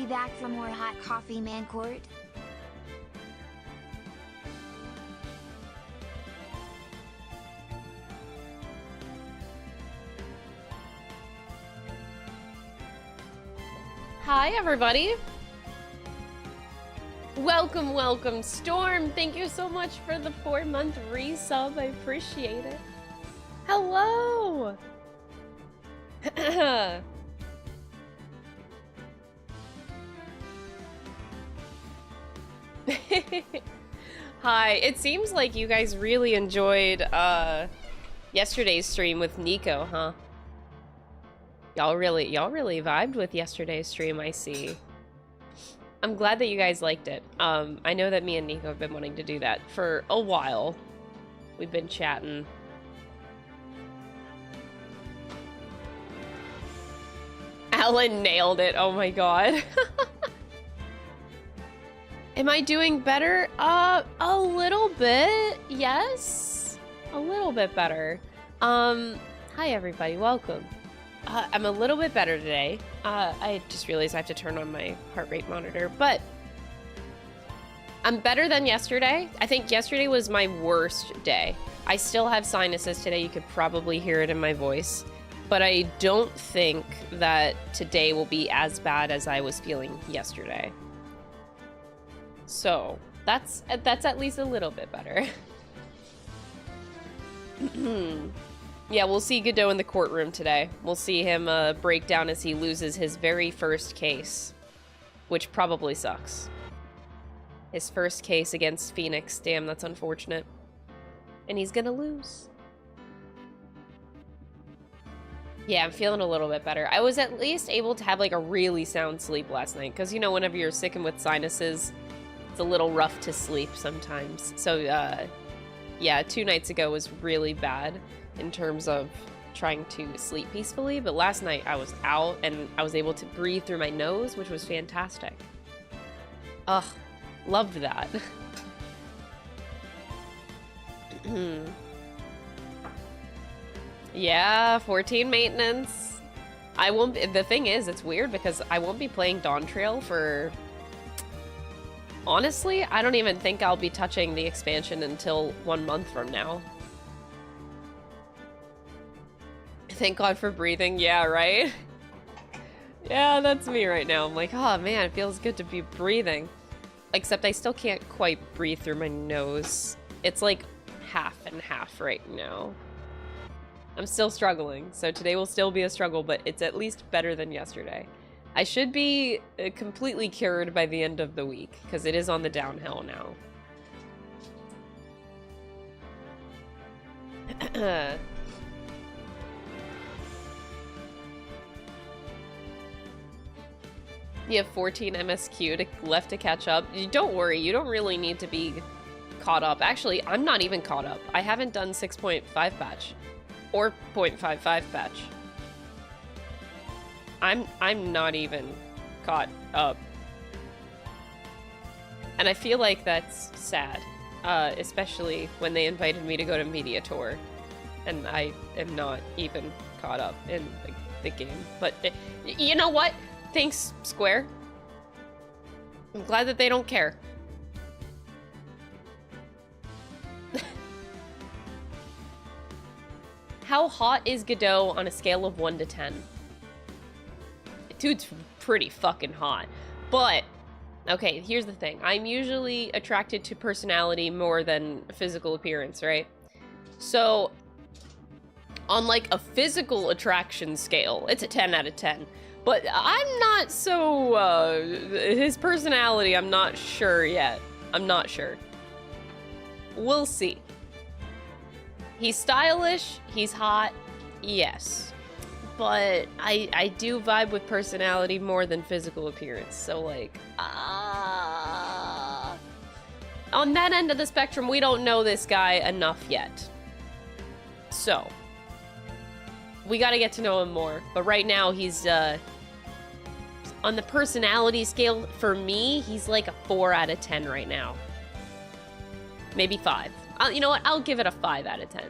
be back for more hot coffee, man court. Hi, everybody. Welcome, welcome, Storm. Thank you so much for the 4-month resub. I appreciate it. Hello. Hi. It seems like you guys really enjoyed yesterday's stream with Nico, huh? Y'all really vibed with yesterday's stream, I see. I'm glad that you guys liked it. I know that me and Nico have been wanting to do that for a while. We've been chatting. Alan nailed it. Oh my god. Am I doing better? A little bit. Yes. A little bit better. Hi everybody. Welcome. I'm a little bit better today. I just realized I have to turn on my heart rate monitor, but I'm better than yesterday. I think yesterday was my worst day. I still have sinuses today. You could probably hear it in my voice, but I don't think that today will be as bad as I was feeling yesterday. So that's at least a little bit better. Yeah, we'll see Godot in the courtroom today. We'll see him break down as he loses his very first case, which probably sucks. His first case against Phoenix. Damn, that's unfortunate. And he's gonna lose. Yeah, I'm feeling a little bit better. I was at least able to have like a really sound sleep last night, because you know, whenever you're sick and with sinuses, it's a little rough to sleep sometimes. So yeah, 2 nights ago was really bad in terms of trying to sleep peacefully, but last night I was out and I was able to breathe through my nose, which was fantastic. Ugh, loved that. Yeah, 14 maintenance. I won't be, the thing is, it's weird because I won't be playing Dawn Trail for... Honestly, I don't even think I'll be touching the expansion until 1 month from now. Thank God for breathing. Yeah, right? Yeah, that's me right now. I'm like, oh man, it feels good to be breathing. Except I still can't quite breathe through my nose. It's like half and half right now. I'm still struggling, so today will still be a struggle, but it's at least better than yesterday. I should be completely cured by the end of the week, because it is on the downhill now. You have 14 MSQ left to catch up. Don't worry, you don't really need to be caught up. Actually, I'm not even caught up. I haven't done 6.5 patch or 0.55 patch. I'm not even caught up. And I feel like that's sad, especially when they invited me to go to Media Tour, and I am not even caught up in the game. But you know what? Thanks, Square. I'm glad that they don't care. How hot is Godot on a scale of 1 to 10? Dude's pretty fucking hot. But, okay, here's the thing. I'm usually attracted to personality more than physical appearance, right? So, on like a physical attraction scale, it's a 10 out of 10. But I'm not so, his personality, I'm not sure yet. I'm not sure. We'll see. He's stylish, he's hot, yes. But I do vibe with personality more than physical appearance, so like, on that end of the spectrum, we don't know this guy enough yet. So, we gotta get to know him more. But right now, he's, on the personality scale, for me, he's like a 4 out of 10 right now. Maybe 5. You know what? I'll give it a 5 out of 10.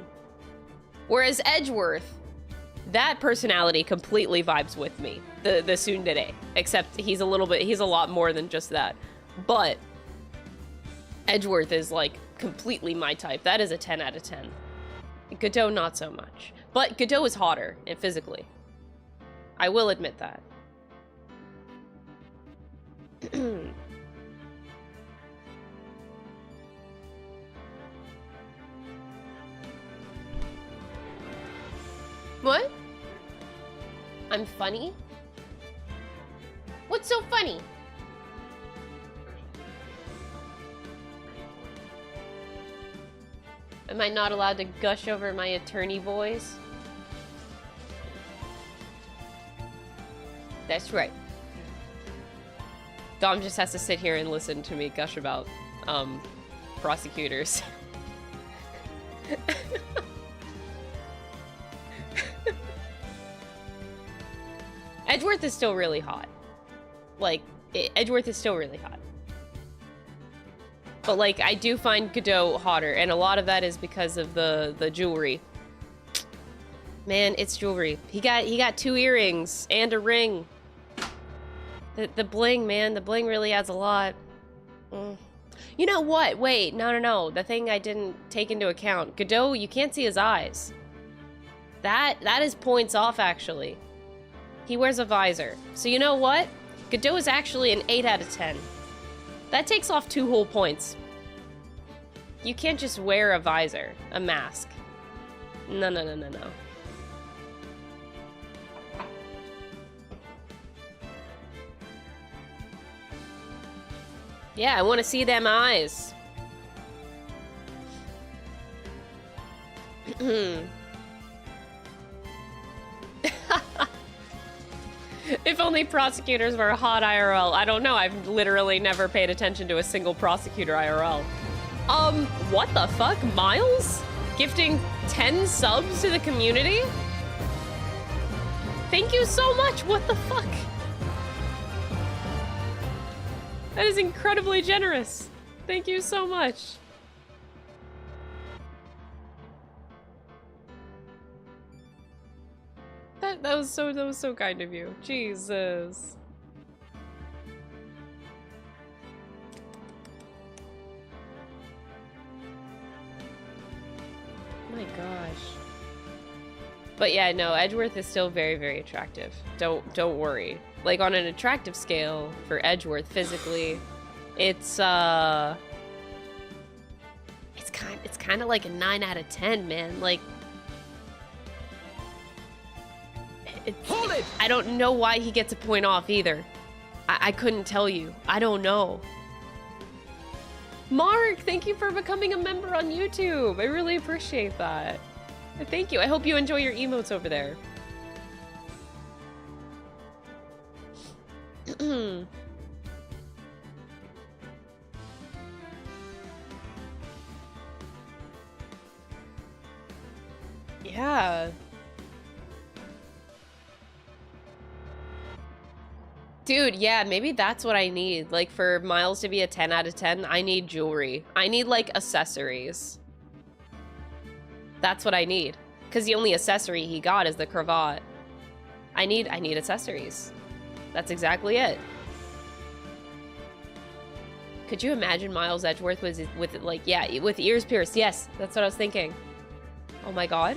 Whereas Edgeworth, That personality completely vibes with me, the tsundere, except he's a lot more than just that. But Edgeworth is like completely my type. That is a 10 out of 10. Godot, not so much. But Godot is hotter physically. I will admit that. What? I'm funny? What's so funny? Am I not allowed to gush over my attorney voice? That's right. Dom just has to sit here and listen to me gush about, prosecutors. Edgeworth is still really hot. Like, Edgeworth is still really hot. But, like, I do find Godot hotter, and a lot of that is because of the jewelry. Man, it's jewelry. He got 2 earrings and a ring. The bling, man. The bling really adds a lot. You know what? Wait, no. The thing I didn't take into account. Godot, you can't see his eyes. That is points off, actually. He wears a visor. So you know what? Godot is actually an 8 out of 10. That takes off 2 whole points. You can't just wear a visor, a mask. No. Yeah, I want to see them eyes. If only prosecutors were hot IRL. I don't know. I've literally never paid attention to a single prosecutor IRL. What the fuck? Miles? Gifting 10 subs to the community? Thank you so much. What the fuck? That is incredibly generous. Thank you so much. That was so kind of you. Jesus. Oh my gosh. But yeah, no, Edgeworth is still very, very attractive. Don't worry. Like on an attractive scale for Edgeworth physically, it's kind of like a 9 out of 10, man. Like Hold it! I don't know why he gets a point off either. I couldn't tell you. I don't know. Mark, thank you for becoming a member on YouTube. I really appreciate that. Thank you. I hope you enjoy your emotes over there. Yeah. Dude, yeah, maybe that's what I need. Like, for Miles to be a 10 out of 10, I need jewelry. I need, like, accessories. That's what I need. Because the only accessory he got is the cravat. I need accessories. That's exactly it. Could you imagine Miles Edgeworth with like, yeah, with ears pierced? Yes, that's what I was thinking. Oh my god.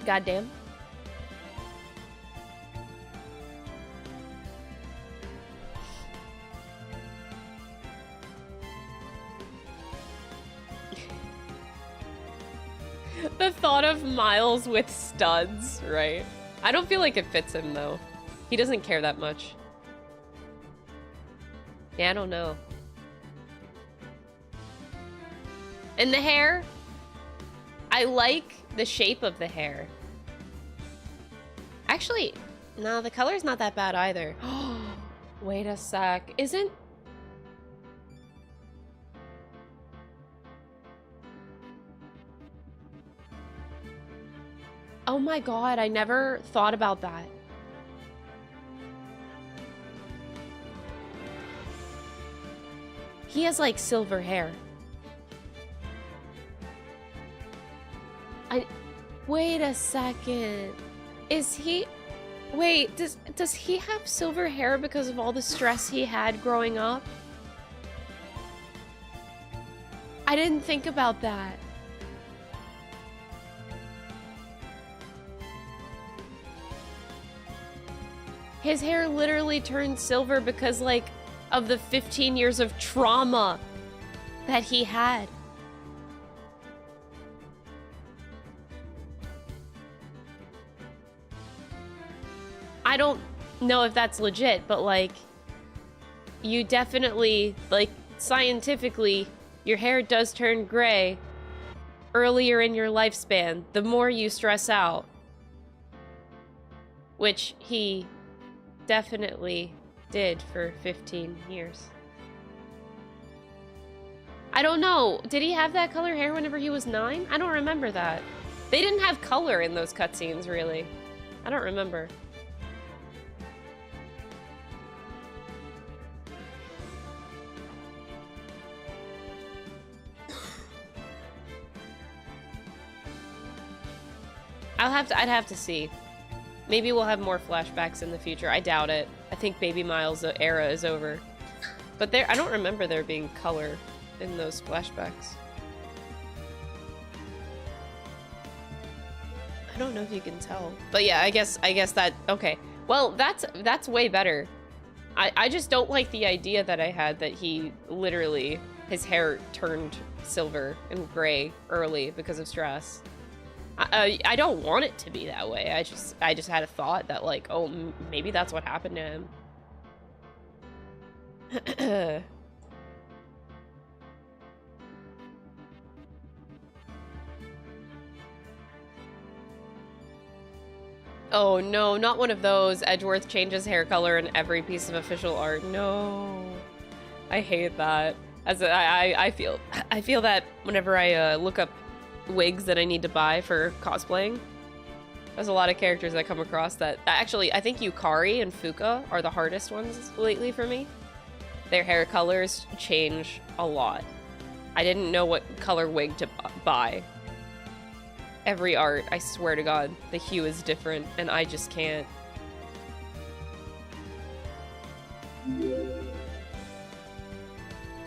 Goddamn. The thought of Miles with studs, right? I don't feel like it fits him though. He doesn't care that much. Yeah, I don't know. And the hair? I like the shape of the hair. Actually, no, the color's not that bad either. Wait a sec. Isn't... Oh my god, I never thought about that. He has like silver hair. Wait a second. Is he... Wait, does he have silver hair because of all the stress he had growing up? I didn't think about that. His hair literally turned silver because, like, of the 15 years of trauma that he had. I don't know if that's legit, but, like, you definitely, like, scientifically, your hair does turn gray earlier in your lifespan, the more you stress out. Which he definitely did for 15 years. I don't know. Did he have that color hair whenever he was 9? I don't remember that. They didn't have color in those cutscenes, really. I don't remember. I'd have to see. Maybe we'll have more flashbacks in the future. I doubt it. I think Baby Miles' era is over. But I don't remember there being color in those flashbacks. I don't know if you can tell. But yeah, I guess that, okay. Well, that's way better. I just don't like the idea that I had that he literally, his hair turned silver and gray early because of stress. I don't want it to be that way. I just had a thought that, like, oh, maybe that's what happened to him. Oh no, not one of those. Edgeworth changes hair color in every piece of official art. No, I hate that. I feel that whenever I look up wigs that I need to buy for cosplaying. There's a lot of characters I come across that... Actually, I think Yukari and Fuka are the hardest ones lately for me. Their hair colors change a lot. I didn't know what color wig to buy. Every art, I swear to God, the hue is different, and I just can't.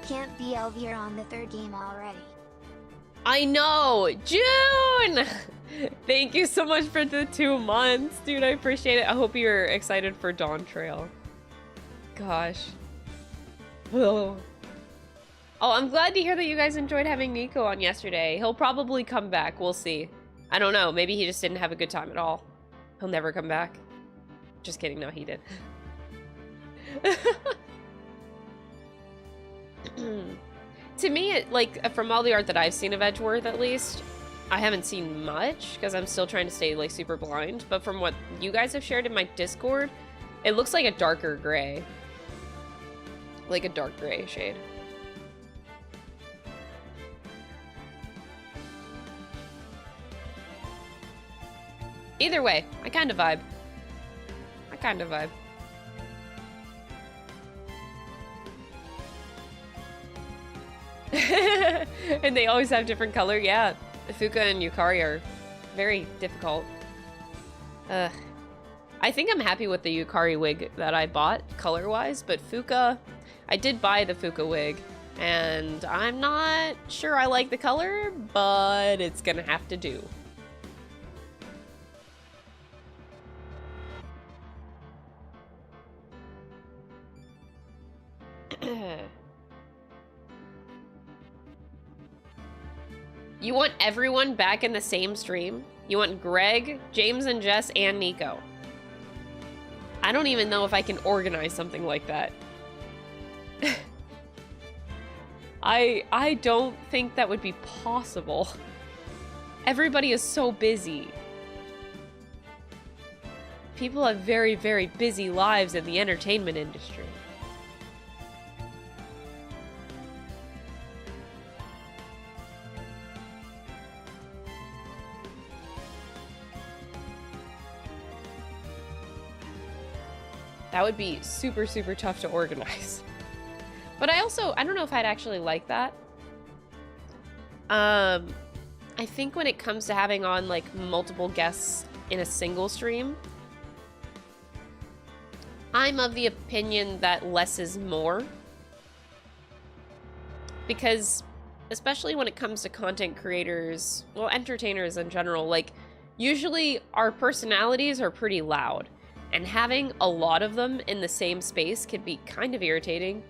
Can't be Elvira on the 3rd game already. I know! June! Thank you so much for the 2 months, dude. I appreciate it. I hope you're excited for Dawn Trail. Gosh. Oh, I'm glad to hear that you guys enjoyed having Nico on yesterday. He'll probably come back. We'll see. I don't know. Maybe he just didn't have a good time at all. He'll never come back. Just kidding. No, he did. To me, like, from all the art that I've seen of Edgeworth, at least, I haven't seen much, because I'm still trying to stay, like, super blind, but from what you guys have shared in my Discord, it looks like a darker gray. Like a dark gray shade. Either way, I kind of vibe. I kind of vibe. And they always have different color. Yeah, Fuka and Yukari are very difficult. I think I'm happy with the Yukari wig that I bought color-wise, but Fuka, I did buy the Fuka wig, and I'm not sure I like the color, but it's gonna have to do. You want everyone back in the same stream? You want Greg, James and Jess, and Nico. I don't even know if I can organize something like that. I don't think that would be possible. Everybody is so busy. People have very, very busy lives in the entertainment industry. That would be super, super tough to organize. But I don't know if I'd actually like that. I I think when it comes to having on, like, multiple guests in a single stream, I'm of the opinion that less is more. Because, especially when it comes to content creators, well, entertainers in general, like, usually our personalities are pretty loud. And having a lot of them in the same space can be kind of irritating.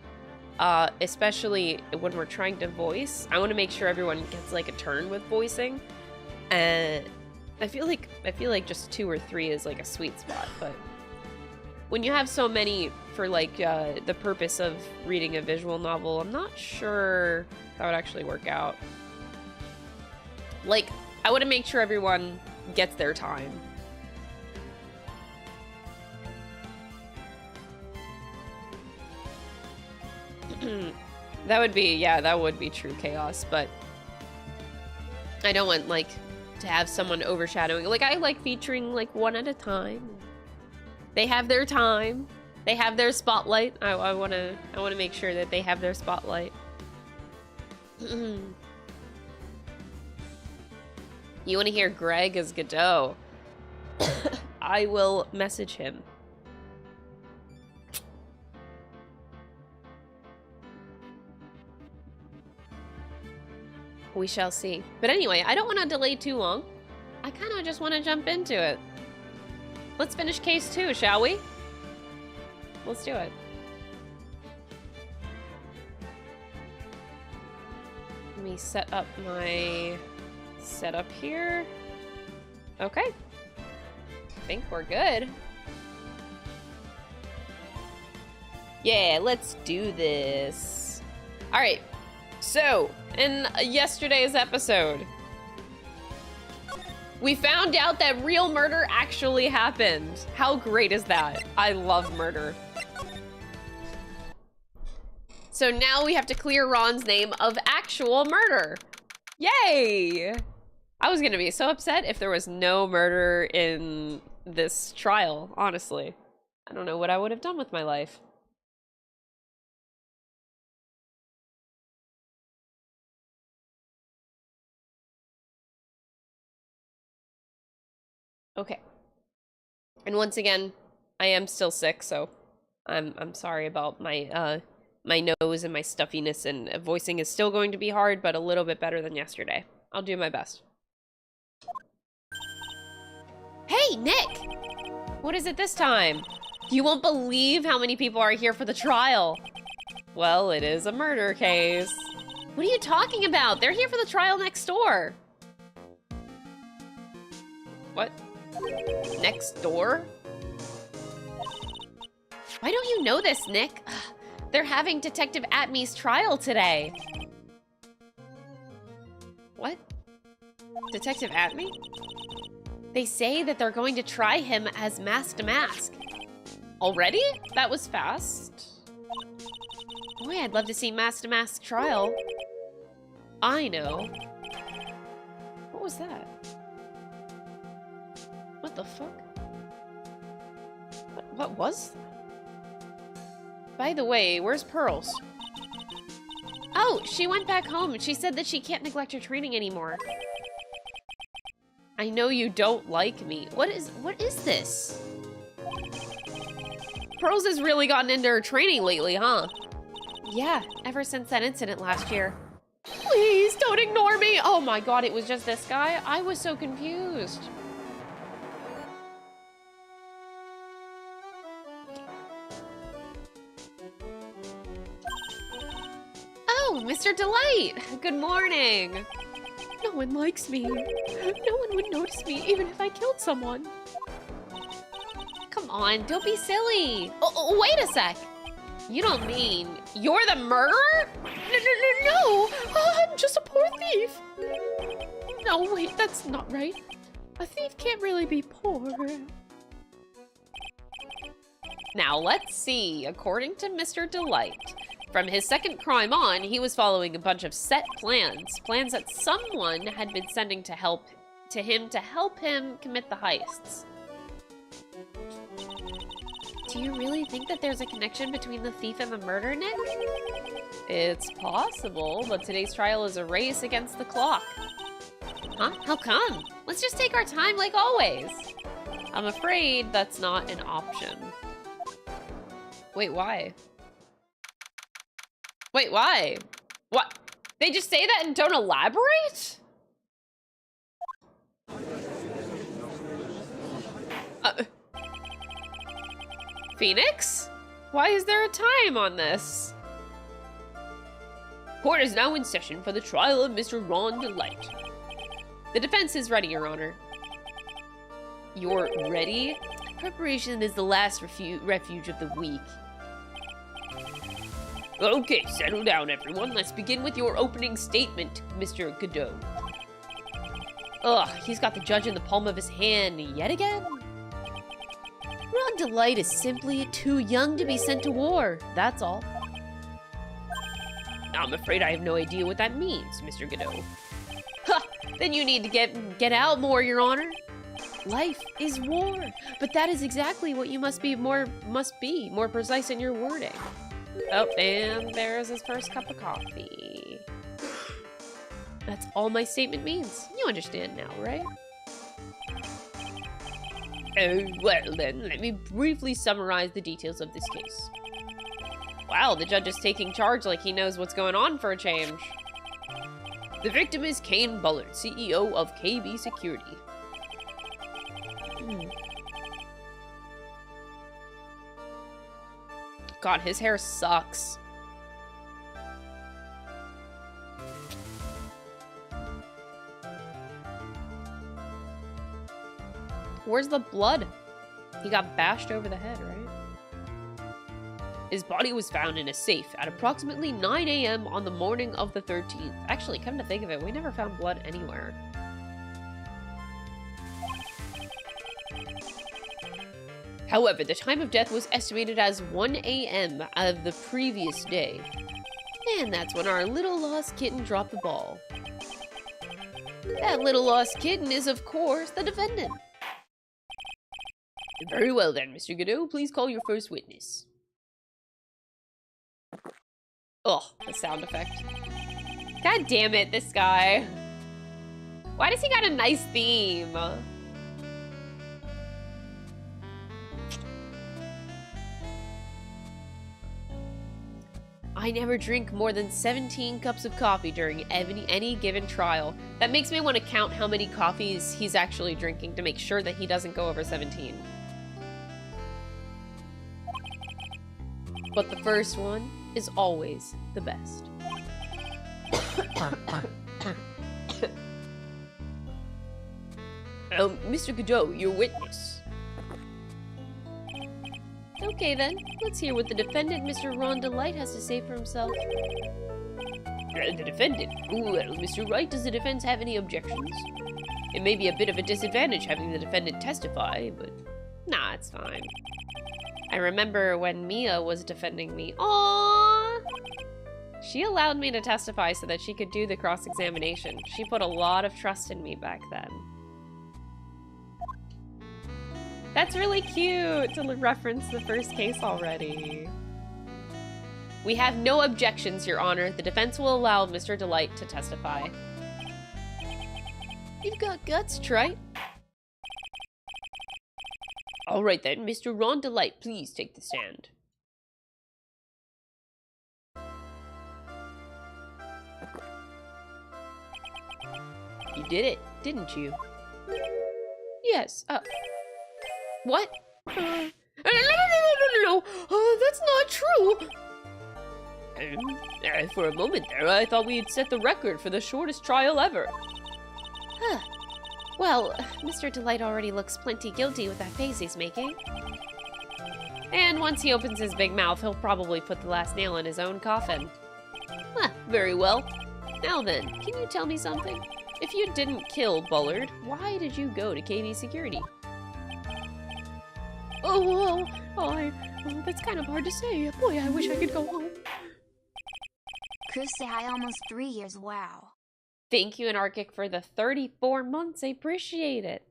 Especially when we're trying to voice. I want to make sure everyone gets, like, a turn with voicing. I feel like just 2 or 3 is, like, a sweet spot, but when you have so many for, like, the purpose of reading a visual novel, I'm not sure that would actually work out. Like, I want to make sure everyone gets their time. That would be true chaos, but I don't want, like, to have someone overshadowing. Like, I like featuring, like, one at a time. They have their time. They have their spotlight. I wanna make sure that they have their spotlight. You wanna hear Greg as Godot? I will message him. We shall see. But anyway, I don't want to delay too long. I kind of just want to jump into it. Let's finish case 2, shall we? Let's do it. Let me set up my setup here. Okay. I think we're good. Yeah, let's do this. All right. So, in yesterday's episode, we found out that real murder actually happened. How great is that? I love murder. So now we have to clear Ron's name of actual murder. Yay! I was gonna be so upset if there was no murder in this trial, honestly. I don't know what I would have done with my life. Okay. And once again, I am still sick, so I'm sorry about my my nose and my stuffiness, and voicing is still going to be hard, but a little bit better than yesterday. I'll do my best. Hey, Nick! What is it this time? You won't believe how many people are here for the trial. Well, it is a murder case. What are you talking about? They're here for the trial next door. What? Next door? Why don't you know this, Nick? They're having Detective Atmey's trial today. What? Detective Atmey? They say that they're going to try him as Mask to Mask. Already? That was fast. Boy, I'd love to see Mask to Mask trial. I know. What was that? What the fuck? What was that? By the way, where's Pearls? Oh, she went back home. She said that she can't neglect her training anymore. I know you don't like me. What is this? Pearls has really gotten into her training lately, huh? Yeah, ever since that incident last year. Please don't ignore me. Oh my god, it was just this guy? I was so confused. Oh, Mr. Delight! Good morning! No one likes me. No one would notice me even if I killed someone. Come on, don't be silly. Oh, wait a sec. You don't mean you're the murderer? No. I'm just a poor thief. No, wait, that's not right. A thief can't really be poor. Now, let's see. According to Mr. Delight, from his second crime on, he was following a bunch of set plans. Plans that someone had been sending to him to help him commit the heists. Do you really think that there's a connection between the thief and the murder, Nick? It's possible, but today's trial is a race against the clock. Huh? How come? Let's just take our time like always. I'm afraid that's not an option. Wait, why? Wait, why? What? They just say that and don't elaborate? Phoenix? Why is there a time on this? Court is now in session for the trial of Mr. Ron Delight. The defense is ready, Your Honor. You're ready? Preparation is the last refuge of the weak. Okay, settle down, everyone. Let's begin with your opening statement, Mr. Godot. Ugh, he's got the judge in the palm of his hand yet again? Ron Delight is simply too young to be sent to war, that's all. I'm afraid I have no idea what that means, Mr. Godot. Huh, then you need to get out more, Your Honor. Life is war, but that is exactly what you must be more precise in your wording. Oh, and there's his first cup of coffee. That's all my statement means. You understand now, right? Oh, well then, let me briefly summarize the details of this case. Wow, the judge is taking charge like he knows what's going on for a change. The victim is Kane Bullard, CEO of KB Security. God, his hair sucks. Where's the blood? He got bashed over the head, right? His body was found in a safe at approximately 9 a.m. on the morning of the 13th. Actually, come to think of it, we never found blood anywhere. However, the time of death was estimated as 1 a.m. of the previous day. And that's when our little lost kitten dropped the ball. That little lost kitten is, of course, the defendant. Very well then, Mr. Godot, please call your first witness. Ugh, the sound effect. God damn it, this guy. Why does he got a nice theme? I never drink more than 17 cups of coffee during any given trial. That makes me want to count how many coffees he's actually drinking to make sure that he doesn't go over 17. But the first one is always the best. Mr. Godot, your witness. Okay then, let's hear what the defendant, Mr. Ron Delight, has to say for himself. The defendant? Well, Mr. Wright, does the defense have any objections? It may be a bit of a disadvantage having the defendant testify, but nah, it's fine. I remember when Mia was defending me. Aww! She allowed me to testify so that she could do the cross-examination. She put a lot of trust in me back then. That's really cute to reference the first case already. We have no objections, Your Honor. The defense will allow Mr. Delight to testify. You've got guts, Trite. All right then, Mr. Ron Delight, please take the stand. You did it, didn't you? Yes, what? No, that's not true! For a moment there, I thought we had set the record for the shortest trial ever. Huh. Well, Mr. Delight already looks plenty guilty with that face he's making. And once he opens his big mouth, he'll probably put the last nail in his own coffin. Huh, very well. Now then, can you tell me something? If you didn't kill Bullard, why did you go to KV Security? Oh, that's kind of hard to say. Boy, I wish I could go home. Kusai, almost 3 years, wow. Thank you, Anarchic, for the 34 months. I appreciate it.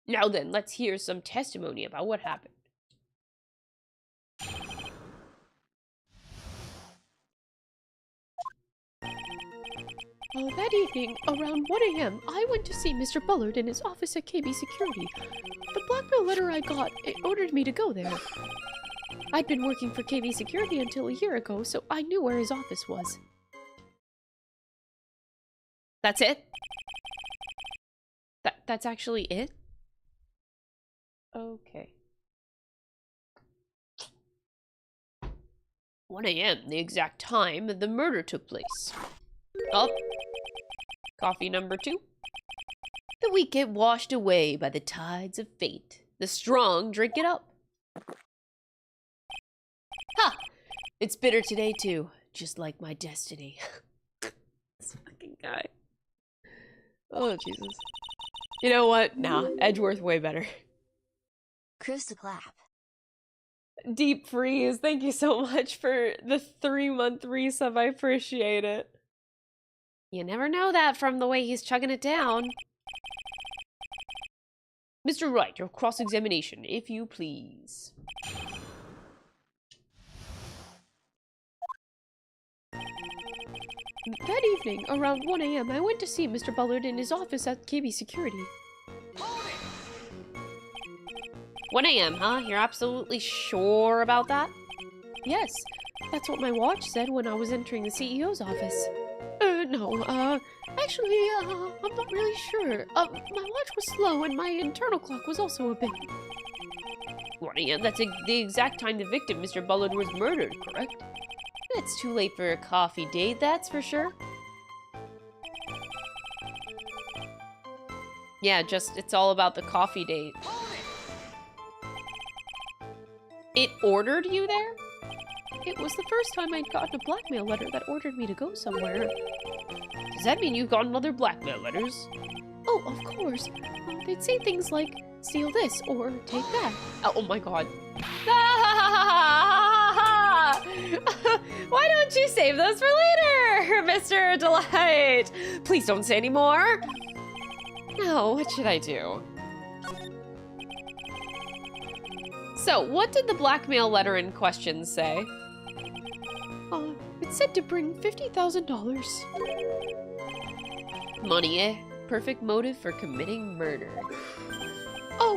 Now then, let's hear some testimony about what happened. That evening, around 1 a.m., I went to see Mr. Bullard in his office at KB Security. The blackmail letter I got, it ordered me to go there. I'd been working for KB Security until a year ago, so I knew where his office was. That's it? That's actually it? Okay. 1 a.m., the exact time the murder took place. Up. Coffee number 2. The weak get washed away by the tides of fate. The strong drink it up. Ha! It's bitter today, too. Just like my destiny. This fucking guy. Oh, Jesus. You know what? Nah, Edgeworth way better. Cruise to clap. Deep Freeze, thank you so much for the 3-month resub. I appreciate it. You never know that from the way he's chugging it down. Mr. Wright, your cross-examination, if you please. That evening, around 1 a.m., I went to see Mr. Bullard in his office at KB Security. 1 a.m., huh? You're absolutely sure about that? Yes, that's what my watch said when I was entering the CEO's office. No, actually, I'm not really sure. My watch was slow and my internal clock was also a bit... 1 a.m., that's the exact time the victim, Mr. Bullard, was murdered, correct? It's too late for a coffee date, that's for sure. Yeah, it's all about the coffee date. It ordered you there? It was the first time I'd gotten a blackmail letter that ordered me to go somewhere. Does that mean you've gotten other blackmail letters? Oh, of course. They'd say things like, steal this, or take that. Oh my god. Why don't you save those for later, Mr. Delight? Please don't say any more. No, what should I do? So, what did the blackmail letter in question say? It said to bring $50,000. Money, eh? Perfect motive for committing murder. Wait!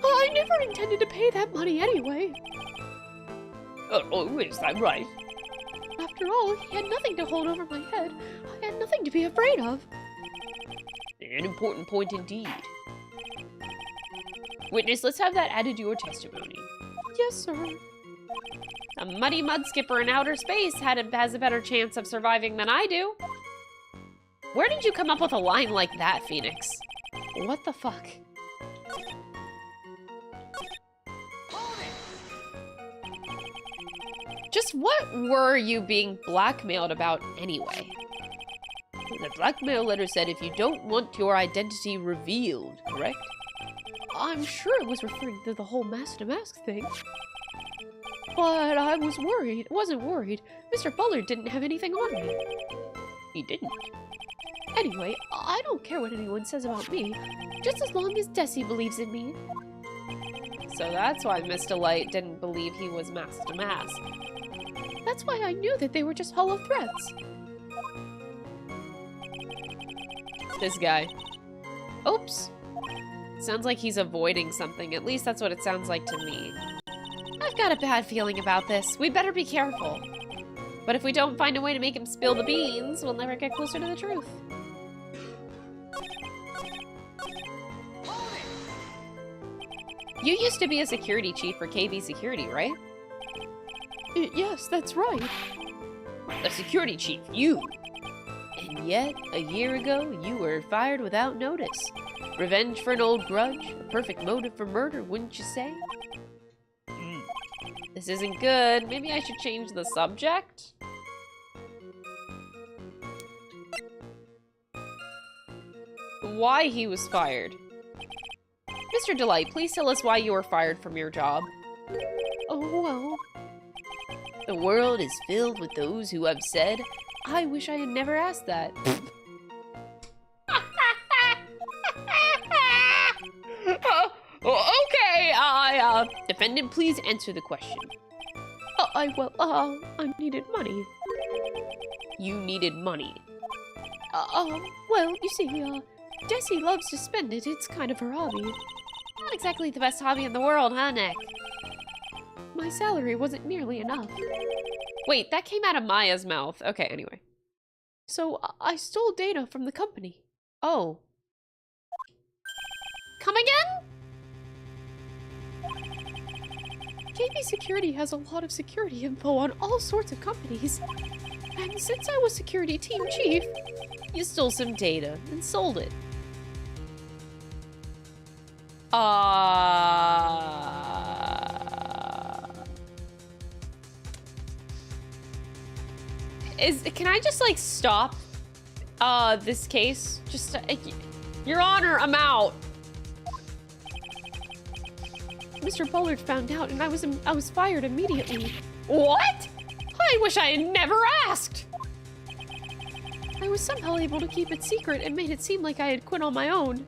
I never intended to pay that money anyway. Oh, is that right? After all, he had nothing to hold over my head. I had nothing to be afraid of. An important point indeed. Witness, let's have that added to your testimony. Yes, sir. A muddy mud skipper in outer space has a better chance of surviving than I do. Where did you come up with a line like that, Phoenix? What the fuck? Just what were you being blackmailed about anyway? The blackmail letter said if you don't want your identity revealed, correct? I'm sure it was referring to the whole mask to mask thing. But I wasn't worried. Mr. Bullard didn't have anything on me. He didn't. Anyway, I don't care what anyone says about me, just as long as Desi believes in me. So that's why Mr. Light didn't believe he was mask to mask. That's why I knew that they were just hollow threats. This guy. Oops. Sounds like he's avoiding something. At least that's what it sounds like to me. I've got a bad feeling about this. We better be careful. But if we don't find a way to make him spill the beans, we'll never get closer to the truth. You used to be a security chief for KB Security, right? Yes, that's right. A security chief, you! And yet, a year ago, you were fired without notice. Revenge for an old grudge, a perfect motive for murder, wouldn't you say? This isn't good. Maybe I should change the subject? Why he was fired. Mr. Delight, please tell us why you were fired from your job. Oh, well. The world is filled with those who have said, I wish I had never asked that. Okay, defendant, please answer the question. I needed money. you needed money. Well, you see, Jessie loves to spend it. It's kind of her hobby. Not exactly the best hobby in the world, huh, Nick? My salary wasn't nearly enough. Wait, that came out of Maya's mouth. Okay, anyway. So I stole data from the company. Oh. Come again? KB Security has a lot of security info on all sorts of companies. And since I was security team chief, You stole some data and sold it. Can I just like stop this case? Just Your Honor, I'm out. Mr. Bullard found out and I was fired immediately. What? I wish I had never asked. I was somehow able to keep it secret and made it seem like I had quit on my own.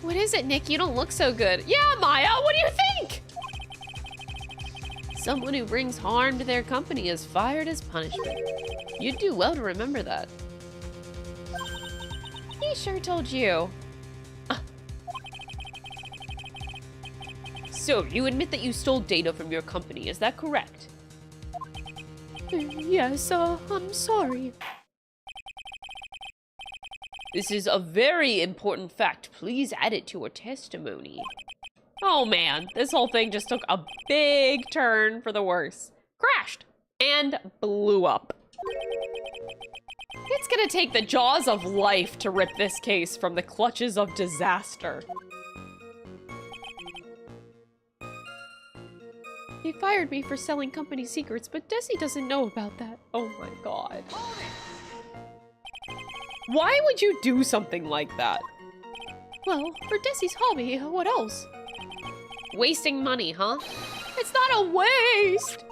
What is it, Nick? You don't look so good. Yeah, Maya, what do you think? Someone who brings harm to their company is fired as punishment. You'd do well to remember that. He sure told you. So, you admit that you stole data from your company, is that correct? Yes, I'm sorry. This is a very important fact. Please add it to your testimony. Oh man, this whole thing just took a big turn for the worse. Crashed and blew up. It's gonna take the jaws of life to rip this case from the clutches of disaster. They fired me for selling company secrets, but Desi doesn't know about that. Oh my god. Why would you do something like that? Well, for Desi's hobby, what else? Wasting money, huh? It's not a waste!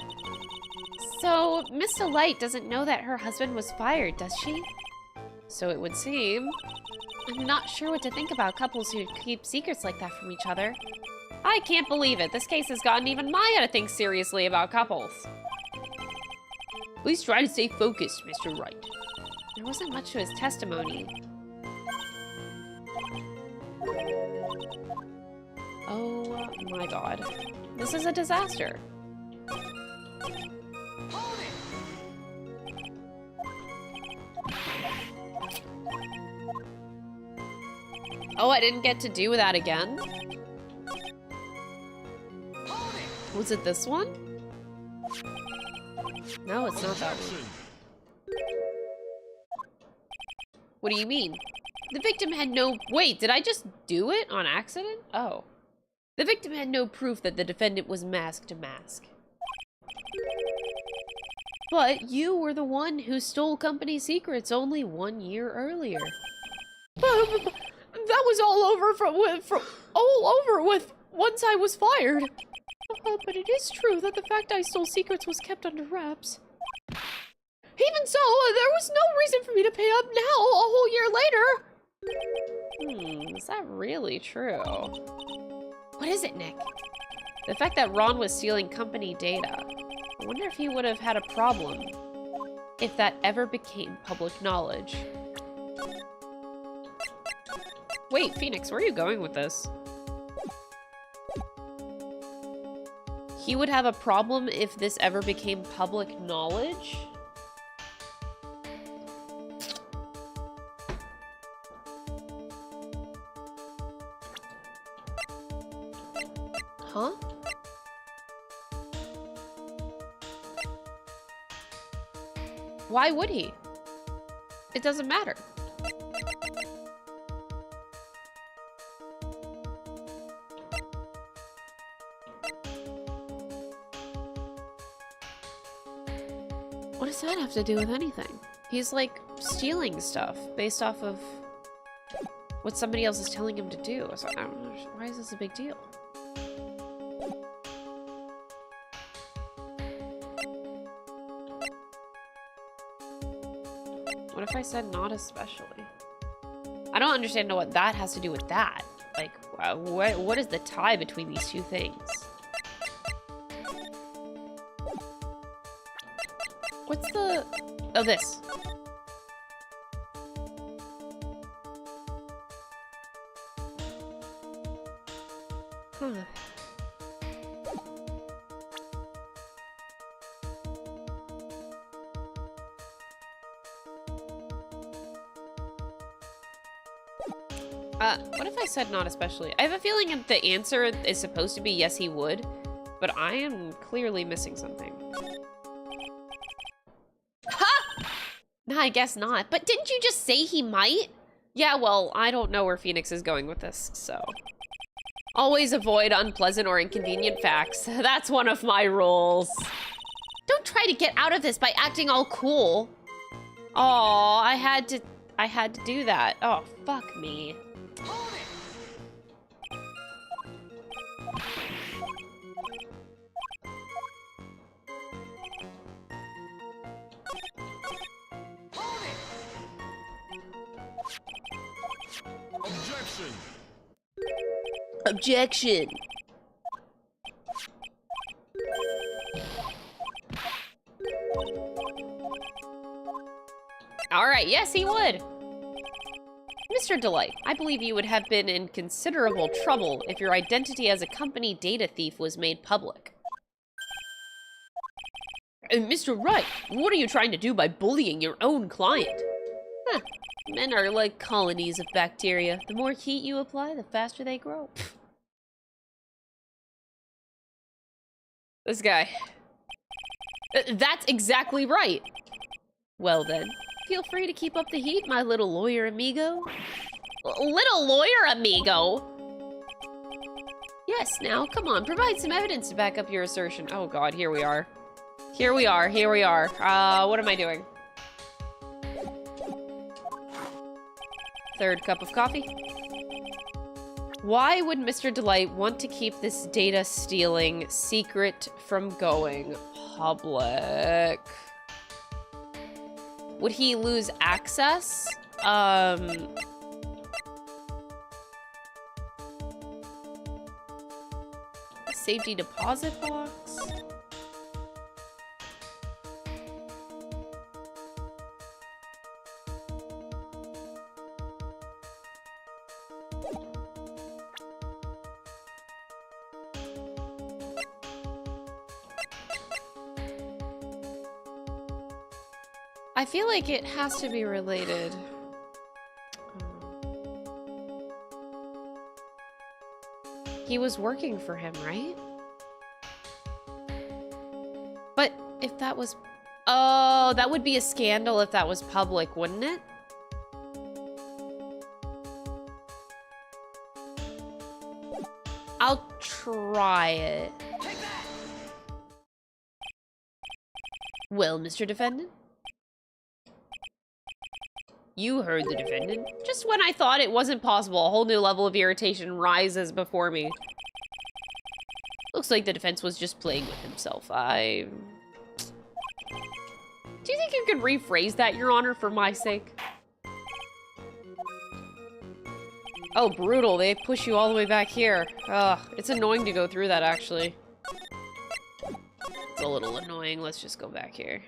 So, Miss Delight doesn't know that her husband was fired, does she? So it would seem. I'm not sure what to think about couples who keep secrets like that from each other. I can't believe it. This case has gotten even Maya to think seriously about couples. Please try to stay focused, Mr. Wright. There wasn't much to his testimony. Oh my god. This is a disaster. Oh, I didn't get to do that again? Was it this one? No, it's not that one. What do you mean? The victim had no... Wait, did I just do it on accident? Oh. The victim had no proof that the defendant was masked to mask. But you were the one who stole company secrets only 1 year earlier. That was all over with once I was fired. But it is true that the fact I stole secrets was kept under wraps. Even so, there was no reason for me to pay up now, a whole year later. Is that really true? What is it, Nick? The fact that Ron was stealing company data. I wonder if he would have had a problem if that ever became public knowledge. Wait, Phoenix, where are you going with this? He would have a problem if this ever became public knowledge? Huh? Why would he? It doesn't matter. What does that have to do with anything? He's like stealing stuff based off of what somebody else is telling him to do. So I don't know, why is this a big deal? What if I said not especially? I don't understand what that has to do with that. Like, what is the tie between these two things? the... Oh, this. Huh. What if I said not especially? I have a feeling that the answer is supposed to be yes, he would, but I am clearly missing something. Ha! No, I guess not. But didn't you just say he might? Yeah, well, I don't know where Phoenix is going with this, so. Always avoid unpleasant or inconvenient facts. That's one of my rules. Don't try to get out of this by acting all cool. Aw, I had to do that. Oh, fuck me. Objection! Objection! Alright, yes, he would. Mr. Delight, I believe you would have been in considerable trouble if your identity as a company data thief was made public. Mr. Wright, what are you trying to do by bullying your own client? Huh. Men are like colonies of bacteria. The more heat you apply, the faster they grow. This guy. That's exactly right. Well then, feel free to keep up the heat, my little lawyer amigo. Little lawyer amigo? Yes, now, come on, provide some evidence to back up your assertion. Oh god, here we are. Here we are, here we are. What am I doing? Third cup of coffee. Why would Mr. Delight want to keep this data stealing secret from going public? Would he lose access? Safety deposit box? I feel like it has to be related. He was working for him, right? But if that was... Oh, that would be a scandal if that was public, wouldn't it? I'll try it. Well, Mr. Defendant? You heard the defendant. Just when I thought it wasn't possible, a whole new level of irritation rises before me. Looks like the defense was just playing with himself. Do you think you could rephrase that, Your Honor, for my sake? Oh, brutal. They push you all the way back here. Ugh, it's annoying to go through that, actually. It's a little annoying. Let's just go back here.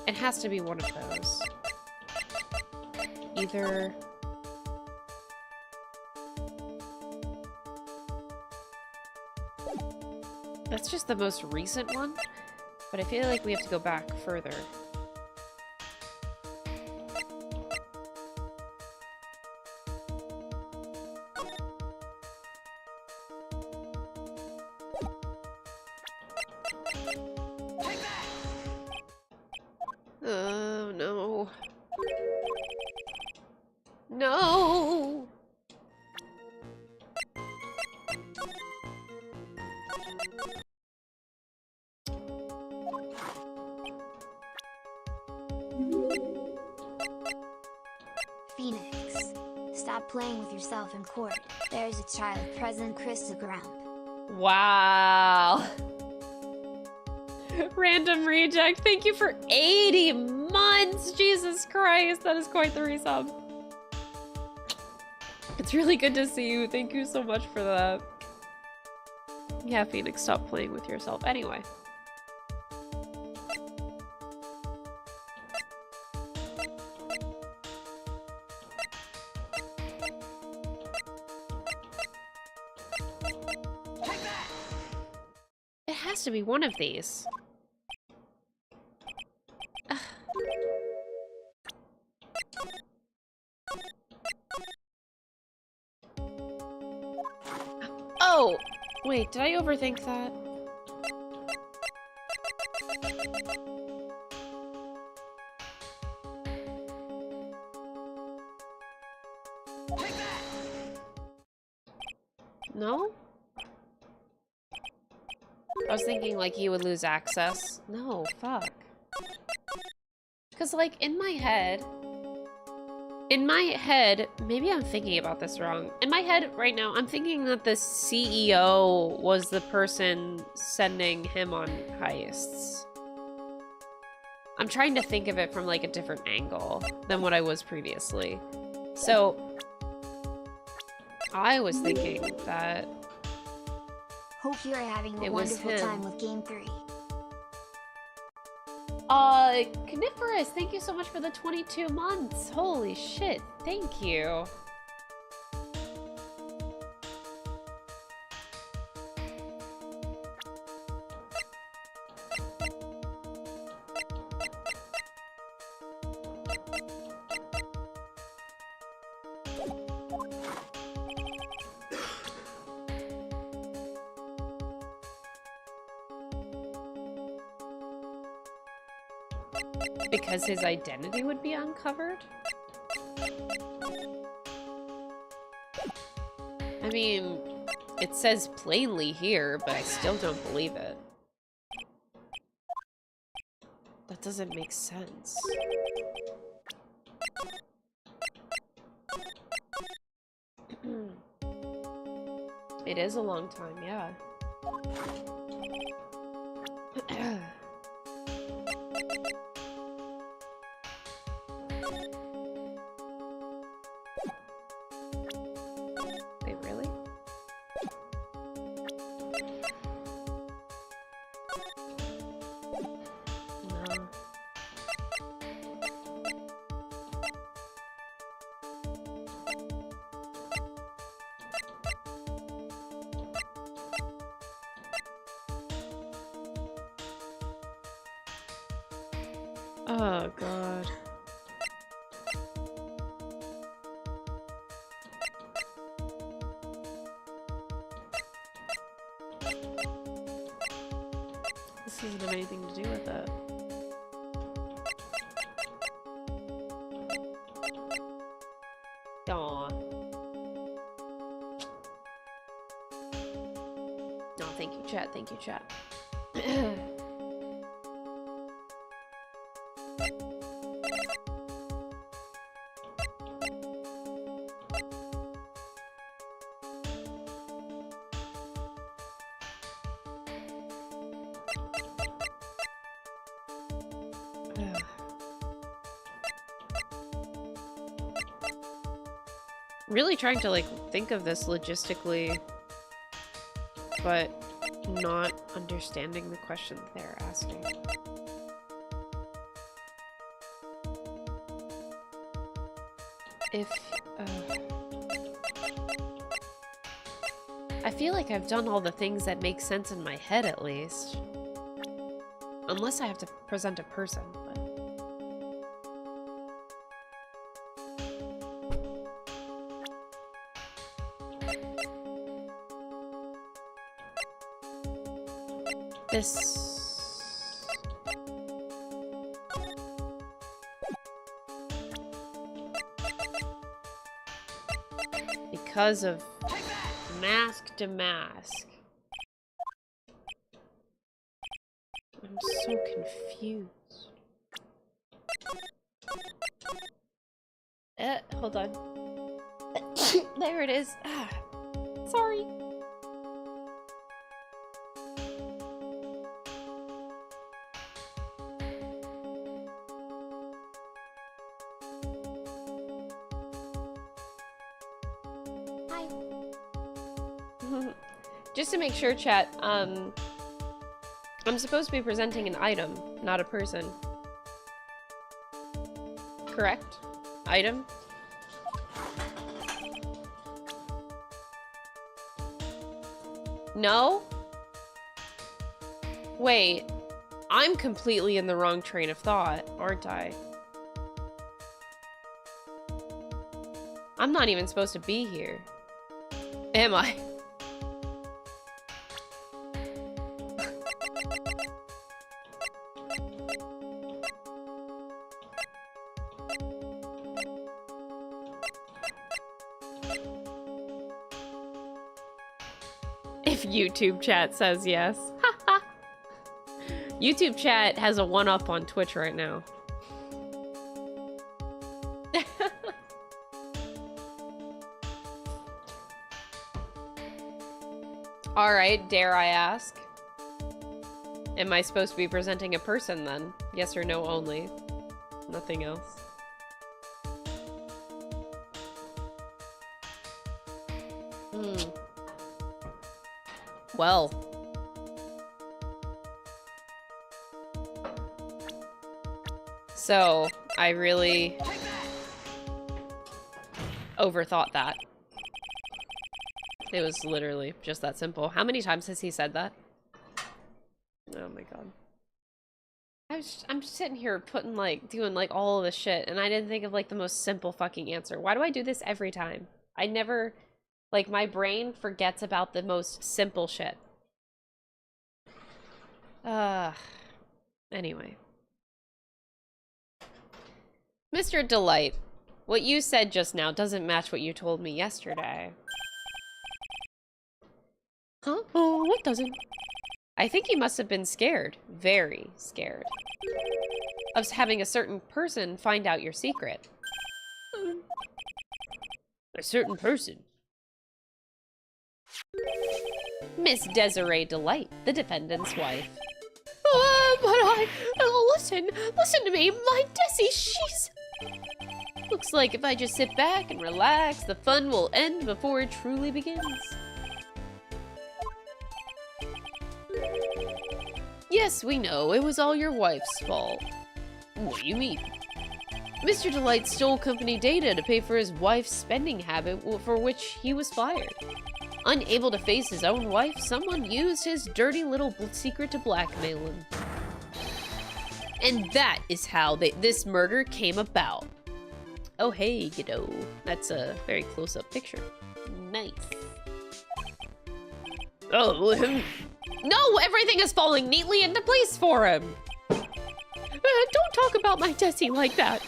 It has to be one of those. Either... That's just the most recent one, but I feel like we have to go back further. Oh, no. No! Phoenix, stop playing with yourself in court. There's a child present, Chris ground. Wow. Random reject. Thank you for 80 months. Jesus Christ. That is quite the resub. It's really good to see you. Thank you so much for that. Yeah, Phoenix, stop playing with yourself. Anyway. It has to be one of these. Ugh. Oh! Wait, did I overthink that? No? I was thinking, like, he would lose access. No, fuck. Because, like, in my head, maybe I'm thinking about this wrong. In my head right now, I'm thinking that the CEO was the person sending him on heists. I'm trying to think of it from, like, a different angle than what I was previously. So, I was thinking that Hope you're having a it was wonderful him. time with Game 3. Coniferous, thank you so much for the 22 months. Holy shit, thank you. Because his identity would be uncovered? I mean, it says plainly here, but I still don't believe it. That doesn't make sense. It is a long time, yeah. Wait, really? No. Oh, God. This doesn't have anything to do with it. Aw. No, thank you, chat. Thank you, chat. Really trying to, like, think of this logistically, but not understanding the question they're asking. If, I feel like I've done all the things that make sense in my head, at least. Unless I have to present a person, but... This... Because of mask to mask. I'm so confused. Hold on. There it is. Ah, sorry. Bye. Just to make sure, chat, I'm supposed to be presenting an item, not a person. Correct? Item? No? Wait, I'm completely in the wrong train of thought, aren't I? I'm not even supposed to be here. Am I? If YouTube chat says yes. YouTube chat has a one-up on Twitch right now. Alright, dare I ask? Am I supposed to be presenting a person then? Yes or no only. Nothing else. Well. So, I really overthought that. It was literally just that simple. How many times has he said that? Oh my god. I'm sitting here putting doing all of this shit and I didn't think of the most simple fucking answer. Why do I do this every time? I never, my brain forgets about the most simple shit. Anyway. Mr. Delight, what you said just now doesn't match what you told me yesterday. Huh? Oh, what doesn't? I think you must have been scared. Very scared. Of having a certain person find out your secret. A certain person? Miss Desiree Delight, the defendant's wife. Listen to me, my Desi, she's... Looks like if I just sit back and relax, the fun will end before it truly begins. Yes, we know, it was all your wife's fault. What do you mean? Mr. Delight stole company data to pay for his wife's spending habit for which he was fired. Unable to face his own wife, someone used his dirty little secret to blackmail him. And that is how this murder came about. Oh hey, kiddo. That's a very close-up picture. Nice. Oh, no! Everything is falling neatly into place for him! Don't talk about my Desi like that,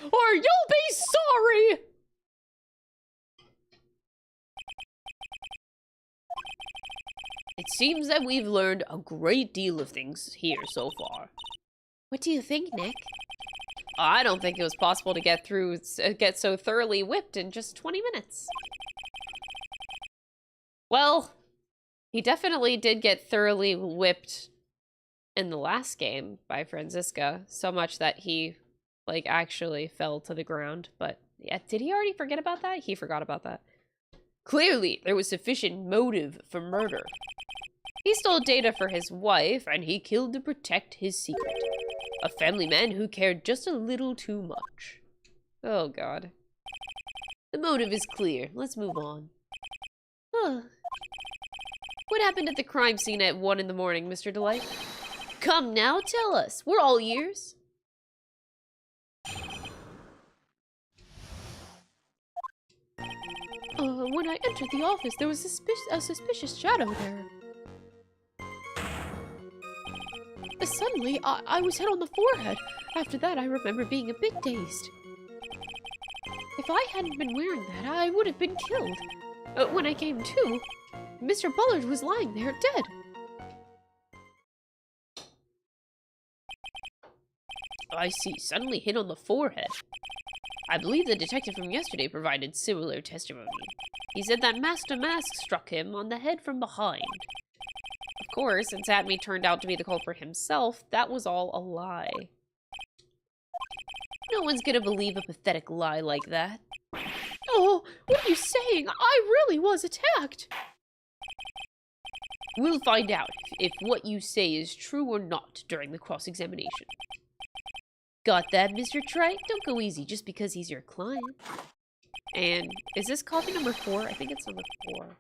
or you'll be sorry! It seems that we've learned a great deal of things here so far. What do you think, Nick? I don't think it was possible to get so thoroughly whipped in just 20 minutes. Well, he definitely did get thoroughly whipped in the last game by Franziska, so much that he, actually fell to the ground. But, yeah, did he already forget about that? He forgot about that. Clearly, there was sufficient motive for murder. He stole data for his wife, and he killed to protect his secret. A family man who cared just a little too much. Oh, God. The motive is clear. Let's move on. What happened at the crime scene at 1 in the morning, Mr. Delight? Come now, tell us. We're all ears. When I entered the office, there was a suspicious shadow there. Suddenly, I was hit on the forehead. After that, I remember being a bit dazed. If I hadn't been wearing that, I would have been killed. When I came to, Mr. Bullard was lying there dead. I see. Suddenly hit on the forehead. I believe the detective from yesterday provided similar testimony. He said that Master Mask struck him on the head from behind. Of course, since Atmey turned out to be the culprit himself, that was all a lie. No one's gonna believe a pathetic lie like that. Oh, what are you saying? I really was attacked. We'll find out if what you say is true or not during the cross-examination. Got that, Mr. Trite? Don't go easy just because he's your client. And is this coffee number 4? I think it's number 4.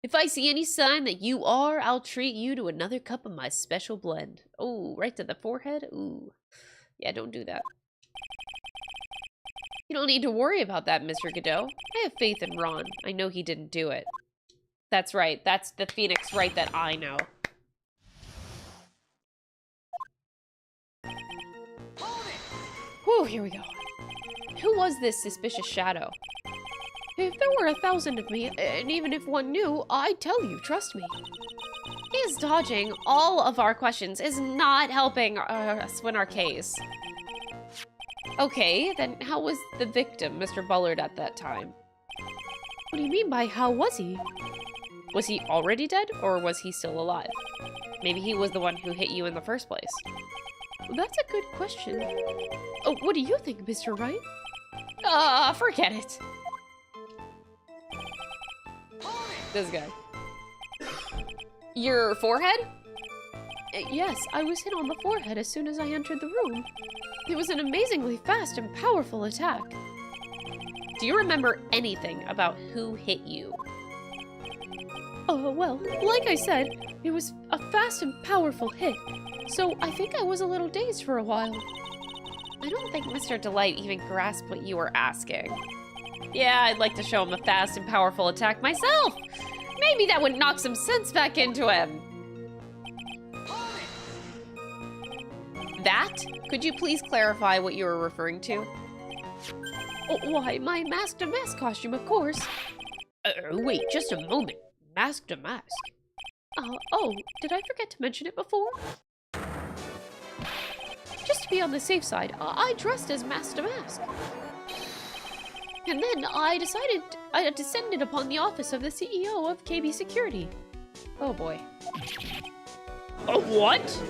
If I see any sign that you are, I'll treat you to another cup of my special blend. Oh, right to the forehead? Ooh. Yeah, don't do that. You don't need to worry about that, Mr. Godot. I have faith in Ron. I know he didn't do it. That's right. That's the Phoenix Wright that I know. Whew, here we go. Who was this suspicious shadow? If there were 1,000 of me, and even if one knew, I'd tell you, trust me. His dodging all of our questions is not helping us win our case. Okay, then how was the victim, Mr. Bullard, at that time? What do you mean by how was he? Was he already dead, or was he still alive? Maybe he was the one who hit you in the first place. That's a good question. Oh, what do you think, Mr. Wright? Forget it. This guy. Your forehead? Yes, I was hit on the forehead as soon as I entered the room. It was an amazingly fast and powerful attack. Do you remember anything about who hit you? Well, like I said, it was a fast and powerful hit, so I think I was a little dazed for a while. I don't think Mr. Delight even grasped what you were asking. Yeah, I'd like to show him a fast and powerful attack myself. Maybe that would knock some sense back into him. That? Could you please clarify what you were referring to? Oh, why, my mask to mask costume, of course. Wait, just a moment. Mask to mask. Oh, did I forget to mention it before? Just to be on the safe side, I dressed as mask to mask. And then I descended upon the office of the CEO of KB Security. Oh boy. What?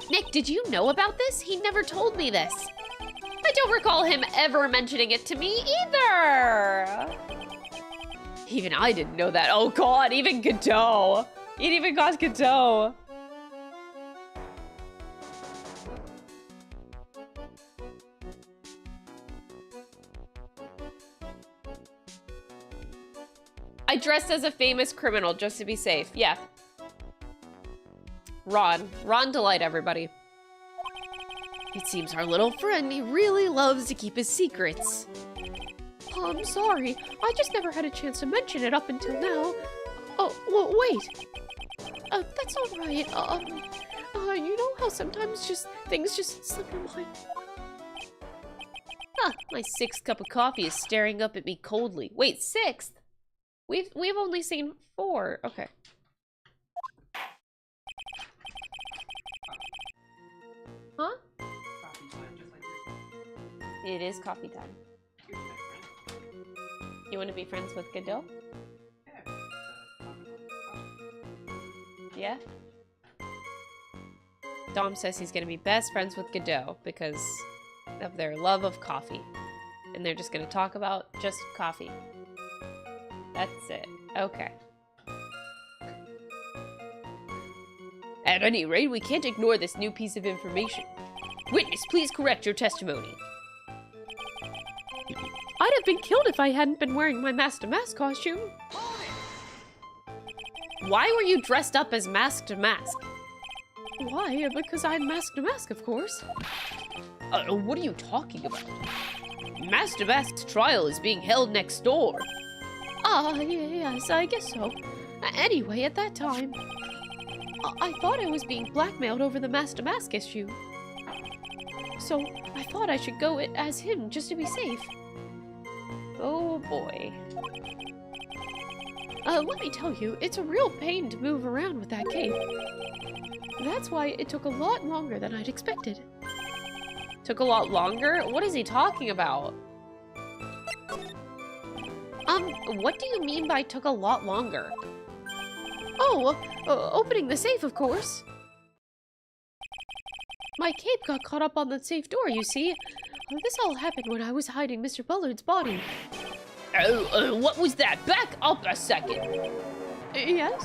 Nick, did you know about this? He never told me this. I don't recall him ever mentioning it to me either. Even I didn't know that. Oh god, even Godot. It even got Godot. I dressed as a famous criminal just to be safe. Yeah. Ron Delight, everybody. It seems our little friend, he really loves to keep his secrets. I'm sorry, I just never had a chance to mention it up until now. Oh, well, wait. That's not right. You know how sometimes things just slip your mind? Huh, my 6th cup of coffee is staring up at me coldly. Wait, 6th? We've only seen 4. Okay. Huh? It is coffee time. You want to be friends with Godot? Yeah? Dom says he's going to be best friends with Godot because of their love of coffee. And they're just going to talk about just coffee. That's it. Okay. At any rate, we can't ignore this new piece of information. Witness, please correct your testimony. I'd have been killed if I hadn't been wearing my mask to mask costume. Why were you dressed up as mask to mask? Why? Because I'm mask to mask, of course. What are you talking about? Mask to Mask's trial is being held next door. Yes, I guess so. Anyway, at that time, I thought I was being blackmailed over the mask to mask issue. So I thought I should go as him just to be safe. Oh boy. Let me tell you, it's a real pain to move around with that cape. That's why it took a lot longer than I'd expected. Took a lot longer? What is he talking about? What do you mean by took a lot longer? Oh, opening the safe, of course. My cape got caught up on the safe door, you see. This all happened when I was hiding Mr. Bullard's body. Oh, what was that? Back up a second. Yes?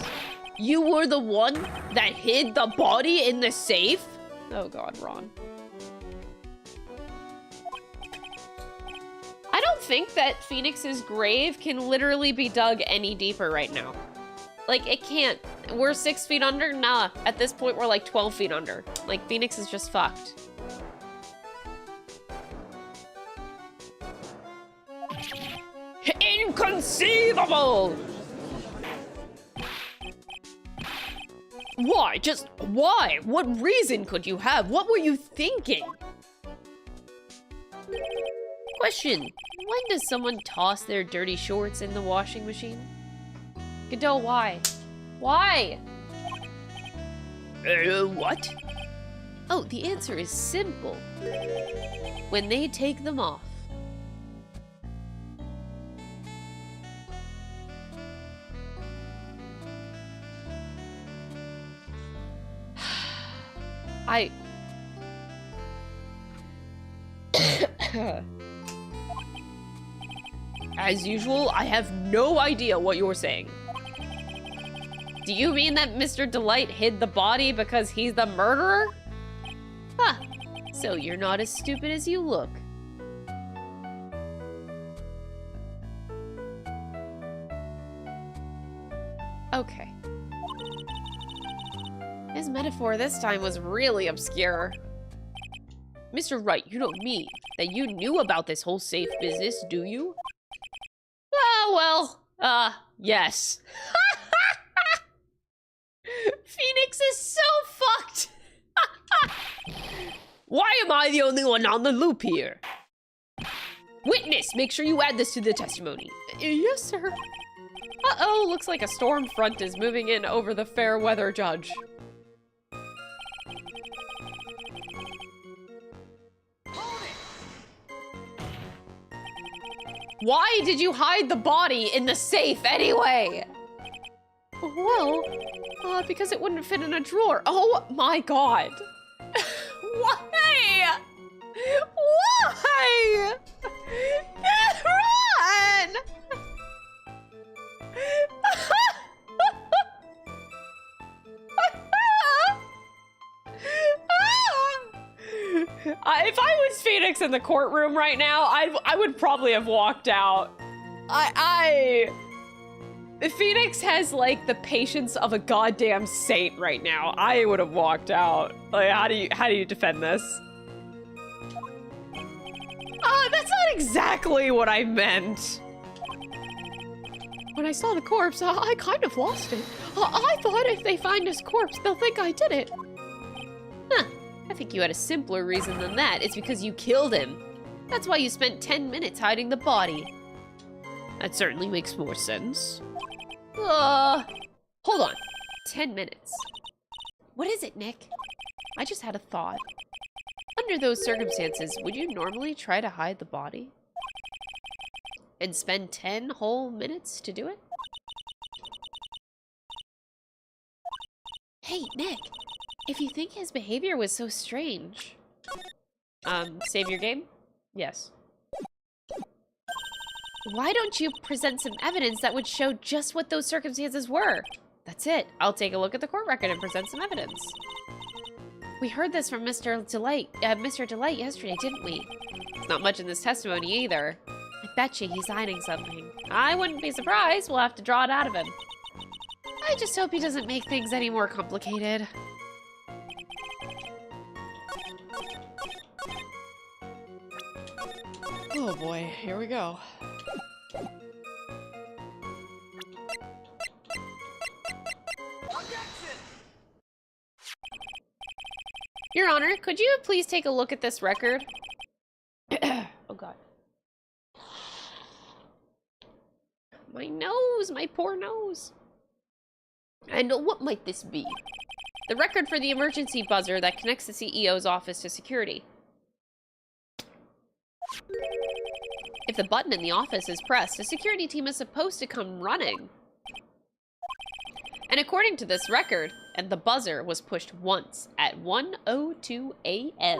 You were the one that hid the body in the safe? Oh god, Ron. I don't think that Phoenix's grave can literally be dug any deeper right now. Like, it can't. We're 6 feet under? Nah. At this point, we're like 12 feet under. Like, Phoenix is just fucked. Inconceivable! Why? Just why? What reason could you have? What were you thinking? Question. When does someone toss their dirty shorts in the washing machine? Godot, why? Why? What? Oh, the answer is simple. When they take them off. As usual, I have no idea what you're saying. Do you mean that Mr. Delight hid the body because he's the murderer? Huh. So you're not as stupid as you look. Okay. His metaphor this time was really obscure. Mr. Wright, you don't mean that you knew about this whole safe business, do you? Yes. Phoenix is so fucked. Why am I the only one on the loop here? Witness, make sure you add this to the testimony. Yes, sir. Uh-oh, looks like a storm front is moving in over the fair weather judge. Why did you hide the body in the safe anyway? Well, because it wouldn't fit in a drawer. Oh my god. Why? Why? Run! If I was Phoenix in the courtroom right now, I would probably have walked out. Phoenix has like the patience of a goddamn saint right now. I would have walked out. Like, how do you defend this? That's not exactly what I meant. When I saw the corpse, I kind of lost it. I thought if they find his corpse, they'll think I did it. Huh. I think you had a simpler reason than that. It's because you killed him. That's why you spent 10 minutes hiding the body. That certainly makes more sense. Hold on. 10 minutes. What is it, Nick? I just had a thought. Under those circumstances, would you normally try to hide the body? And spend 10 whole minutes to do it? Hey, Nick. If you think his behavior was so strange... save your game? Yes. Why don't you present some evidence that would show just what those circumstances were? That's it. I'll take a look at the court record and present some evidence. We heard this from Mr. Delight yesterday, didn't we? There's not much in this testimony either. I bet you he's hiding something. I wouldn't be surprised. We'll have to draw it out of him. I just hope he doesn't make things any more complicated. Oh boy, here we go. Your Honor, could you please take a look at this record? Oh god. My nose, my poor nose. And what might this be? The record for the emergency buzzer that connects the CEO's office to security. If the button in the office is pressed, the security team is supposed to come running. And according to this record, and the buzzer was pushed once at 1:02 a.m.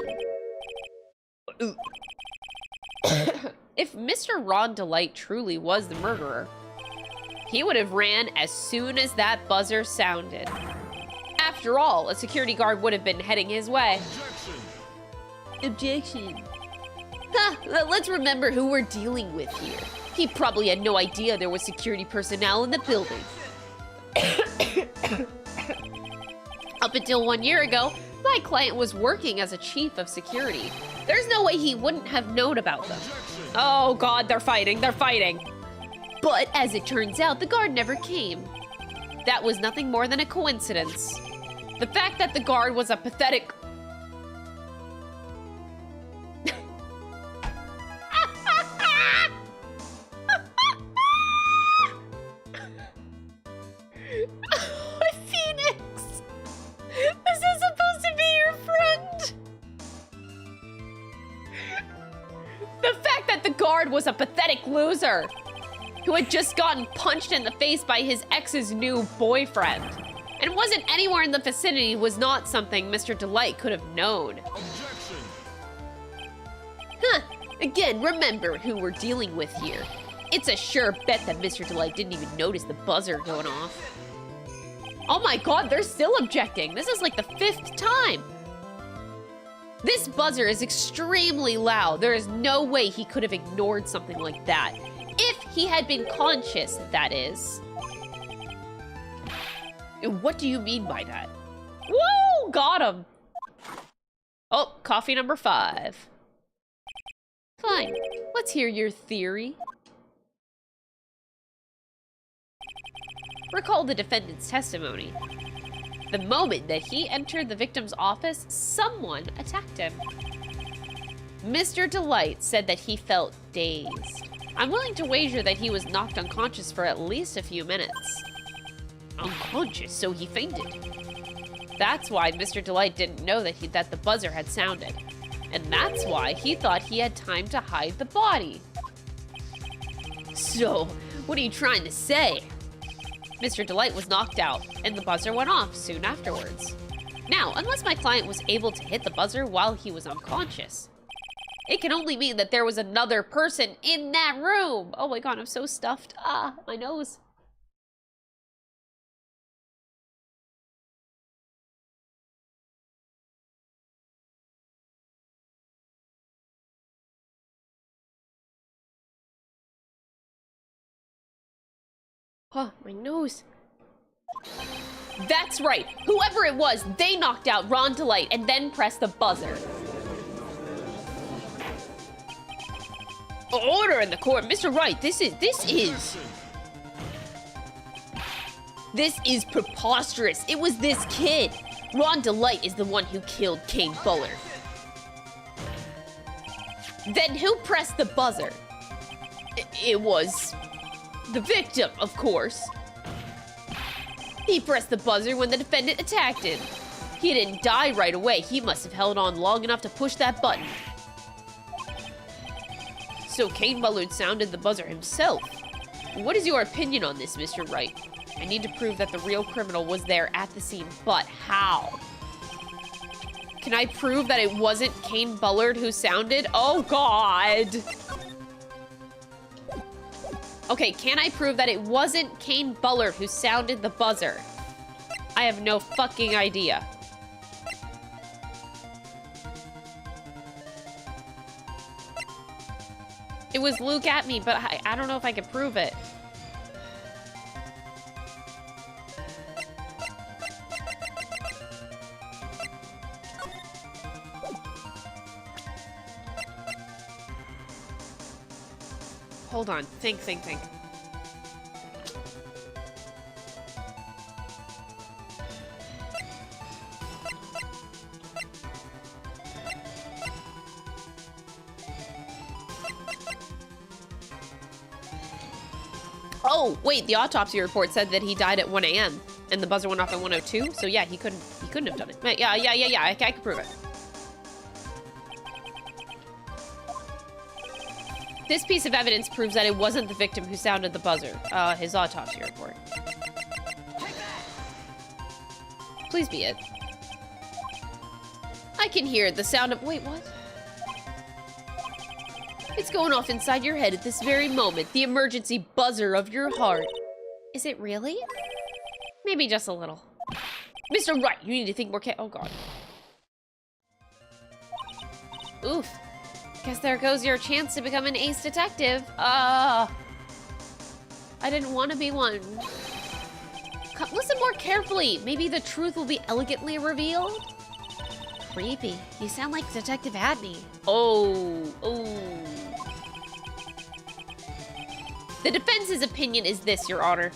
If Mr. Ron Delight truly was the murderer, he would have ran as soon as that buzzer sounded. After all, a security guard would have been heading his way. Objection. Let's remember who we're dealing with here. He probably had no idea there was security personnel in the building. Up until 1 year ago, my client was working as a chief of security. There's no way he wouldn't have known about them. Oh God, they're fighting, they're fighting. But as it turns out, the guard never came. That was nothing more than a coincidence. The fact that the guard was a pathetic... Phoenix! This is supposed to be your friend! The fact that the guard was a pathetic loser who had just gotten punched in the face by his ex's new boyfriend and wasn't anywhere in the vicinity was not something Mr. Delight could have known. Objection. Huh. Again, remember who we're dealing with here. It's a sure bet that Mr. Delight didn't even notice the buzzer going off. Oh my God, they're still objecting. This is like the 5th time. This buzzer is extremely loud. There is no way he could have ignored something like that. If he had been conscious, that is. What do you mean by that? Woo! Got him. Oh, coffee number 5. Fine. Let's hear your theory. Recall the defendant's testimony. The moment that he entered the victim's office, someone attacked him. Mr. Delight said that he felt dazed. I'm willing to wager that he was knocked unconscious for at least a few minutes. Unconscious, so he fainted. That's why Mr. Delight didn't know that the buzzer had sounded. And that's why he thought he had time to hide the body. So, what are you trying to say? Mr. Delight was knocked out, and the buzzer went off soon afterwards. Now, unless my client was able to hit the buzzer while he was unconscious, it can only mean that there was another person in that room. Oh my God, I'm so stuffed. Ah, my nose. Oh, my nose. That's right. Whoever it was, they knocked out Ron Delight and then pressed the buzzer. Order in the court. Mr. Wright, this is preposterous. It was this kid. Ron Delight is the one who killed Kane Bullard. Then who pressed the buzzer? It was the victim, of course. He pressed the buzzer when the defendant attacked him. He didn't die right away. He must have held on long enough to push that button. So Kane Bullard sounded the buzzer himself. What is your opinion on this, Mr. Wright? I need to prove that the real criminal was there at the scene, but how? Can I prove that it wasn't Kane Bullard who sounded? Oh, God. Okay, can I prove that it wasn't Kane Bullard who sounded the buzzer? I have no fucking idea. It was Luke Atmey, but I don't know if I can prove it. Hold on. Think. Oh, wait, the autopsy report said that he died at 1 a.m. and the buzzer went off at 1:02, so yeah, he couldn't have done it. Yeah, I can prove it. This piece of evidence proves that it wasn't the victim who sounded the buzzer. His autopsy report. Please be it. I can hear the sound of... Wait, what? It's going off inside your head at this very moment. The emergency buzzer of your heart. Is it really? Maybe just a little. Mr. Wright, you need to think more oh god. Oof. Guess there goes your chance to become an ace detective. I didn't want to be one. Listen more carefully. Maybe the truth will be elegantly revealed. Creepy. You sound like Detective Atmey. Oh. The defense's opinion is this, Your Honor.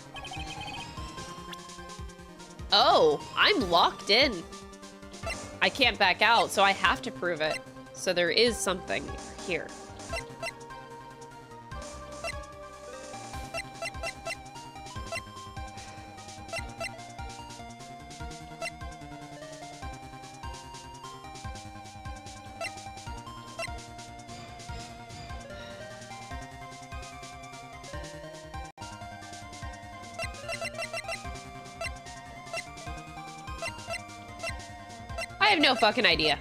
Oh, I'm locked in. I can't back out, so I have to prove it. So there is something here. I have no fucking idea.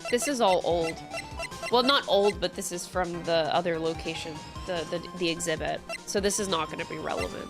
This is all old. Well, not old, but this is from the other location, the exhibit. So this is not going to be relevant.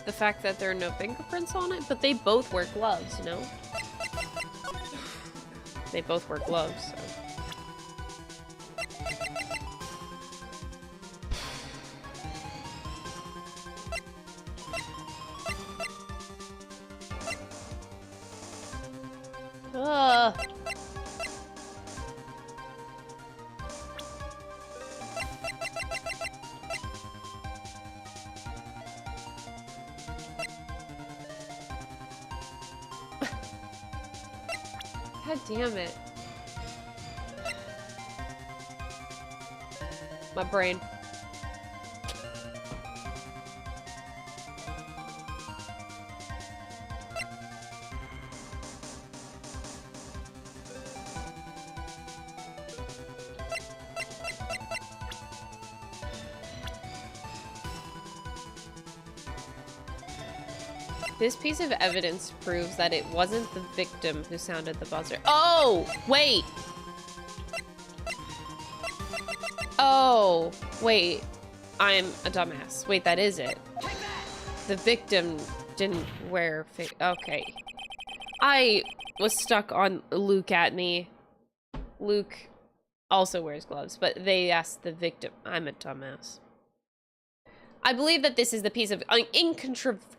The fact that there are no fingerprints on it, but they both wear gloves, you know? They both wear gloves, so. God damn it. My brain. This piece of evidence proves that it wasn't the victim who sounded the buzzer. Oh, wait. Oh, wait. I'm a dumbass. Wait, that is it. The victim didn't wear okay. I was stuck on Luke Atmey. Luke also wears gloves, but they asked the victim. I'm a dumbass. I believe that this is the piece of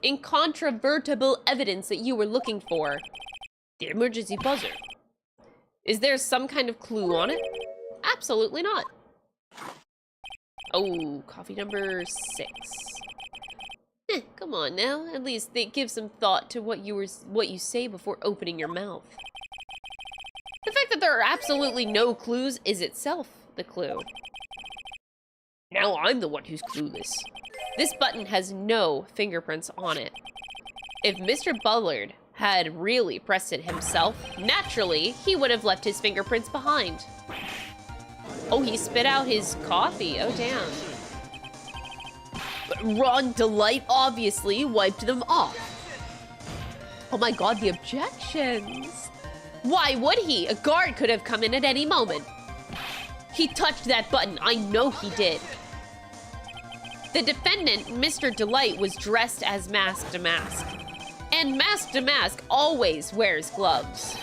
incontrovertible evidence that you were looking for. The emergency buzzer. Is there some kind of clue on it? Absolutely not. Oh, coffee number 6. Come on now. At least give some thought to what you say before opening your mouth. The fact that there are absolutely no clues is itself the clue. Now I'm the one who's clueless. This button has no fingerprints on it. If Mr. Bullard had really pressed it himself, naturally, he would have left his fingerprints behind. Oh, he spit out his coffee. Oh, damn. But Ron Delight obviously wiped them off. Oh my god, the objections. Why would he? A guard could have come in at any moment. He touched that button. I know he did. The defendant, Mr. Delight, was dressed as Mask to Mask. And Mask to Mask always wears gloves.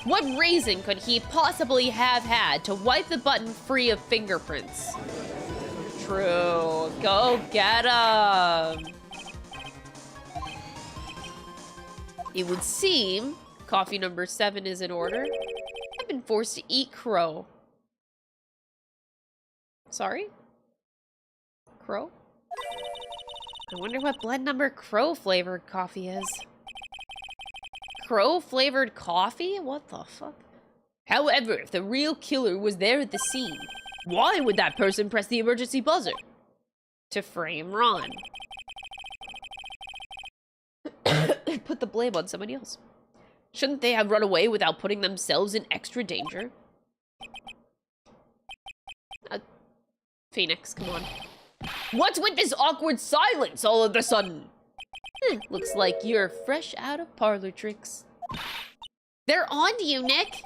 What reason could he possibly have had to wipe the button free of fingerprints? True. Go get him. It would seem Coffee number 7 is in order. I've been forced to eat crow. Sorry? Crow? I wonder what blend number crow flavored coffee is. Crow flavored coffee? What the fuck? However, if the real killer was there at the scene, why would that person press the emergency buzzer? To frame Ron. Put the blame on somebody else. Shouldn't they have run away without putting themselves in extra danger? Phoenix, come on. What's with this awkward silence all of a sudden? Looks like you're fresh out of parlor tricks. They're on to you, Nick.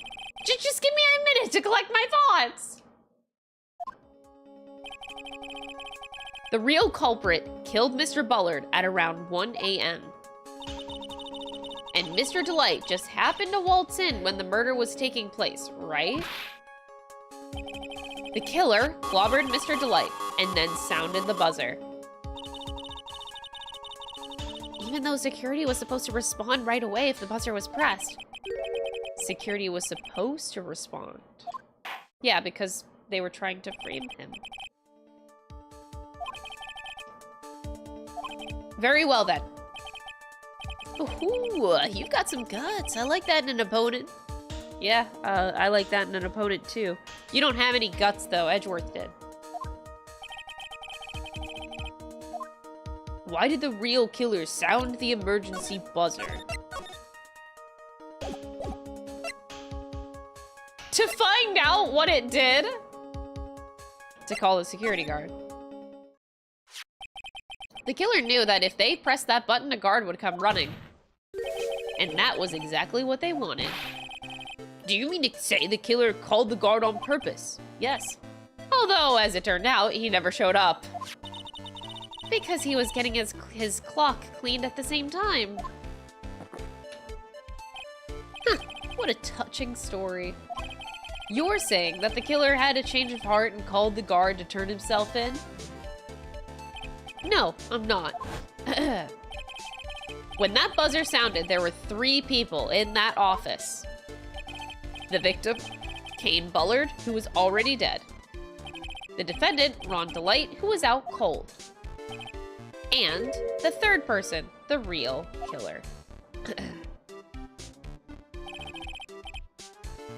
Just give me a minute to collect my thoughts. The real culprit killed Mr. Bullard at around 1 a.m. And Mr. Delight just happened to waltz in when the murder was taking place, right? The killer clobbered Mr. Delight and then sounded the buzzer. Even though security was supposed to respond right away if the buzzer was pressed. Security was supposed to respond. Yeah, because they were trying to frame him. Very well then. Ooh, you've got some guts. I like that in an opponent. Yeah, I like that in an opponent too. You don't have any guts though, Edgeworth did. Why did the real killer sound the emergency buzzer? To find out what it did? To call the security guard. The killer knew that if they pressed that button, a guard would come running. And that was exactly what they wanted. Do you mean to say the killer called the guard on purpose? Yes. Although, as it turned out, he never showed up. Because he was getting his clock cleaned at the same time. Huh, what a touching story. You're saying that the killer had a change of heart and called the guard to turn himself in? No, I'm not. When that buzzer sounded, there were 3 people in that office. The victim, Kane Bullard, who was already dead. The defendant, Ron Delight, who was out cold. And the third person, the real killer.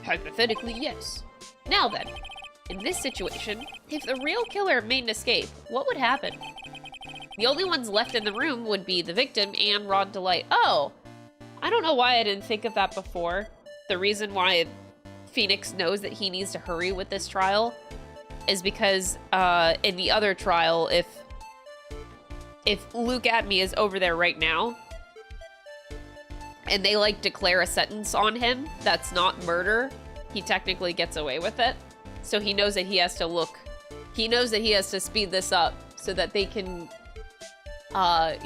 Hypothetically, yes. Now then, in this situation, if the real killer made an escape, what would happen? The only ones left in the room would be the victim and Ron Delight. Oh, I don't know why I didn't think of that before. The reason why Phoenix knows that he needs to hurry with this trial is because in the other trial, if Luke Atmey is over there right now and they like declare a sentence on him that's not murder, he technically gets away with it. So he knows that he has to speed this up so that they can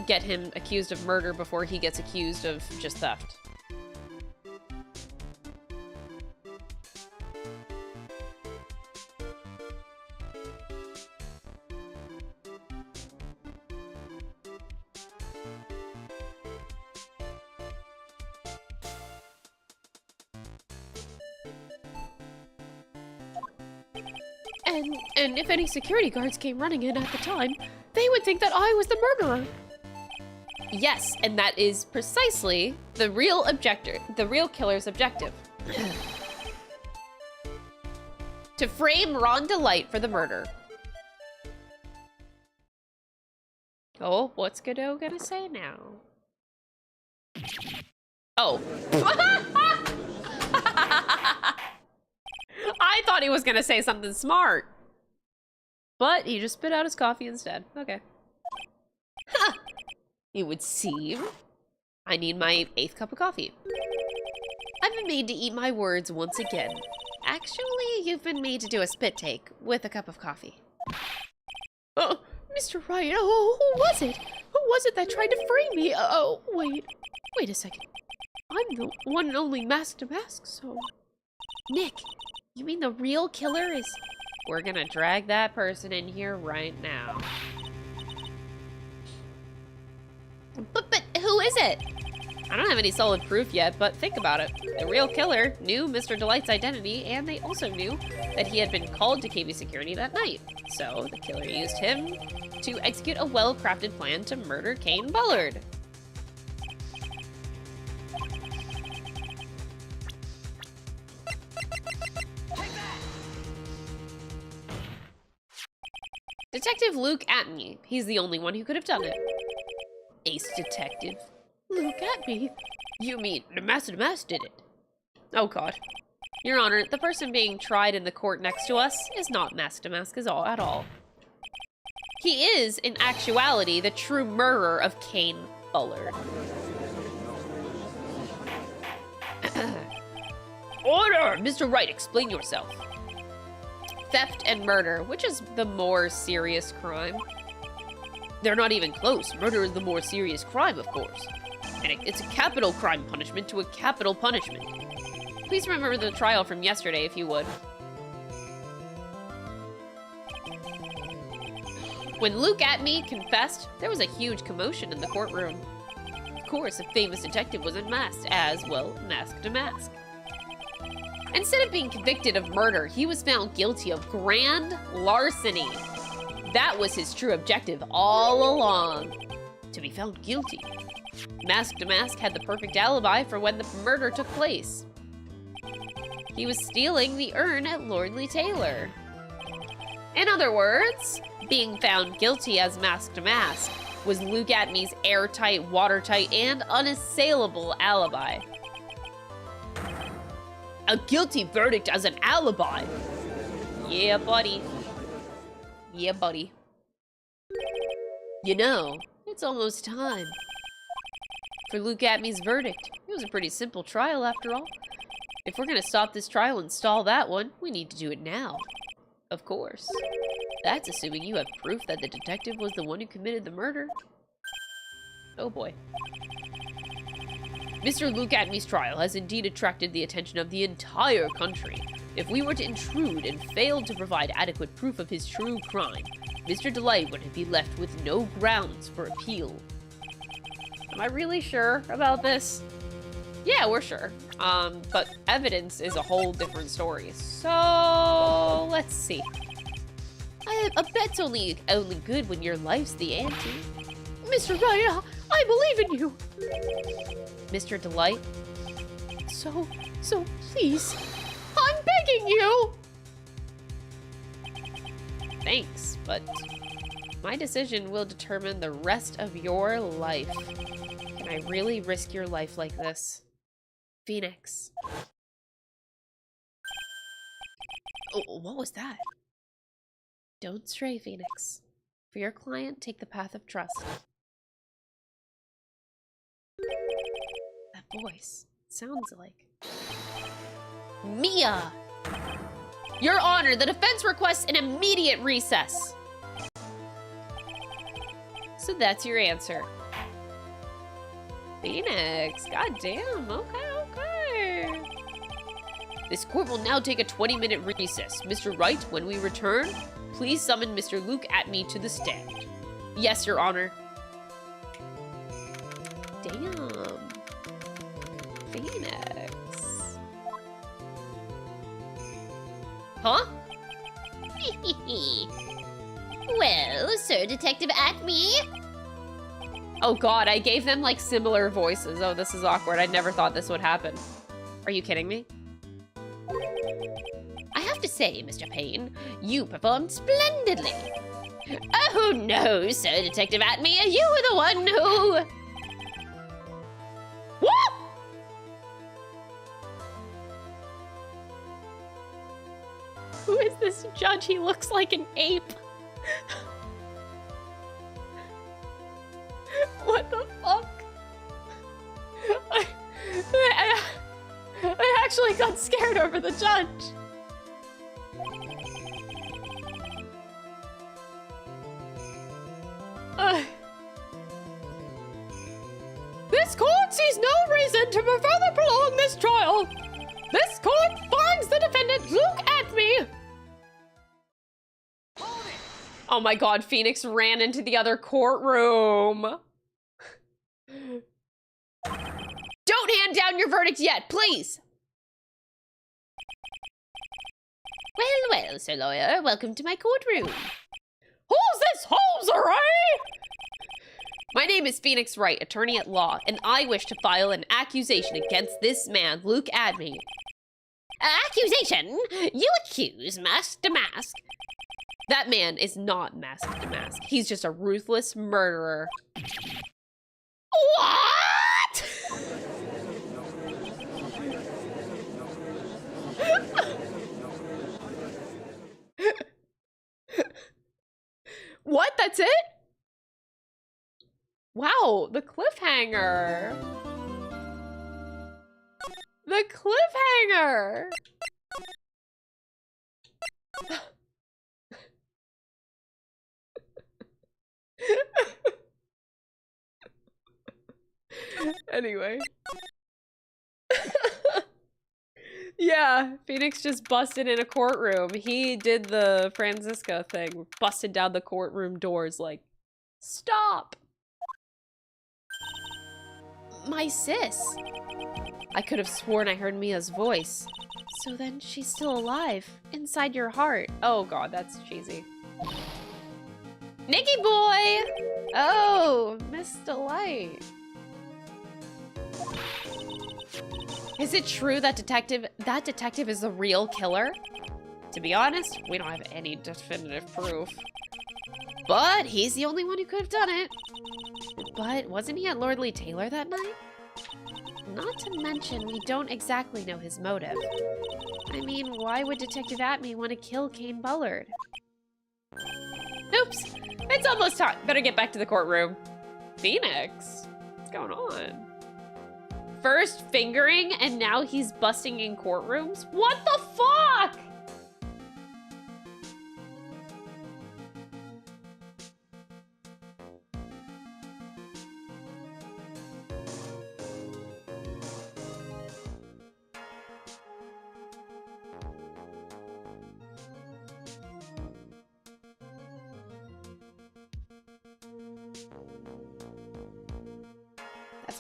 get him accused of murder before he gets accused of just theft. And if any security guards came running in at the time, they would think that I was the murderer. Yes, and that is precisely the real killer's objective. To frame Ron Delight for the murder. Oh, what's Godot gonna say now? Oh. I thought he was gonna say something smart. But he just spit out his coffee instead. Okay. Huh. It would seem I need my 8th cup of coffee. I've been made to eat my words once again. Actually, you've been made to do a spit take with a cup of coffee. Oh, Mr. Ryan, oh, who was it? Who was it that tried to frame me? Oh, wait a second. I'm the one and only mask to mask, so... Nick, you mean the real killer is... We're gonna drag that person in here right now. But who is it? I don't have any solid proof yet, but think about it. The real killer knew Mr. Delight's identity, and they also knew that he had been called to KB security that night. So the killer used him to execute a well-crafted plan to murder Kane Bullard. Detective Luke Atmey. He's the only one who could have done it. Ace detective. Luke Atmey. You mean the Master did it? Oh god. Your Honor, the person being tried in the court next to us is not Mask to Mask at all. He is, in actuality, the true murderer of Kane Bullard. Order! Mr. Wright, explain yourself. Theft and murder, which is the more serious crime? They're not even close. Murder is the more serious crime, of course. And it's a capital crime punishment to a capital punishment. Please remember the trial from yesterday, if you would. When Luke Atmey confessed, there was a huge commotion in the courtroom. Of course, a famous detective was unmasked, as well, Mask to Mask. Instead of being convicted of murder, he was found guilty of grand larceny. That was his true objective all along, to be found guilty. Mask to Mask had the perfect alibi for when the murder took place. He was stealing the urn at Lordly Taylor. In other words, being found guilty as Mask to Mask was Luke Atmey's airtight, watertight, and unassailable alibi. A guilty verdict as an alibi. Yeah, buddy. Yeah, buddy. You know, it's almost time for Luke Atmey's verdict. It was a pretty simple trial after all. If we're gonna stop this trial and stall that one, we need to do it now. Of course. That's assuming you have proof that the detective was the one who committed the murder. Oh boy. Mr. Luke Atmey's trial has indeed attracted the attention of the entire country. If we were to intrude and fail to provide adequate proof of his true crime, Mr. Delight would be left with no grounds for appeal. Am I really sure about this? Yeah, we're sure. But evidence is a whole different story. So, let's see. A bet's only good when your life's the ante. Mr. Wright, I believe in you. Mr. Delight? So please, I'm begging you. Thanks, but my decision will determine the rest of your life. Can I really risk your life like this? Phoenix. Oh, what was that? Don't stray, Phoenix. For your client, take the path of trust. That voice sounds like Mia! Your Honor, the defense requests an immediate recess. So that's your answer. Phoenix, goddamn, okay. This court will now take a 20-minute recess. Mr. Wright, when we return, please summon Mr. Luke Atmey to the stand. Yes, Your Honor. Damn. Phoenix. Huh? Well, Sir Detective Atmey. Oh god, I gave them like similar voices. Oh, this is awkward. I never thought this would happen. Are you kidding me? I have to say, Mr. Payne, you performed splendidly. Oh no, Sir Detective Atmey, you were the one who... What? Who is this judge? He looks like an ape. What the fuck? I actually got scared over the judge. This court sees no reason to further prolong this trial. This court finds the defendant Luke Atmey. Oh my god, Phoenix ran into the other courtroom. Don't hand down your verdict yet, please. Well, well, Sir Lawyer, welcome to my courtroom. Who's this hosiery? My name is Phoenix Wright, attorney at law, and I wish to file an accusation against this man, Luke Atmey. Accusation? You accuse Mask Damask. That man is not Mask Damask. He's just a ruthless murderer. What? What? That's it? Wow, the cliffhanger. The cliffhanger. Anyway. Yeah, Phoenix just busted in a courtroom. He did the Franziska thing, busted down the courtroom doors like, stop. My sis. I could have sworn I heard Mia's voice. So then she's still alive, inside your heart. Oh god, that's cheesy. Nikki boy! Oh, Miss Delight. Is it true that detective is the real killer? To be honest, we don't have any definitive proof. But he's the only one who could have done it. But wasn't he at Lord Lee Taylor that night? Not to mention, we don't exactly know his motive. I mean, why would Detective Atmey want to kill Kane Bullard? Oops, it's almost time. Better get back to the courtroom. Phoenix, what's going on? First fingering, and now he's busting in courtrooms? What the fuck?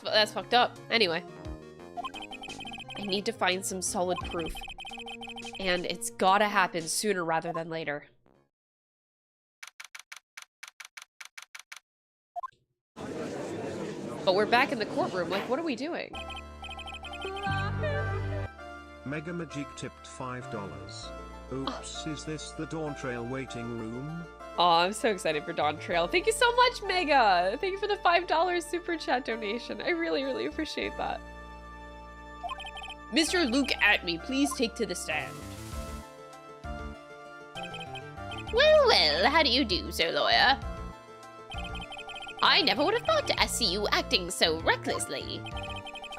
That's fucked up. Anyway. I need to find some solid proof. And it's gotta happen sooner rather than later. But we're back in the courtroom. Like, what are we doing? Mega Magic tipped $5. Oops, is this the Dawn Trail waiting room? Oh, I'm so excited for Dawn Trail. Thank you so much, Mega! Thank you for the $5 super chat donation. I really, really appreciate that. Mr. Luke Atmey, please take to the stand. Well, well, how do you do, Sir Lawyer? I never would have thought to see you acting so recklessly.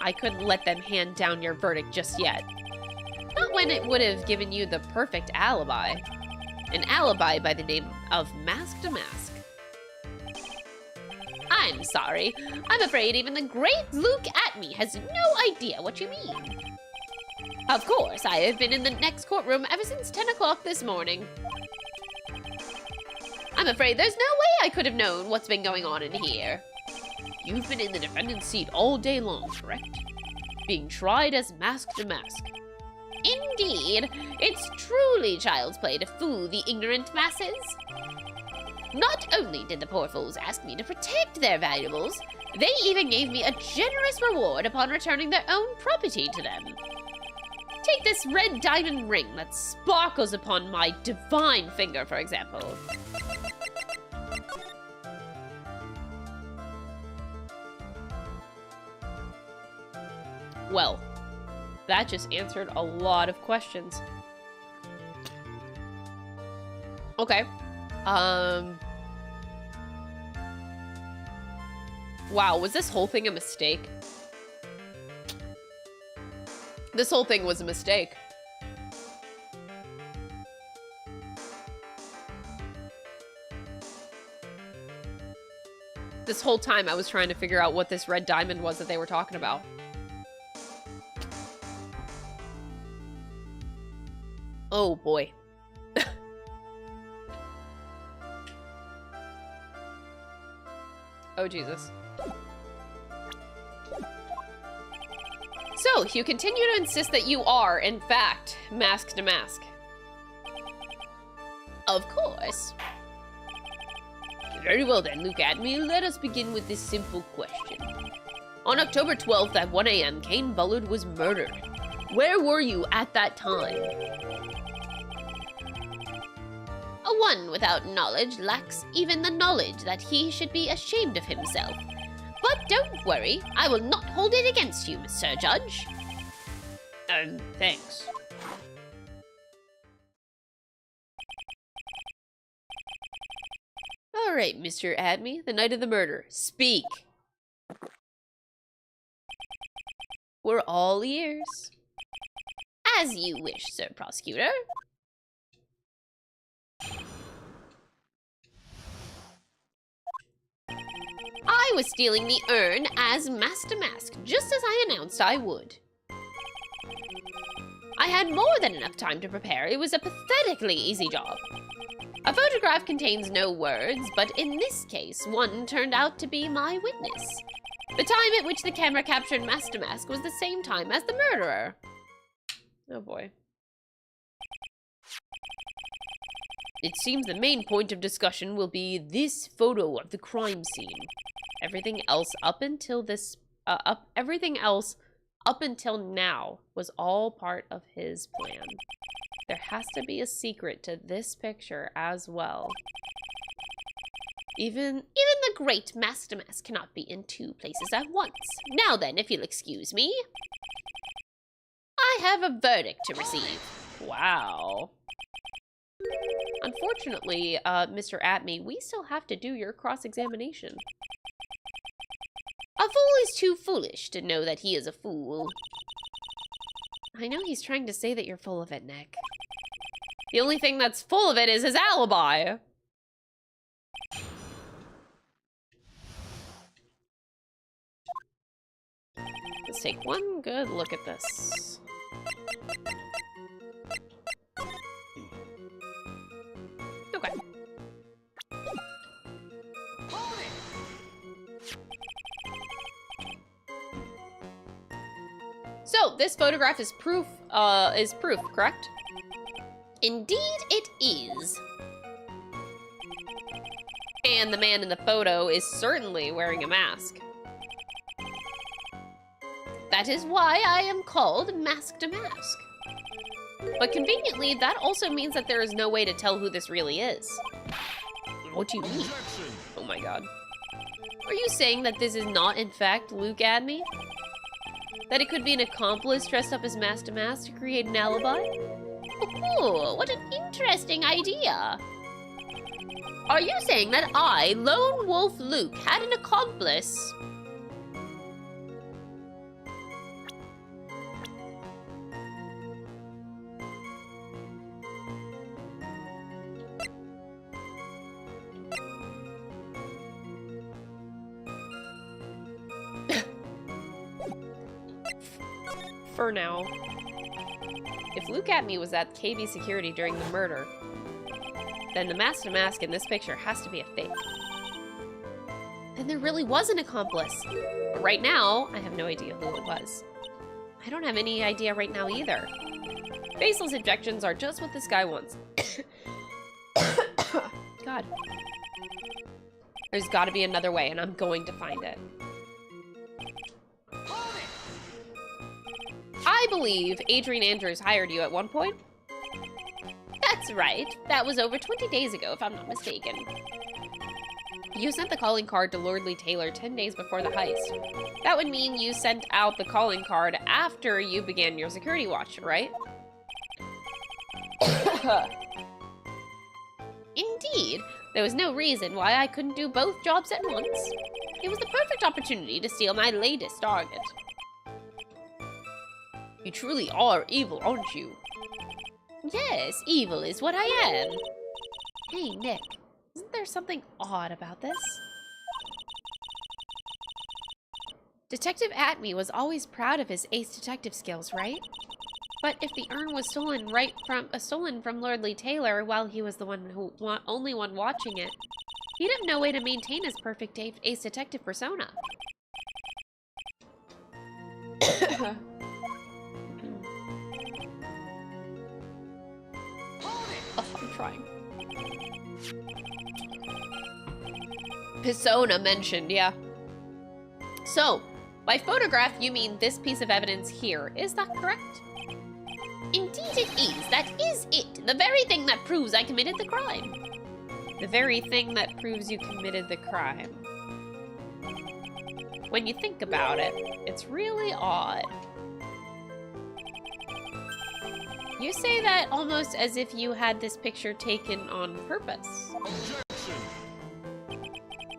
I couldn't let them hand down your verdict just yet. Not when it would have given you the perfect alibi. An alibi by the name of Mask Damask. I'm sorry. I'm afraid even the great Luke Atmey has no idea what you mean. Of course, I have been in the next courtroom ever since 10 o'clock this morning. I'm afraid there's no way I could have known what's been going on in here. You've been in the defendant's seat all day long, correct? Being tried as Mask Damask. Indeed, it's truly child's play to fool the ignorant masses. Not only did the poor fools ask me to protect their valuables, they even gave me a generous reward upon returning their own property to them. Take this red diamond ring that sparkles upon my divine finger, for example. Well, that just answered a lot of questions. Okay. Wow, was this whole thing a mistake? This whole thing was a mistake. This whole time I was trying to figure out what this red diamond was that they were talking about. Oh boy. Oh Jesus. So, you continue to insist that you are, in fact, Mask to Mask. Of course. Very well then, Luke Atmey, let us begin with this simple question. On October 12th at 1 a.m., Kane Bullard was murdered. Where were you at that time? A one without knowledge lacks even the knowledge that he should be ashamed of himself. But don't worry, I will not hold it against you, Sir Judge. Thanks. All right, Mr. Atmey, the night of the murder. Speak. We're all ears. As you wish, Sir Prosecutor. I was stealing the urn as Mask to Mask, just as I announced I would. I had more than enough time to prepare. It was a pathetically easy job. A photograph contains no words, but in this case, one turned out to be my witness. The time at which the camera captured Mask to Mask was the same time as the murderer. Oh boy. It seems the main point of discussion will be this photo of the crime scene. Everything else up until now was all part of his plan. There has to be a secret to this picture as well. Even the great Mask to Mask cannot be in two places at once. Now then, if you'll excuse me, I have a verdict to receive. Wow. Unfortunately, Mr. Atmey, we still have to do your cross-examination. A fool is too foolish to know that he is a fool. I know he's trying to say that you're full of it, Nick. The only thing that's full of it is his alibi. Let's take one good look at this. Okay. So, this photograph is proof, correct? Indeed it is. And the man in the photo is certainly wearing a mask. That is why I am called Mask to Mask. But conveniently, that also means that there is no way to tell who this really is. What do you mean? Oh my god. Are you saying that this is not, in fact, Luke Atmey? That it could be an accomplice dressed up as Mask to Mask to create an alibi? Oh, what an interesting idea. Are you saying that I, Lone Wolf Luke, had an accomplice? For now. If Luke Atmey was at KB Security during the murder, then the Mask to Mask in this picture has to be a fake. Then there really was an accomplice. But right now, I have no idea who it was. I don't have any idea right now either. Basil's objections are just what this guy wants. God. There's gotta be another way, and I'm going to find it. I believe Adrian Andrews hired you at one point. That's right. That was over 20 days ago, if I'm not mistaken. You sent the calling card to Lordly Taylor 10 days before the heist. That would mean you sent out the calling card after you began your security watch, right? Indeed. There was no reason why I couldn't do both jobs at once. It was the perfect opportunity to steal my latest target. You truly are evil, aren't you? Yes, evil is what I am. Hey, Nick, isn't there something odd about this? Detective Atmey was always proud of his ace detective skills, right? But if the urn was stolen from Lordly Taylor while he was the only one watching it, he'd have no way to maintain his perfect ace detective persona. trying. Persona mentioned, yeah. So, by photograph, you mean this piece of evidence here. Is that correct? Indeed it is. That is it. The very thing that proves I committed the crime. The very thing that proves you committed the crime. When you think about it, it's really odd. You say that almost as if you had this picture taken on purpose.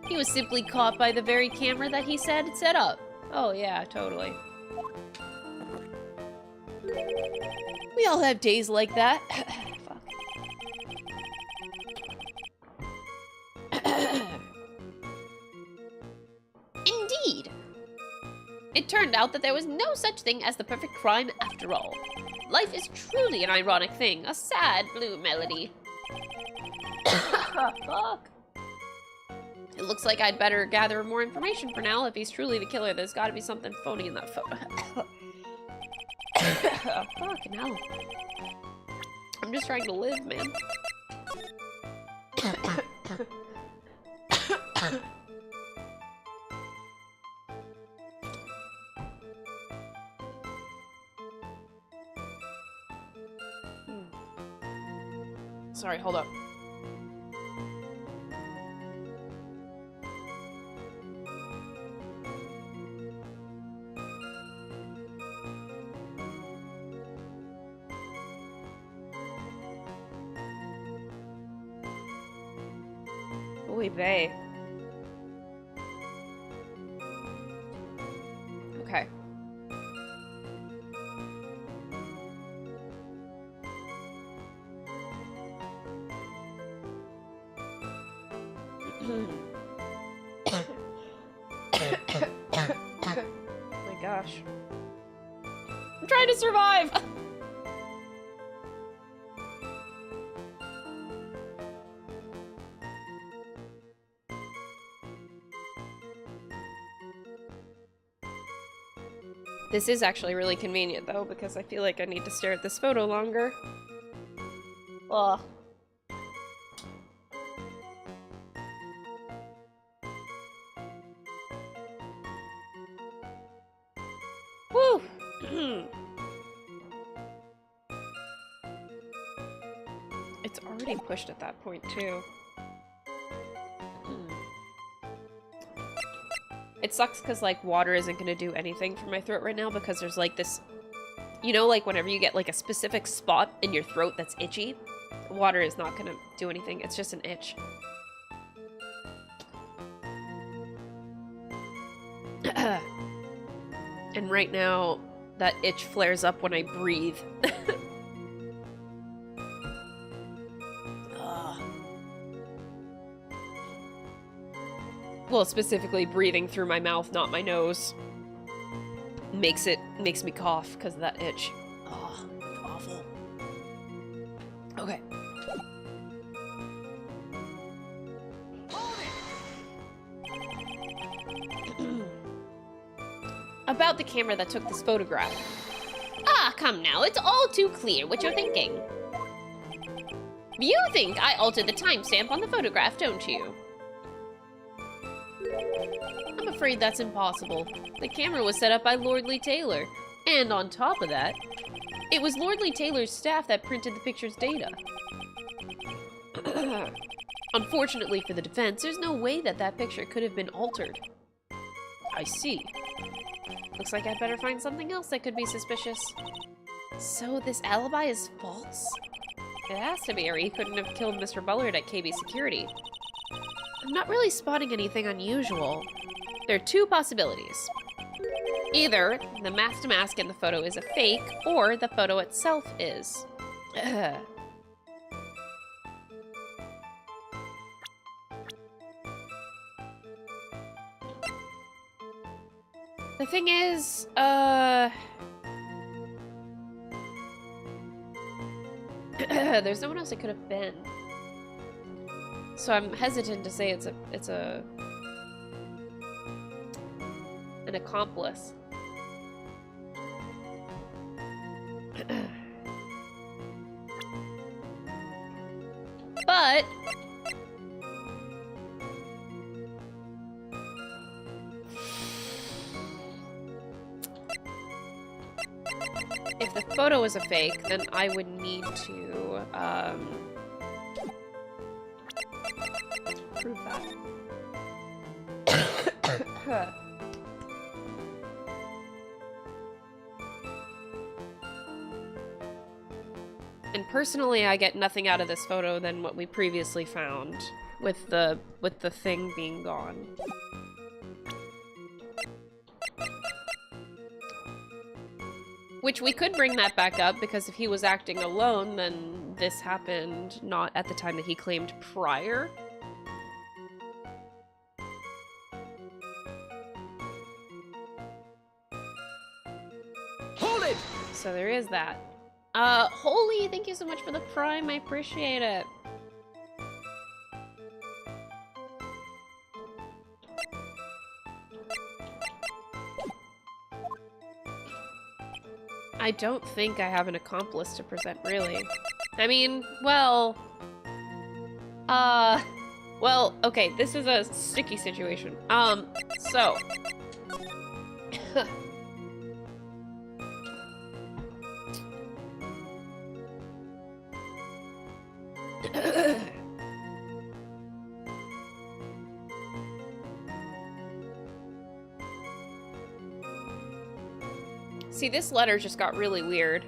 He was simply caught by the very camera that he said set up. Oh yeah, totally. We all have days like that. Fuck. Indeed. It turned out that there was no such thing as the perfect crime after all. Life is truly an ironic thing, a sad blue melody. Fuck. It looks like I'd better gather more information for now. If he's truly the killer, there's gotta be something phony in that photo. Fucking hell. I'm just trying to live, man. Sorry, hold up. Oy vey. Okay. Oh my gosh. I'm trying to survive! This is actually really convenient, though, because I feel like I need to stare at this photo longer. Ugh. Woo! It's already pushed at that point, too. It sucks because, like, water isn't going to do anything for my throat right now because there's, like, this... You know, like, whenever you get, like, a specific spot in your throat that's itchy, water is not going to do anything. It's just an itch. And right now, that itch flares up when I breathe. Well, specifically breathing through my mouth, not my nose. Makes me cough because of that itch. Oh, awful. Okay. About the camera that took this photograph. Ah, come now, it's all too clear what you're thinking. You think I altered the timestamp on the photograph, don't you? I'm afraid that's impossible. The camera was set up by Lordly Taylor. And on top of that, it was Lordly Taylor's staff that printed the picture's data. Unfortunately for the defense, there's no way that that picture could have been altered. I see. Looks like I'd better find something else that could be suspicious. So this alibi is false? It has to be, or he couldn't have killed Mr. Bullard at KB Security. I'm not really spotting anything unusual. There are two possibilities. Either the mask in the photo is a fake, or the photo itself is. The thing is, there's no one else it could have been. So I'm hesitant to say it's an accomplice. But if the photo is a fake, then I would need to prove that. And personally, I get nothing out of this photo than what we previously found with the thing being gone. Which we could bring that back up, because if he was acting alone, then this happened not at the time that he claimed prior. Hold it! So there is that. Holy, thank you so much for the prime, I appreciate it. I don't think I have an accomplice to present, really. I mean, well... Well, okay, this is a sticky situation. So... See, this letter just got really weird.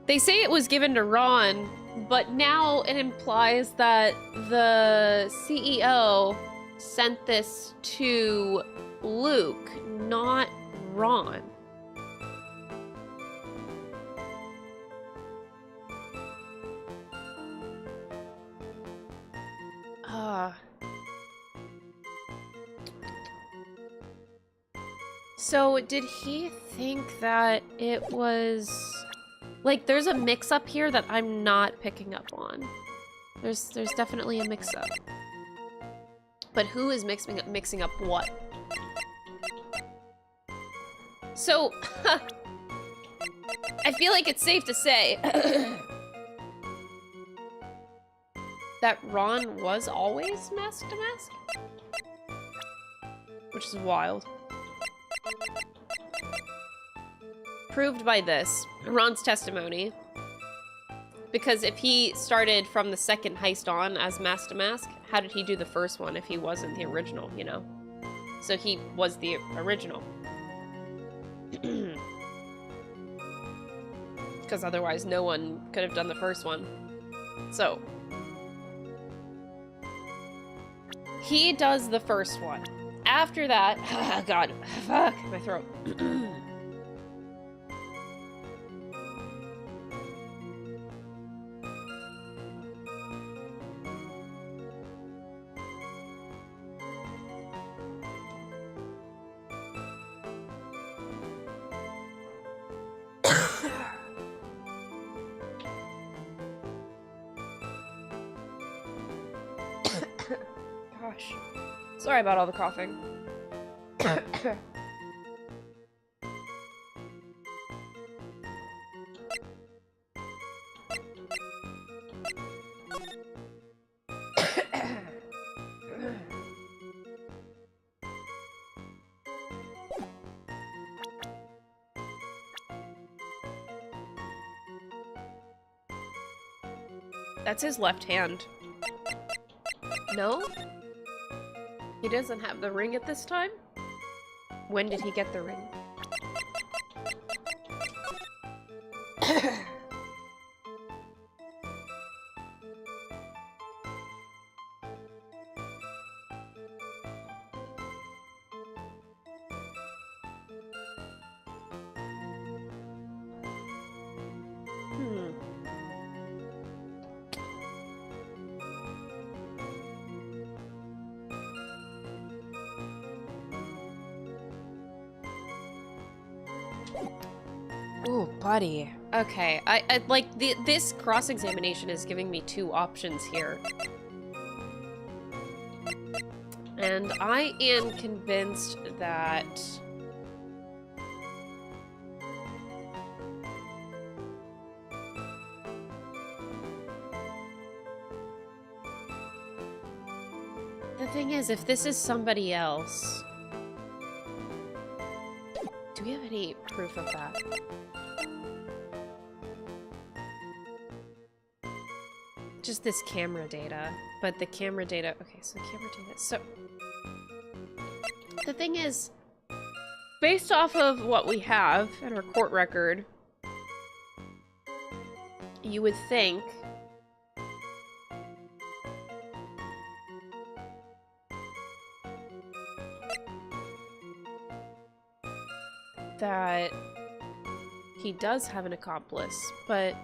They say it was given to Ron, but now it implies that the CEO sent this to Luke, not Ron. So, did he think that it was... Like, there's a mix-up here that I'm not picking up on. There's definitely a mix-up. But who is mixing up what? So, I feel like it's safe to say that Ron was always mask to mask? Which is wild. Proved by this, Ron's testimony. Because if he started from the second heist on as mask to mask, how did he do the first one if he wasn't the original, you know? So he was the original. Because otherwise no one could have done the first one. So. He does the first one. After that, oh God, fuck, my throat. Gosh. Sorry about all the coughing. That's his left hand. No? He doesn't have the ring at this time? When did he get the ring? Ooh, buddy. Okay, I like this cross-examination is giving me two options here. And I am convinced that The thing is, if this is somebody else... Do we have any proof of that? Just this camera data. But the camera data... Okay, so the camera data... So... The thing is, based off of what we have in our court record, you would think that he does have an accomplice, but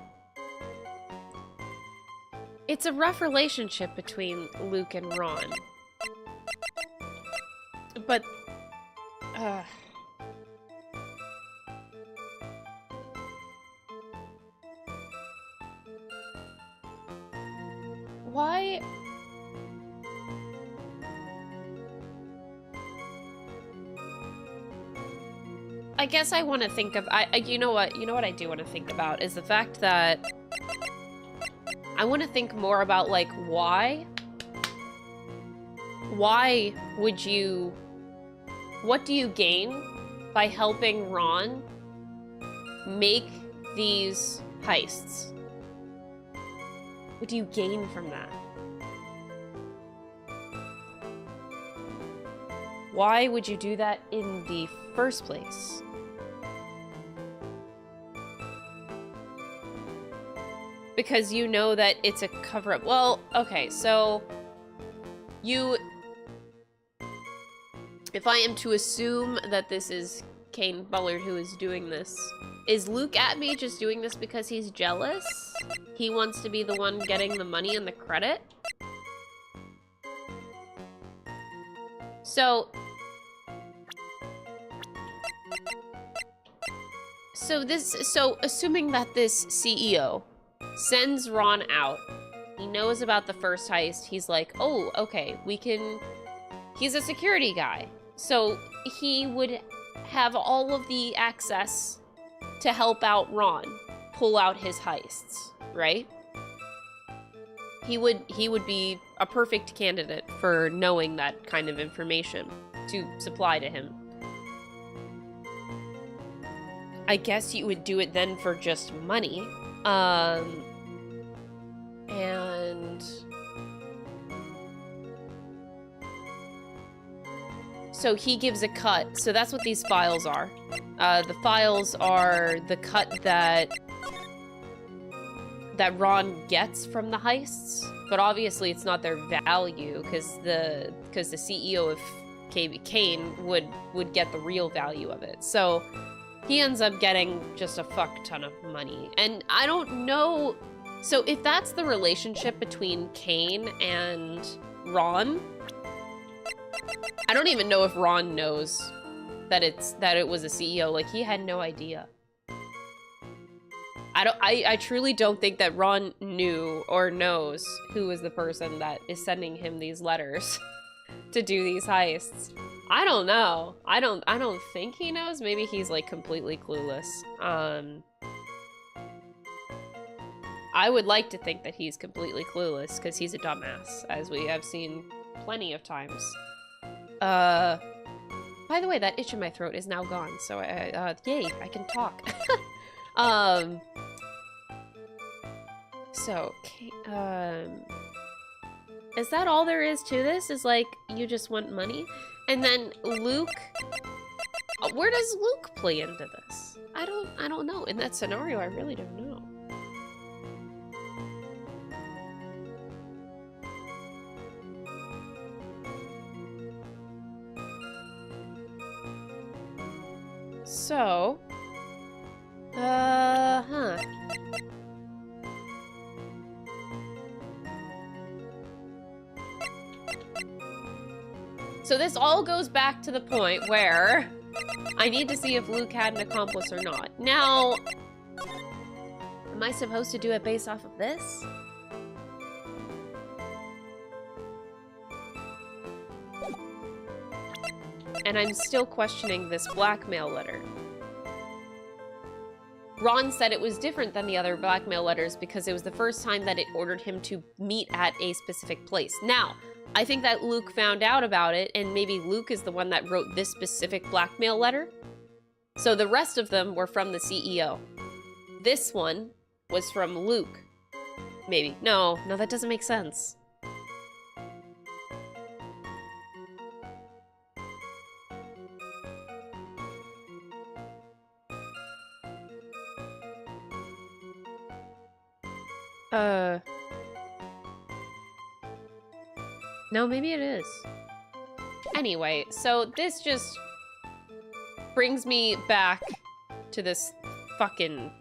it's a rough relationship between Luke and Ron. But, why? I guess I want to think of, you know what I do want to think about is the fact that I want to think more about, like, why would you, what do you gain by helping Ron make these heists? What do you gain from that? Why would you do that in the first place? Because you know that it's a cover-up. Well, okay, so if I am to assume that this is Kane Bullard who is doing this, is Luke Atmey just doing this because he's jealous? He wants to be the one getting the money and the credit? So assuming that this CEO sends Ron out, he knows about the first heist, he's like, oh, okay, he's a security guy. So he would have all of the access to help out Ron pull out his heists, right? He would be a perfect candidate for knowing that kind of information to supply to him. I guess you would do it then for just money. And so he gives a cut. So that's what these files are. The files are the cut that Ron gets from the heists, but obviously it's not their value because the CEO of Kane would get the real value of it. So he ends up getting just a fuck ton of money. And I don't know. So if that's the relationship between Kane and Ron, I don't even know if Ron knows that it was a CEO. Like, he had no idea. I truly don't think that Ron knew or knows who was the person that is sending him these letters to do these heists. I don't know. I don't think he knows. Maybe he's like completely clueless. I would like to think that he's completely clueless because he's a dumbass, as we have seen plenty of times. By the way, that itch in my throat is now gone, so yay, I can talk. So, is that all there is to this? Is like, you just want money? And then Luke, where does Luke play into this? I don't know. In that scenario, I really don't know. So, So this all goes back to the point where I need to see if Luke had an accomplice or not. Now, am I supposed to do it based off of this? And I'm still questioning this blackmail letter. Ron said it was different than the other blackmail letters because it was the first time that it ordered him to meet at a specific place. Now, I think that Luke found out about it, and maybe Luke is the one that wrote this specific blackmail letter. So the rest of them were from the CEO. This one was from Luke. Maybe. No, that doesn't make sense. No, maybe it is. Anyway, so this just brings me back to this fucking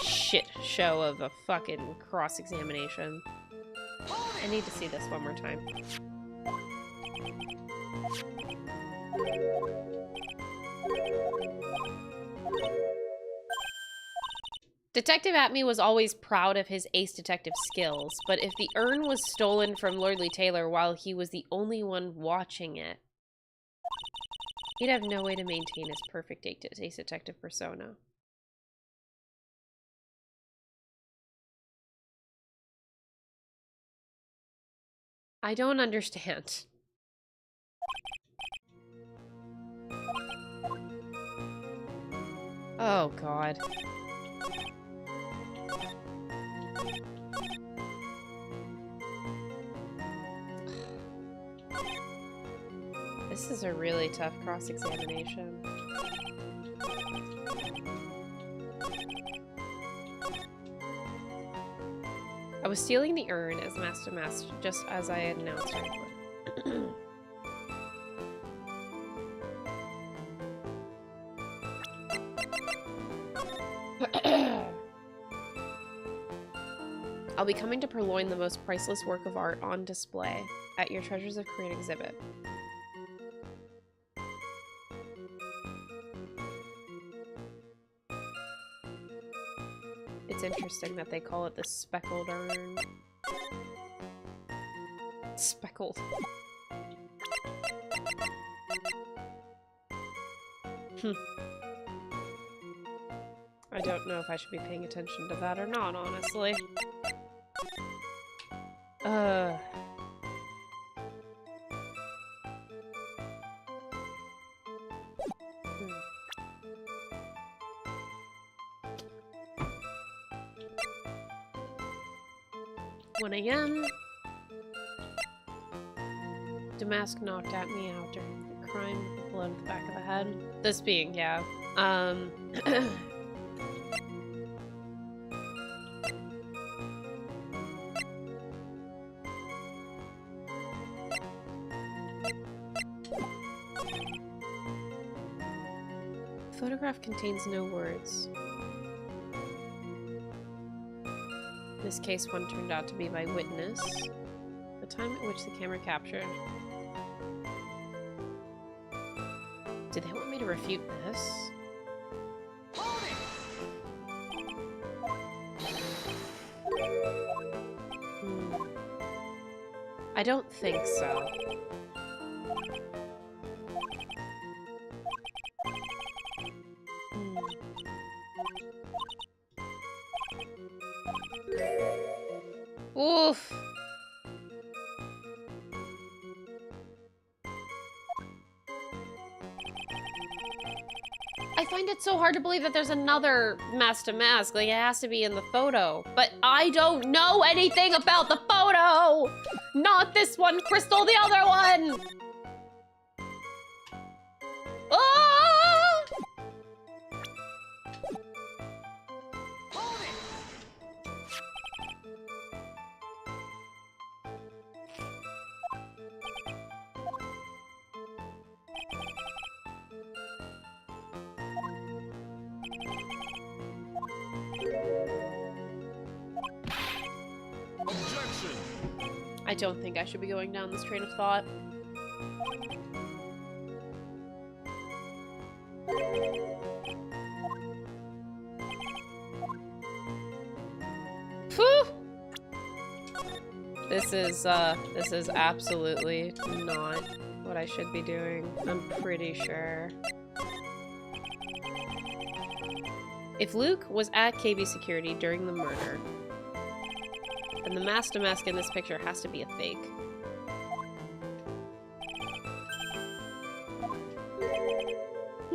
shit show of a fucking cross-examination. I need to see this one more time. Detective Atmey was always proud of his ace detective skills, but if the urn was stolen from Lordly Taylor while he was the only one watching it, he'd have no way to maintain his perfect ace detective persona. I don't understand. Oh, God. This is a really tough cross-examination. I was stealing the urn as Master Mask, just as I had announced earlier. I'll be coming to purloin the most priceless work of art on display at your Treasures of Korean exhibit. It's interesting that they call it the speckled urn. Speckled. I don't know if I should be paying attention to that or not, honestly. One AM. Damask knocked at me out during the crime with the blood at the back of the head. This being, yeah. Photograph contains no words. In this case, one turned out to be my witness. The time at which the camera captured. Did they want me to refute this? I don't think so. Oof. I find it so hard to believe that there's another Master Mask. Like, it has to be in the photo. But I don't know anything about the photo! Not this one, Crystal, the other one! Oh! Objection! I don't think I should be going down this train of thought. Phew! This is absolutely not what I should be doing. I'm pretty sure. If Luke was at KB Security during the murder, then the Master Mask in this picture has to be a fake.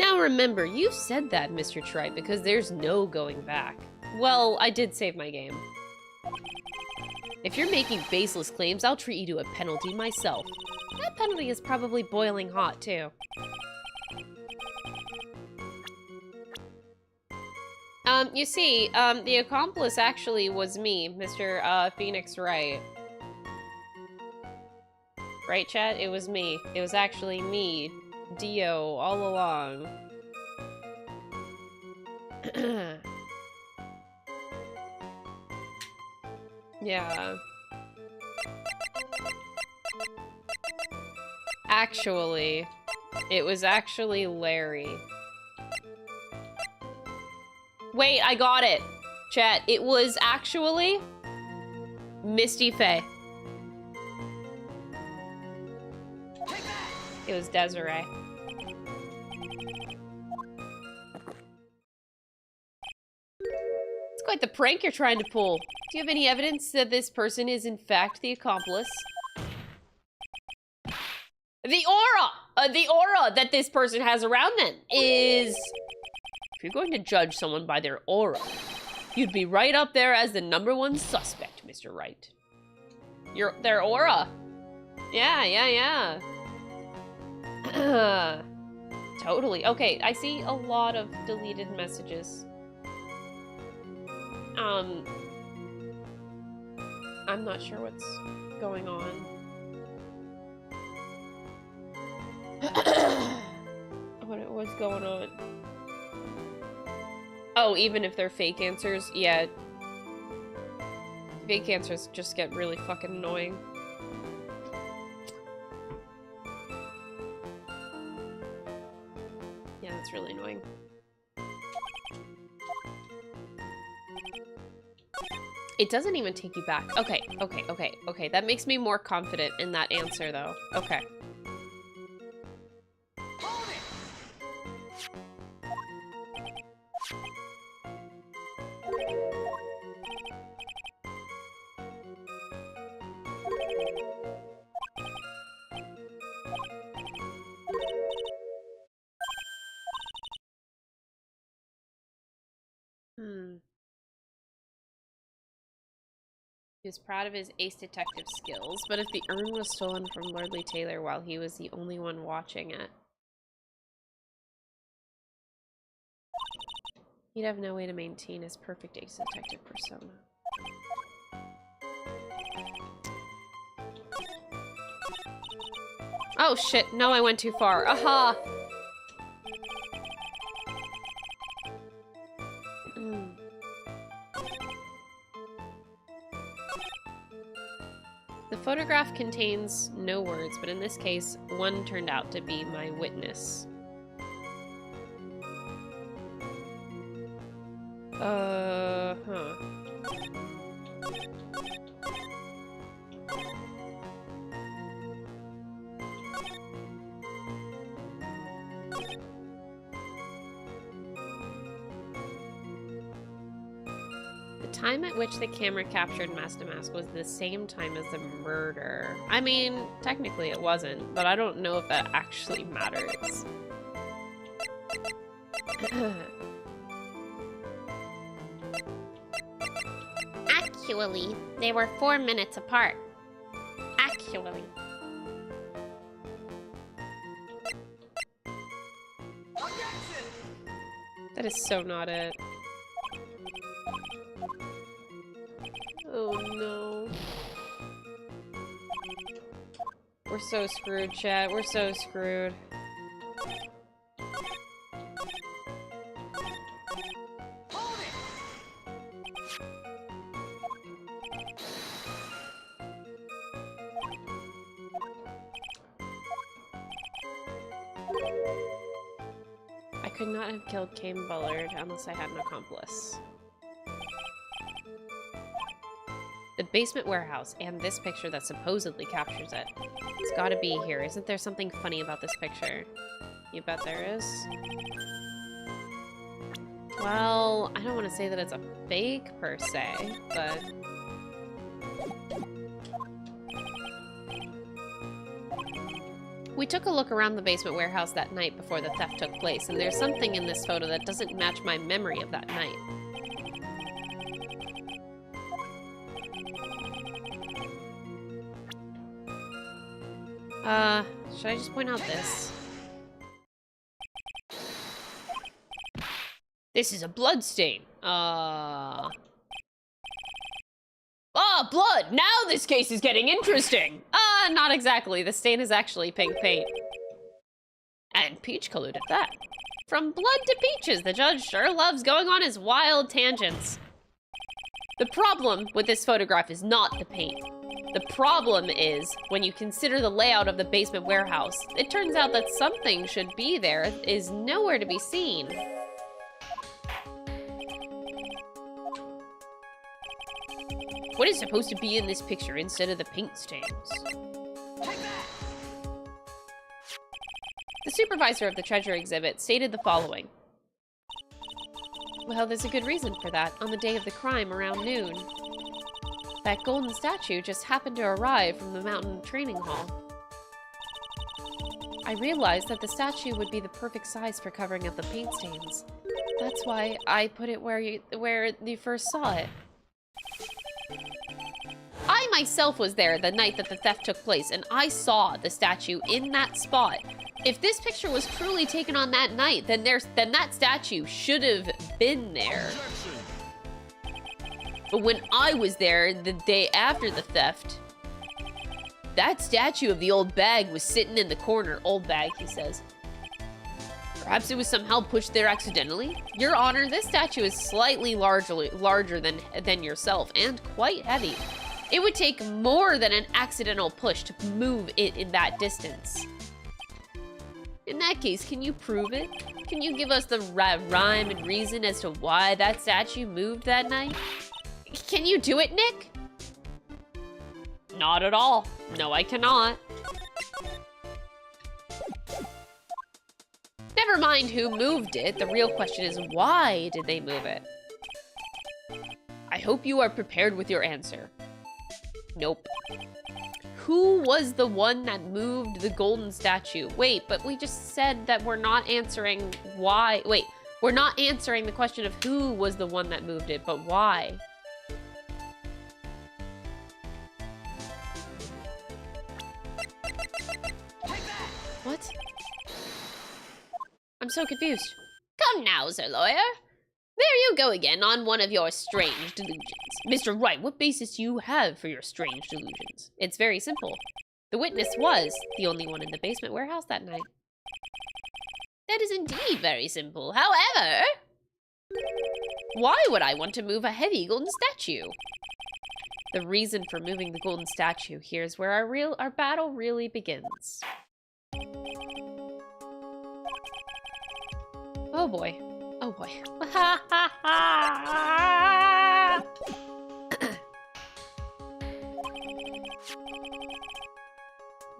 Now remember, you said that, Mr. Tripe, because there's no going back. Well, I did save my game. If you're making baseless claims, I'll treat you to a penalty myself. That penalty is probably boiling hot, too. You see, the accomplice actually was me, Mr. Phoenix Wright. Right, chat? It was me. It was actually me, Dio, all along. Yeah. Actually, it was actually Larry. Wait, I got it. Chat, it was actually Misty Faye. It was Desiree. It's quite the prank you're trying to pull. Do you have any evidence that this person is in fact the accomplice? The aura that this person has around them is... If you're going to judge someone by their aura, you'd be right up there as the #1 suspect, Mr. Wright. Their aura. Yeah. Totally. Okay, I see a lot of deleted messages. I'm not sure what's going on. What's going on? Oh, even if they're fake answers, yeah. Fake answers just get really fucking annoying. Yeah, that's really annoying. It doesn't even take you back. Okay. That makes me more confident in that answer, though. Okay. He was proud of his ace detective skills, but if the urn was stolen from Lordly Taylor while he was the only one watching it, he'd have no way to maintain his perfect ace detective persona. Oh shit, no, I went too far. Aha! The photograph contains no words, but in this case, one turned out to be my witness. Huh. The time at which the camera captured Master Mask was the same time as the murder. I mean, technically it wasn't, but I don't know if that actually matters. Actually, they were 4 minutes apart. Actually. That is so not it. Oh no. We're so screwed, chat. We're so screwed. I could not have killed Kane Bullard unless I had an accomplice. The basement warehouse, and this picture that supposedly captures it. It's gotta be here. Isn't there something funny about this picture? You bet there is. Well, I don't want to say that it's a fake per se, but... We took a look around the basement warehouse that night before the theft took place, and there's something in this photo that doesn't match my memory of that night. Should I just point out this? This is a blood stain. Ah, blood! Now this case is getting interesting! Not exactly. The stain is actually pink paint. And peach-colored at that. From blood to peaches, the judge sure loves going on his wild tangents. The problem with this photograph is not the paint. The problem is, when you consider the layout of the basement warehouse, it turns out that something should be there is nowhere to be seen. What is supposed to be in this picture instead of the paint stains? The supervisor of the treasure exhibit stated the following. Well, there's a good reason for that. On the day of the crime, around noon, that golden statue just happened to arrive from the mountain training hall. I realized that the statue would be the perfect size for covering up the paint stains. That's why I put it where you first saw it. I myself was there the night that the theft took place, and I saw the statue in that spot. If this picture was truly taken on that night, then that statue should have been there. But when I was there the day after the theft, that statue of the old bag was sitting in the corner. Old bag, he says. Perhaps it was somehow pushed there accidentally? Your Honor, this statue is slightly larger than yourself, and quite heavy. It would take more than an accidental push to move it in that distance. In that case, can you prove it? Can you give us the rhyme and reason as to why that statue moved that night? Can you do it, Nick? Not at all. No, I cannot. Never mind who moved it. The real question is, why did they move it? I hope you are prepared with your answer. Nope. Who was the one that moved the golden statue? Wait, but we just said that we're not answering why. Wait, we're not answering the question of who was the one that moved it, but why? What? I'm so confused. Come now, Sir Lawyer. There you go again on one of your strange delusions. Mr. Wright, what basis do you have for your strange delusions? It's very simple. The witness was the only one in the basement warehouse that night. That is indeed very simple. However, why would I want to move a heavy golden statue? The reason for moving the golden statue, here's where our battle really begins. Oh boy. Oh boy.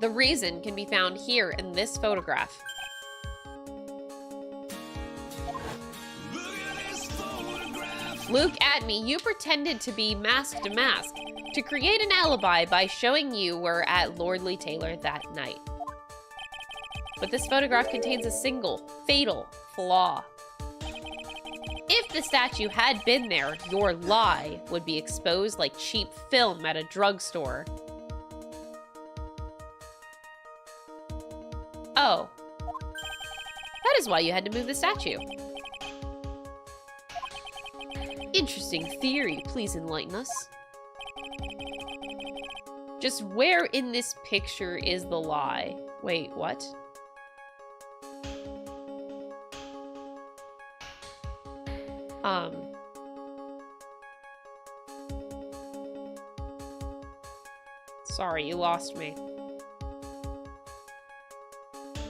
The reason can be found here in this photograph. Luke Atmey, you pretended to be Mask to Mask to create an alibi by showing you were at Lordly Taylor that night. But this photograph contains a single, fatal flaw. If the statue had been there, your lie would be exposed like cheap film at a drugstore. Oh. That is why you had to move the statue. Interesting theory. Please enlighten us. Just where in this picture is the lie? Wait, what? Sorry, you lost me.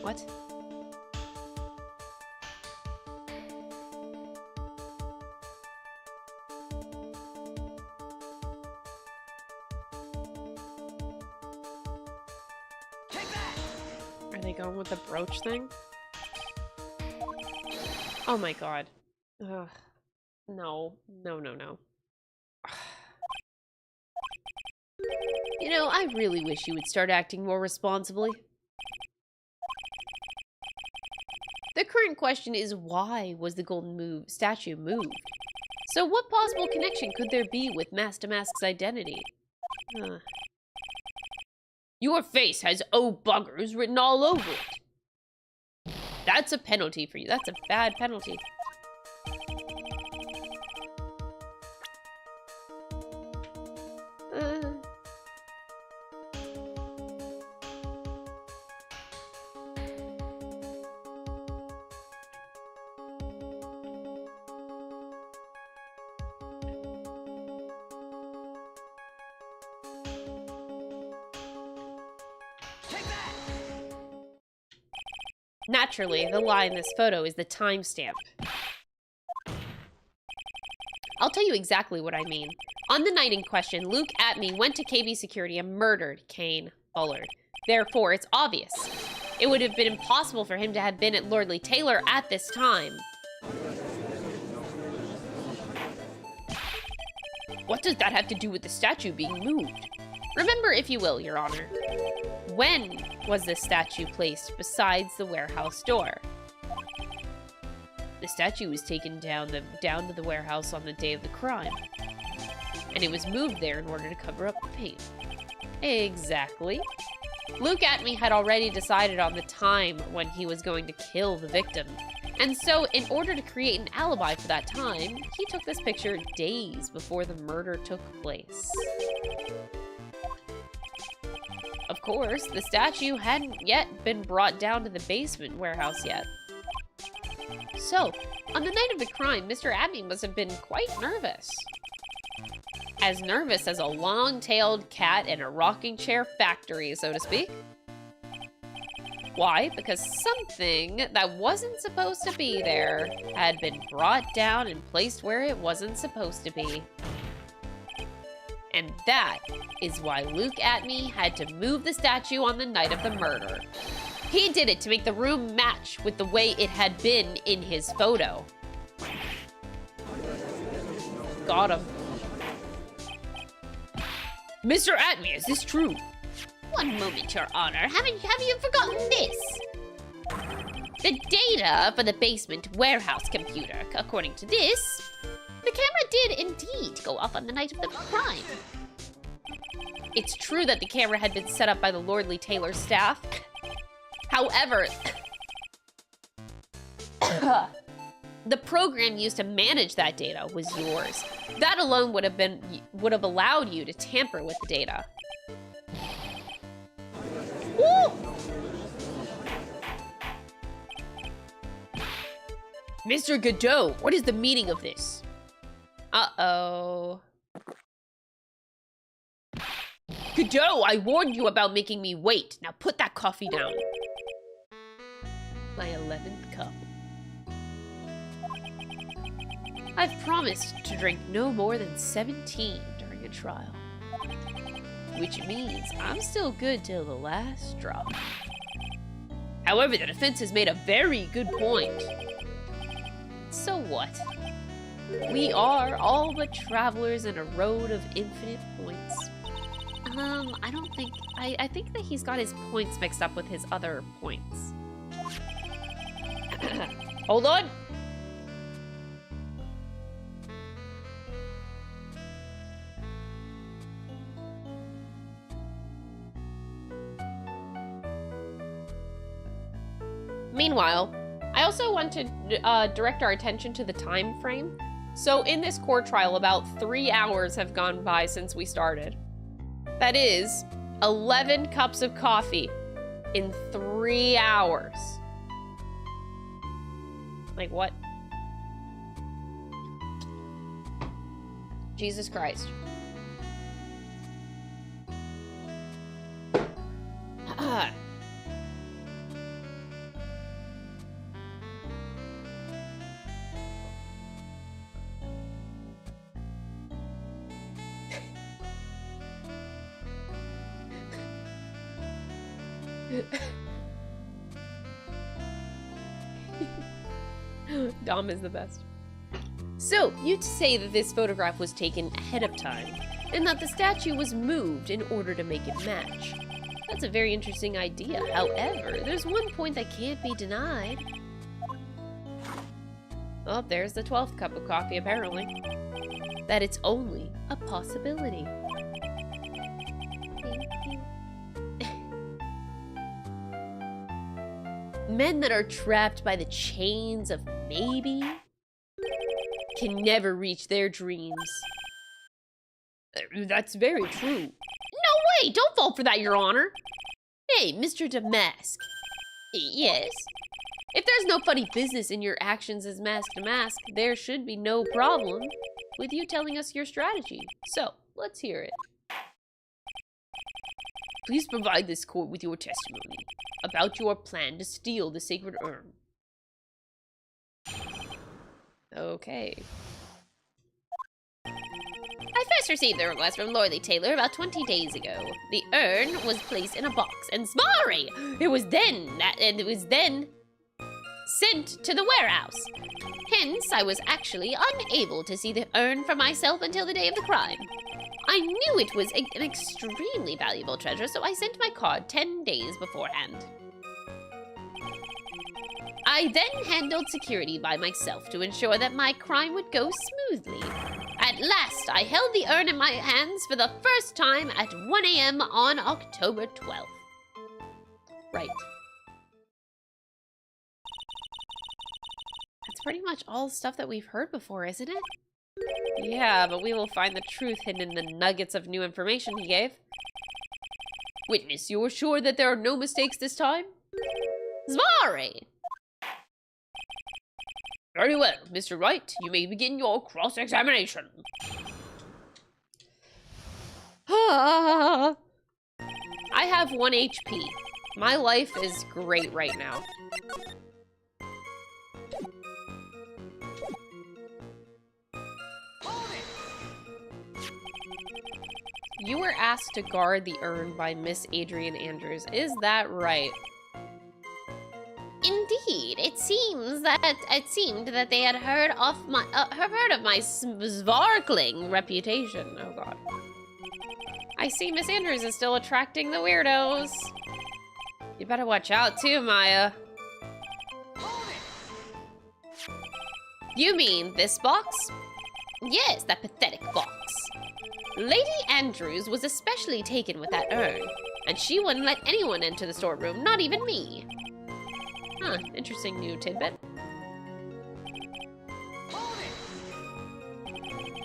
What? Are they going with the brooch thing? Oh my god. Ugh. No. No, no, no. You know, I really wish you would start acting more responsibly. question is, why was the golden statue moved? So what possible connection could there be with Master Mask's identity? Huh. Your face has "oh buggers" written all over it. That's a penalty for you. That's a bad penalty. Naturally, the lie in this photo is the timestamp. I'll tell you exactly what I mean. On the night in question, Luke Atmey went to KB Security and murdered Kane Bullard. Therefore, it's obvious. It would have been impossible for him to have been at Lordly Taylor at this time. What does that have to do with the statue being moved? Remember, if you will, Your Honor. When was this statue placed besides the warehouse door? The statue was taken down to the warehouse on the day of the crime. And it was moved there in order to cover up the paint. Exactly. Luke Atmey had already decided on the time when he was going to kill the victim. And so, in order to create an alibi for that time, he took this picture days before the murder took place. Of course, the statue hadn't yet been brought down to the basement warehouse yet. So, on the night of the crime, Mr. Atmey must have been quite nervous. As nervous as a long-tailed cat in a rocking chair factory, so to speak. Why? Because something that wasn't supposed to be there had been brought down and placed where it wasn't supposed to be. And that is why Luke Atmey had to move the statue on the night of the murder. He did it to make the room match with the way it had been in his photo. Got him. Mr. Atmey, is this true? One moment, Your Honor. Have you forgotten this? The data for the basement warehouse computer, according to this, the camera did indeed go off on the night of the crime. It's true that the camera had been set up by the Lordly Taylor staff. However, the program used to manage that data was yours. That alone would have allowed you to tamper with the data. Woo! Mr. Godot, what is the meaning of this? Uh-oh. Godot, I warned you about making me wait. Now put that coffee down. My 11th cup. I've promised to drink no more than 17 during a trial. Which means I'm still good till the last drop. However, the defense has made a very good point. So what? We are all but travelers in a road of infinite points. I don't think... I think that he's got his points mixed up with his other points. Hold on! Meanwhile, I also want to direct our attention to the time frame. So in this court trial, about 3 hours have gone by since we started. That is 11 cups of coffee in 3 hours. Like what? Jesus Christ. Dom is the best. So, you say that this photograph was taken ahead of time, and that the statue was moved in order to make it match. That's a very interesting idea. However, there's one point that can't be denied. Oh, there's the 12th cup of coffee, apparently. That it's only a possibility. Men that are trapped by the chains of maybe can never reach their dreams. That's very true. No way! Don't fall for that, Your Honor! Hey, Mr. Damask. Yes? If there's no funny business in your actions as mask to mask, there should be no problem with you telling us your strategy. So, let's hear it. Please provide this court with your testimony about your plan to steal the sacred urn. Okay. I first received the request from Lordly Taylor about 20 days ago. The urn was placed in a box, and sorry, it was then sent to the warehouse. Hence, I was actually unable to see the urn for myself until the day of the crime. I knew it was an extremely valuable treasure, so I sent my card 10 days beforehand. I then handled security by myself to ensure that my crime would go smoothly. At last, I held the urn in my hands for the first time at 1 a.m. on October 12th. Right. That's pretty much all stuff that we've heard before, isn't it? Yeah, but we will find the truth hidden in the nuggets of new information he gave. Witness, you're sure that there are no mistakes this time? Zvari! Very well, Mr. Wright. You may begin your cross-examination. I have 1 HP. My life is great right now. You were asked to guard the urn by Miss Adrian Andrews. Is that right? Indeed, it seemed that they had heard of my sparkling reputation. Oh god. I see Miss Andrews is still attracting the weirdos. You better watch out too, Maya. You mean this box? Yes, that pathetic box. Lady Andrews was especially taken with that urn, and she wouldn't let anyone enter the storeroom, not even me. Huh, interesting new tidbit.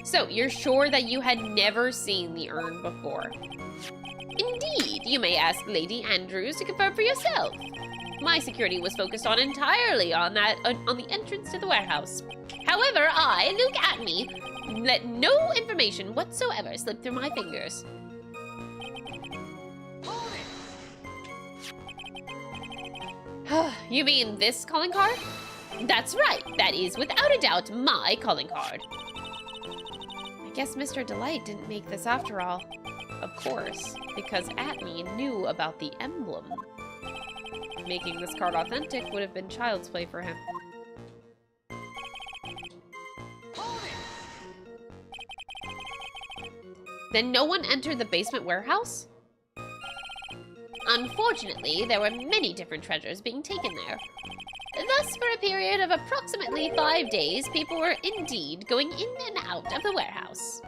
So, you're sure that you had never seen the urn before? Indeed, you may ask Lady Andrews to confirm for yourself. My security was focused on entirely on the entrance to the warehouse. However, I, Luke Atmey, let no information whatsoever slip through my fingers. You mean this calling card? That's right. That is without a doubt my calling card. I guess Mr. Delight didn't make this after all. Of course, because Atmey knew about the emblem. Making this card authentic would have been child's play for him. Then no one entered the basement warehouse? Unfortunately, there were many different treasures being taken there. Thus, for a period of approximately 5 days, people were indeed going in and out of the warehouse.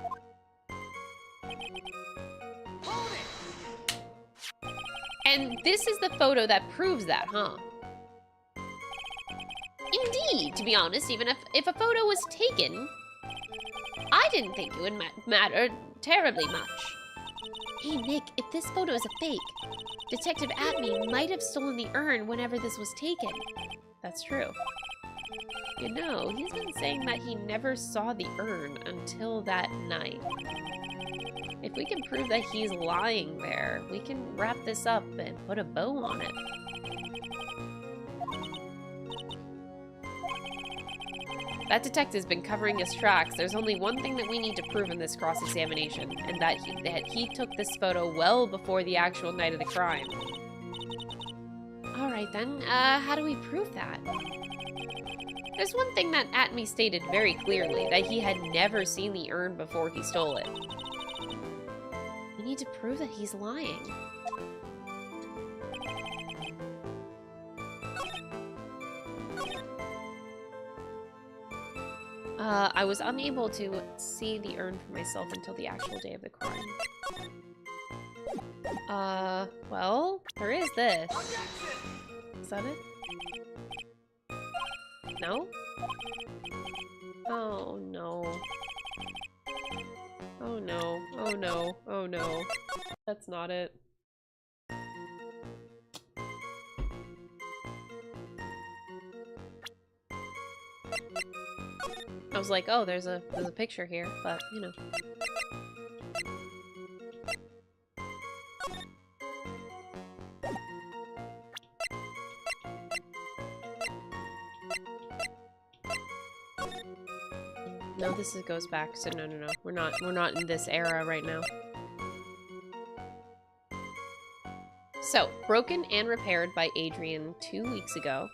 And this is the photo that proves that, huh? Indeed, to be honest, even if a photo was taken, I didn't think it would matter terribly much. Hey Nick, if this photo is a fake, Detective Atmey might have stolen the urn whenever this was taken. That's true. You know, he's been saying that he never saw the urn until that night. If we can prove that he's lying there, we can wrap this up and put a bow on it. That detective's been covering his tracks. There's only one thing that we need to prove in this cross-examination, and that he took this photo well before the actual night of the crime. Alright then, how do we prove that? There's one thing that Atmey stated very clearly, that he had never seen the urn before he stole it. We need to prove that he's lying. I was unable to see the urn for myself until the actual day of the crime. Well, there is this. Is that it? No? Oh, no. Oh, no. Oh, no. Oh, no. That's not it. I was like, oh, there's a picture here, but, you know. No, this goes back, so no. We're not in this era right now. So, broken and repaired by Adrian 2 weeks ago,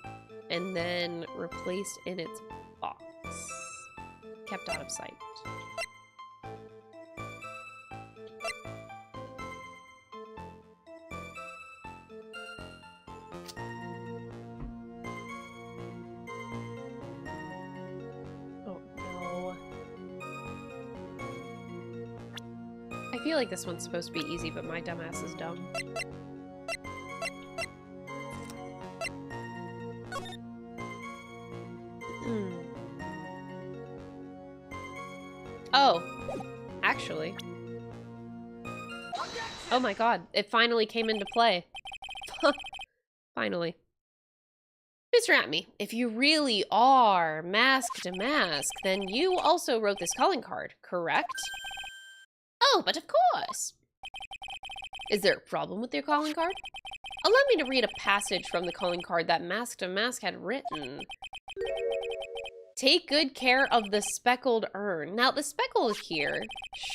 and then replaced in its box. Kept out of sight. Oh no. I feel like this one's supposed to be easy, but my dumbass is dumb. Oh, actually. Oh my god, it finally came into play. Finally. Mr. Atmey, if you really are Mask to Mask, then you also wrote this calling card, correct? Oh, but of course. Is there a problem with your calling card? Allow me to read a passage from the calling card that Mask to Mask had written. Take good care of the speckled urn. Now, the speckle here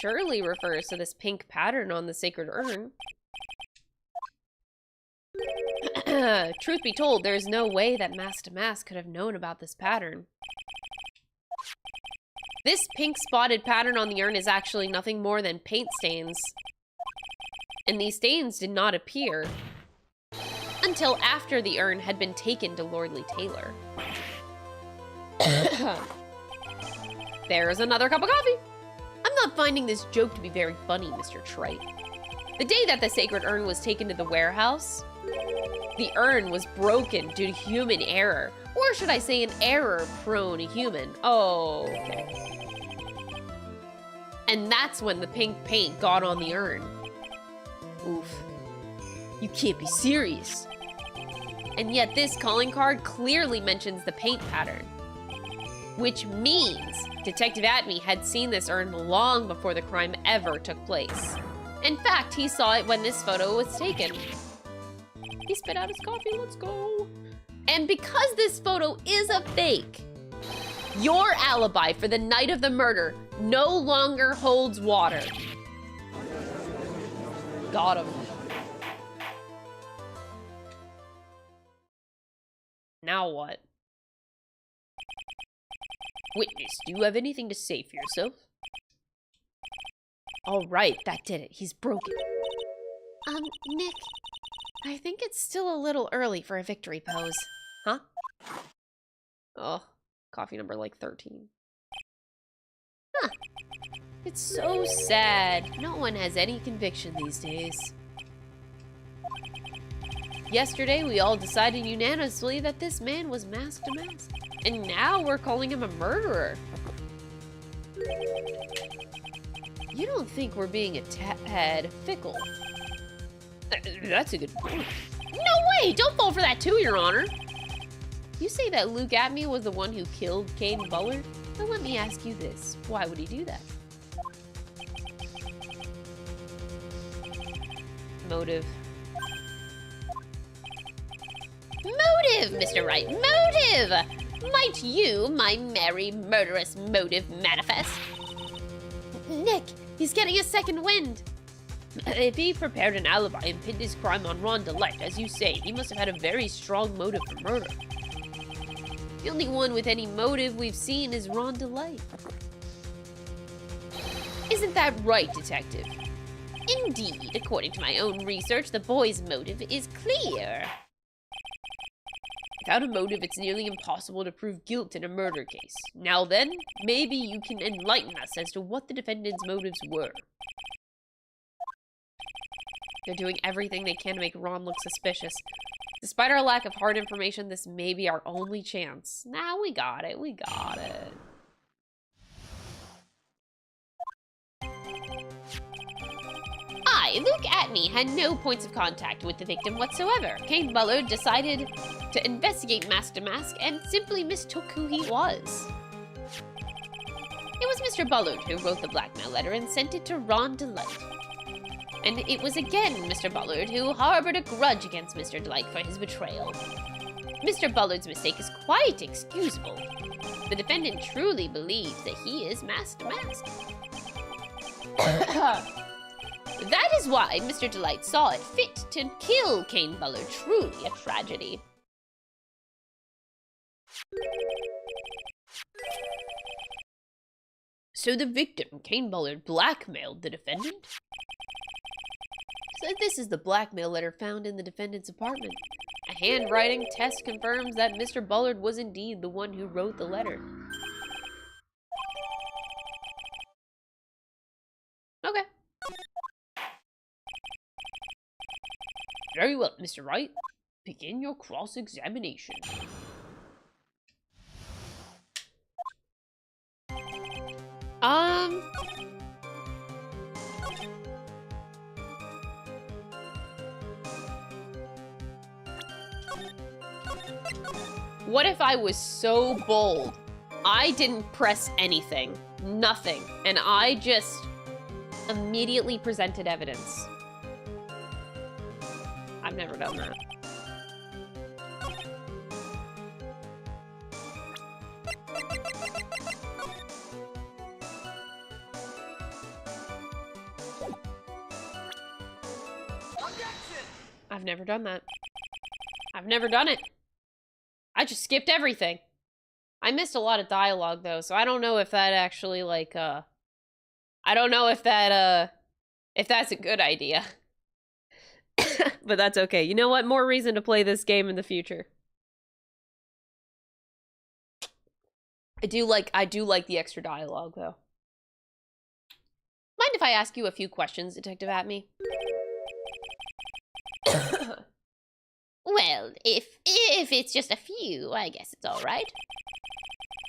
surely refers to this pink pattern on the sacred urn. Truth be told, there is no way that Mask to Mask could have known about this pattern. This pink spotted pattern on the urn is actually nothing more than paint stains. And these stains did not appear until after the urn had been taken to Lordly Taylor. There's another cup of coffee. I'm not finding this joke to be very funny, Mr. Trite. The day that the sacred urn was taken to the warehouse, the urn was broken due to human error. Or should I say an error-prone human. Oh, okay. And that's when the pink paint got on the urn. Oof. You can't be serious. And yet this calling card clearly mentions the paint pattern. Which means Detective Atmey had seen this urn long before the crime ever took place. In fact, he saw it when this photo was taken. He spit out his coffee, let's go. And because this photo is a fake, your alibi for the night of the murder no longer holds water. Got him. Now what? Witness, do you have anything to say for yourself? All right, that did it. He's broken. Nick, I think it's still a little early for a victory pose. Huh? Oh, coffee number like 13. Huh. It's so sad. No one has any conviction these days. Yesterday, we all decided unanimously that this man was Mask to Mask. And now we're calling him a murderer. You don't think we're being a tad fickle? That's a good point. no way! Don't fall for that too, Your Honor. You say that Luke Atmey was the one who killed Caden Bullard? Well, let me ask you this. Why would he do that? Motive. Motive, Mr. Wright, motive! Might you, my merry, murderous motive manifest? Nick, he's getting a second wind. If he prepared an alibi and pinned his crime on Ron Delight, as you say, he must have had a very strong motive for murder. The only one with any motive we've seen is Ron Delight. Isn't that right, Detective? Indeed, according to my own research, the boy's motive is clear. Without a motive, it's nearly impossible to prove guilt in a murder case. Now then, maybe you can enlighten us as to what the defendant's motives were. They're doing everything they can to make Ron look suspicious. Despite our lack of hard information, this may be our only chance. Nah, we got it. We got it. I, Luke Atmey, had no points of contact with the victim whatsoever. Kane Bullard decided to investigate mask to mask and simply mistook who he was. It was Mr. Bullard who wrote the blackmail letter and sent it to Ron Delight. And it was again Mr. Bullard who harbored a grudge against Mr. Delight for his betrayal. Mr. Bullard's mistake is quite excusable. The defendant truly believes that he is mask to mask. That is why Mr. Delight saw it fit to kill Kane Bullard. Truly a tragedy. So the victim, Kane Bullard, blackmailed the defendant? So this is the blackmail letter found in the defendant's apartment. A handwriting test confirms that Mr. Bullard was indeed the one who wrote the letter. Okay. Very well, Mr. Wright. Begin your cross-examination. What if I was so bold, I didn't press anything, nothing, and I just immediately presented evidence? I've never done that. I've never done that. I've never done it. I just skipped everything. I missed a lot of dialogue though, so I don't know if that actually like I don't know if that if that's a good idea. But that's okay. You know what? More reason to play this game in the future. I do like the extra dialogue though. Mind if I ask you a few questions, Detective Atmey? Well, if it's just a few, I guess it's all right.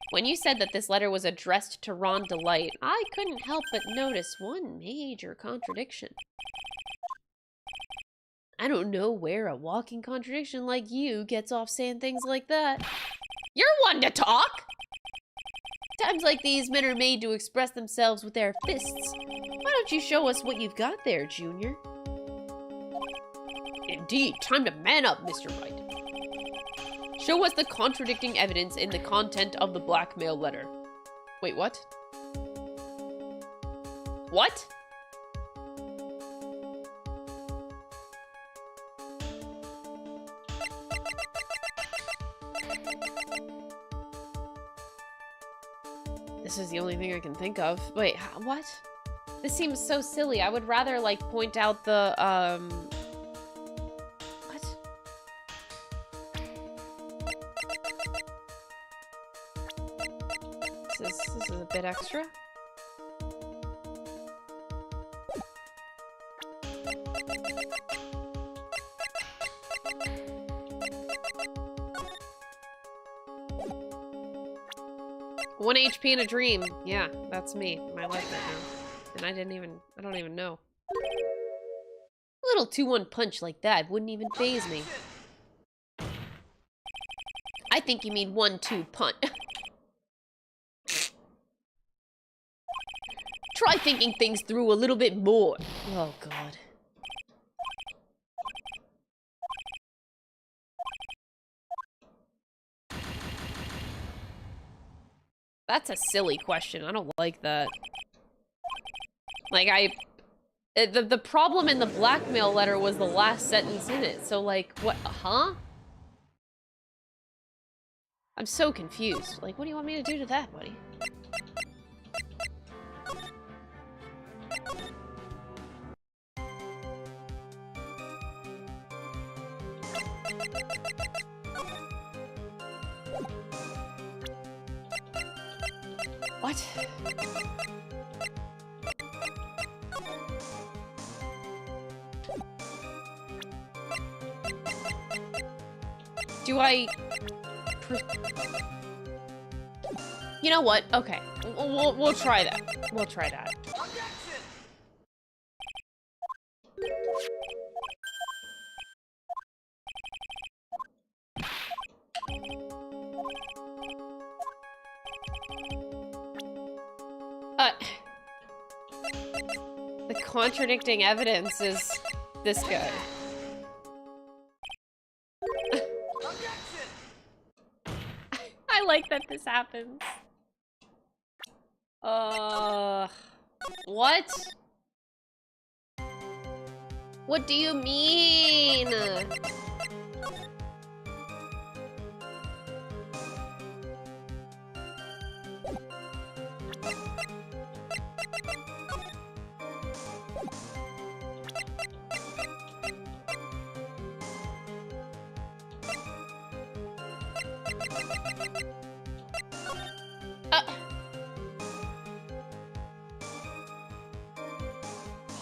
When you said that this letter was addressed to Ron Delight, I couldn't help but notice one major contradiction. I don't know where a walking contradiction like you gets off saying things like that. You're one to talk! Times like these, men are made to express themselves with their fists. Why don't you show us what you've got there, Junior? Indeed, time to man up, Mr. Wright. Show us the contradicting evidence in the content of the blackmail letter. Wait, what? What? This is the only thing I can think of. Wait, what? This seems so silly. I would rather, like, point out the, what? This is a bit extra. One HP in a dream. Yeah, that's me. My life right now. And I don't even know. A little 2-1 punch like that wouldn't even faze me. I think you mean 1-2 punch. Try thinking things through a little bit more. Oh, God. That's a silly question. I don't like that. Like, the problem in the blackmail letter was the last sentence in it. So, like, what, huh? I'm so confused. Like, what do you want me to do to that, buddy? What? Do I... You know what? Okay. We'll try that. We'll try that. The contradicting evidence is this guy. I like that this happens. What? What do you mean?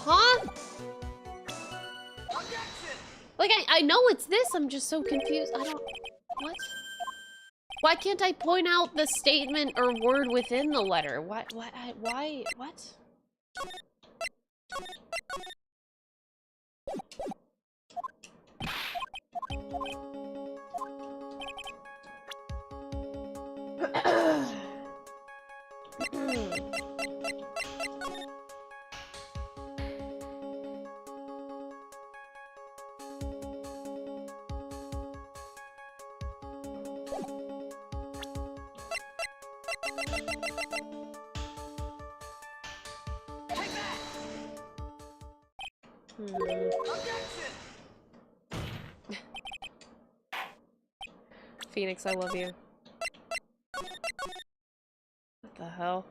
Huh? Like, I know it's this, I'm just so confused. I don't... What? Why can't I point out the statement or word within the letter? Why? What? Phoenix, I love you. What the hell?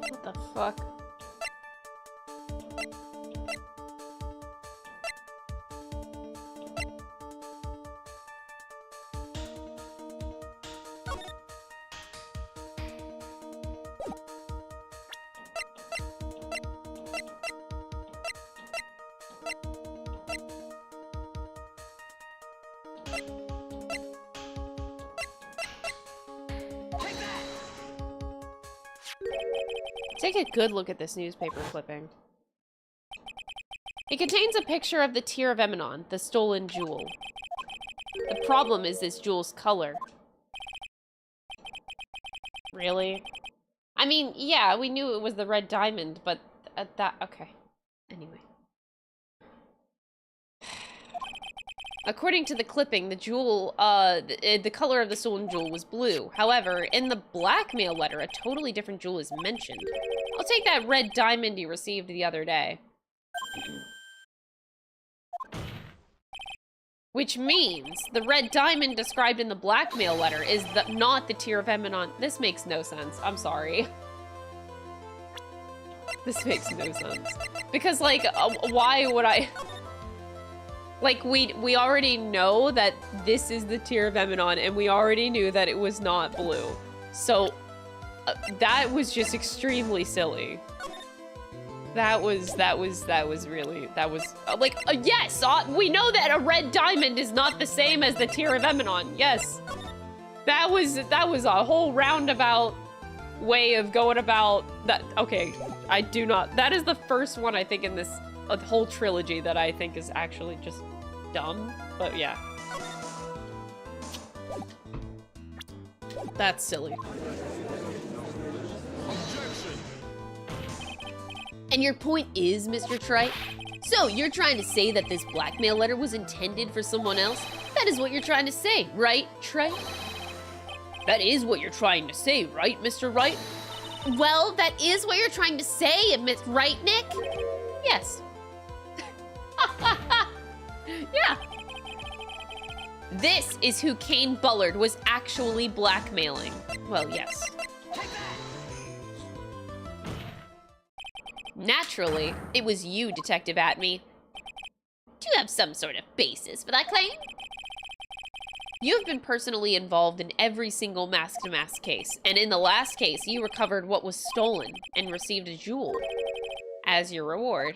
What the fuck? Take a good look at this newspaper clipping. It contains a picture of the Tear of Emanon, the stolen jewel. The problem is this jewel's color. Really? I mean, yeah, we knew it was the red diamond, but okay. Anyway. According to the clipping, the jewel, the color of the stolen jewel was blue. However, in the blackmail letter, a totally different jewel is mentioned. I'll take that red diamond you received the other day. Which means the red diamond described in the blackmail letter is not the Tear of Emanon. This makes no sense. I'm sorry. This makes no sense. Because, like, why would I... Like, we already know that this is the Tear of Emanon, and we already knew that it was not blue. So, that was just extremely silly. That was really, like, yes! We know that a red diamond is not the same as the Tear of Emanon, yes! That was a whole roundabout way of going about that. Okay, I do not, that is the first one I think in this whole trilogy that I think is actually just dumb, but yeah. That's silly. And your point is, Mr. Trite? So, you're trying to say that this blackmail letter was intended for someone else? That is what you're trying to say, right, Trite? That is what you're trying to say, right, Mr. Wright? Well, that is what you're trying to say, Miss Right, Nick? Yes. Yeah. This is who Kane Bullard was actually blackmailing. Well, yes. Naturally, it was you, Detective Atmey. Do you have some sort of basis for that claim? You've been personally involved in every single mask-to-mask case, and in the last case, you recovered what was stolen and received a jewel as your reward.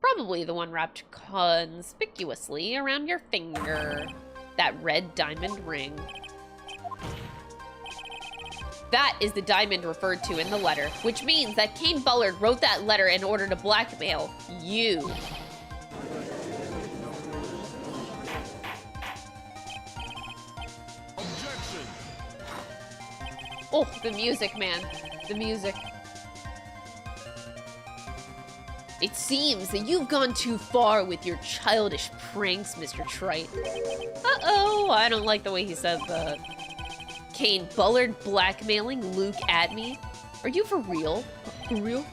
Probably the one wrapped conspicuously around your finger. That red diamond ring. That is the diamond referred to in the letter, which means that Kane Bullard wrote that letter in order to blackmail you. Objection. Oh, the music, man. The music. It seems that you've gone too far with your childish pranks, Mr. Trite. Uh-oh, I don't like the way he said that. Kane Bullard blackmailing Luke Atmey? Are you for real? For real?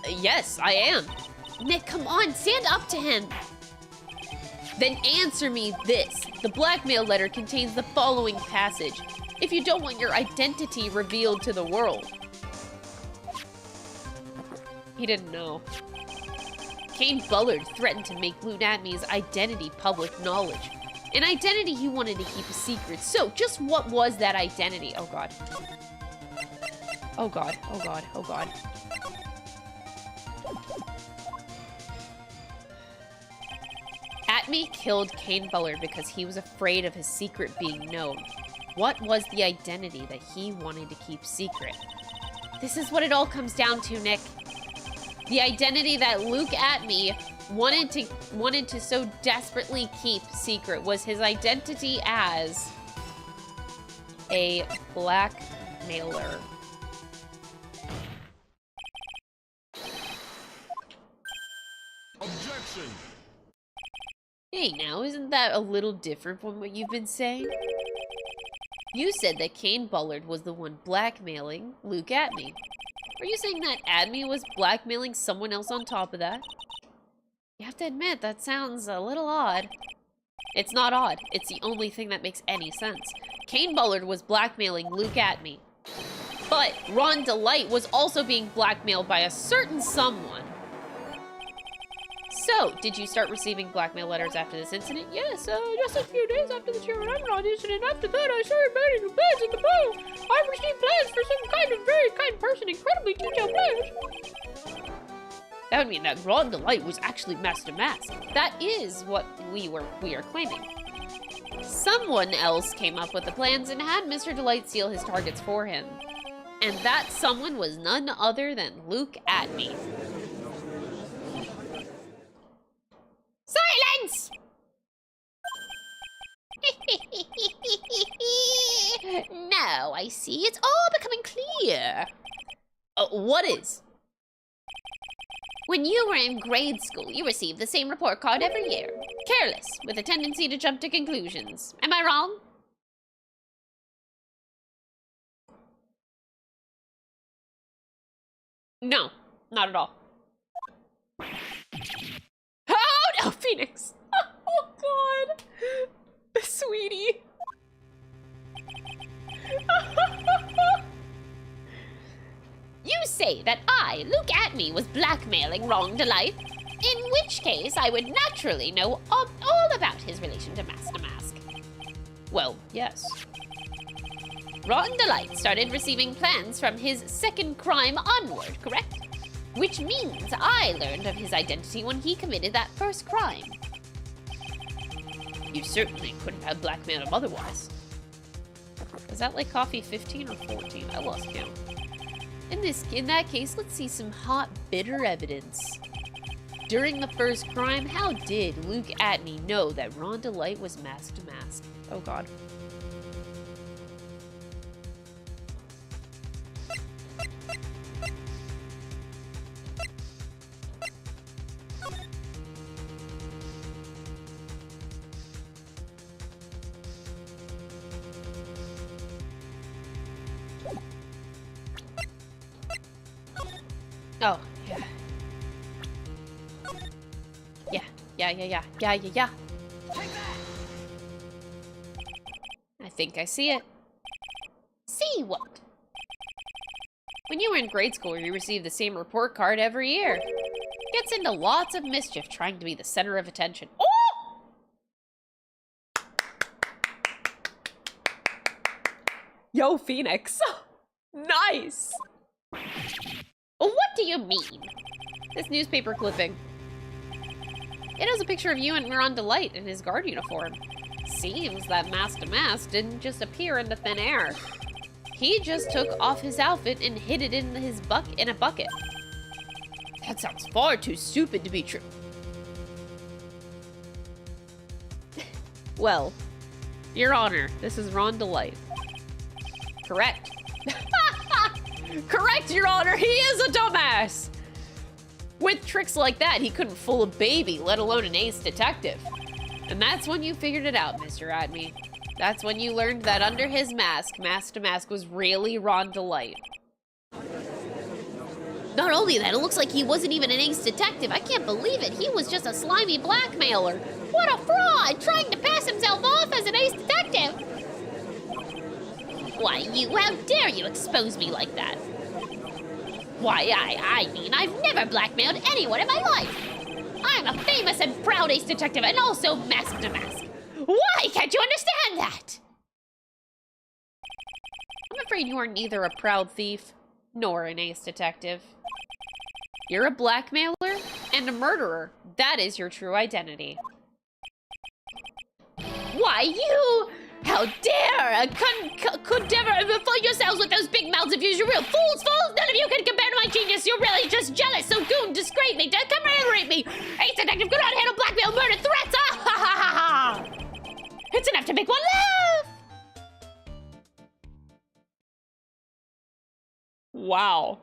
Yes, I am. Nick, come on, stand up to him. Then answer me this. The blackmail letter contains the following passage. If you don't want your identity revealed to the world. He didn't know. Kane Bullard threatened to make Luke Atmey's identity public knowledge. An identity he wanted to keep a secret. So, just what was that identity? Oh god. Oh god, oh god, oh god. Atmey killed Kane Bullard because he was afraid of his secret being known. What was the identity that he wanted to keep secret? This is what it all comes down to, Nick. The identity that Luke Atmey wanted to so desperately keep secret was his identity as a blackmailer. Objection. Hey now, isn't that a little different from what you've been saying? You said that Kane Bullard was the one blackmailing Luke Atmey. Are you saying that Atmey was blackmailing someone else on top of that? You have to admit, that sounds a little odd. It's not odd. It's the only thing that makes any sense. Kane Bullard was blackmailing Luke Atmey. But Ron Delight was also being blackmailed by a certain someone. So, did you start receiving blackmail letters after this incident? Yes, just a few days after the Cherry incident. After that, I started writing plans in the bow. I received plans for some kind of very kind person, incredibly detailed plans. That would mean that Ron Delight was actually Master Mask. That is what we are claiming. Someone else came up with the plans and had Mr. Delight seal his targets for him. And that someone was none other than Luke Atmey. Silence! Now I see it's all becoming clear. What is? When you were in grade school, you received the same report card every year. Careless, with a tendency to jump to conclusions. Am I wrong? No, not at all. Oh no, Phoenix! Oh god! Sweetie! You say that I, Luke Atmey, was blackmailing Ron Delight, in which case I would naturally know all about his relation to Master Mask. Well, yes. Ron Delight started receiving plans from his second crime onward, correct? Which means I learned of his identity when he committed that first crime. You certainly couldn't have blackmailed him otherwise. Is that like coffee 15 or 14? I lost count. In that case, let's see some hot, bitter evidence. During the first crime, how did Luke Atmey know that Ron Delight was Mask to Mask? Oh god. Oh, yeah. Yeah. I think I see it. See what? When you were in grade school, you received the same report card every year. Gets into lots of mischief trying to be the center of attention. Oh! Yo, Phoenix. Nice! What do you mean? This newspaper clipping. It has a picture of you and Miranda Light in his guard uniform. Seems that Mask to Mask didn't just appear into thin air. He just took off his outfit and hid it in a bucket. That sounds far too stupid to be true. Well, Your Honor, this is Rhonda Light. Correct. Correct, Your Honor, he is a dumbass! With tricks like that, he couldn't fool a baby, let alone an ace detective. And that's when you figured it out, Mr. Atmey. That's when you learned that under his mask, Mask to Mask was really Rhonda Light. Not only that, it looks like he wasn't even an ace detective. I can't believe it. He was just a slimy blackmailer. What a fraud, trying to pass himself off as an ace detective. Why, how dare you expose me like that? Why, I mean, I've never blackmailed anyone in my life. I'm a famous and proud ace detective and also Mask to Mask. Why can't you understand that? I'm afraid you are neither a proud thief nor an ace detective. You're a blackmailer and a murderer. That is your true identity. Why, you... How dare! Could never fool yourselves with those big mouths of yours. You're real fools! None of you can compare to my genius. You're really just jealous, so goon, disgrace me, commemorate me. Ace detective could not handle blackmail, murder, threats. Ah, ha, ha, ha, ha. It's enough to make one laugh. Wow.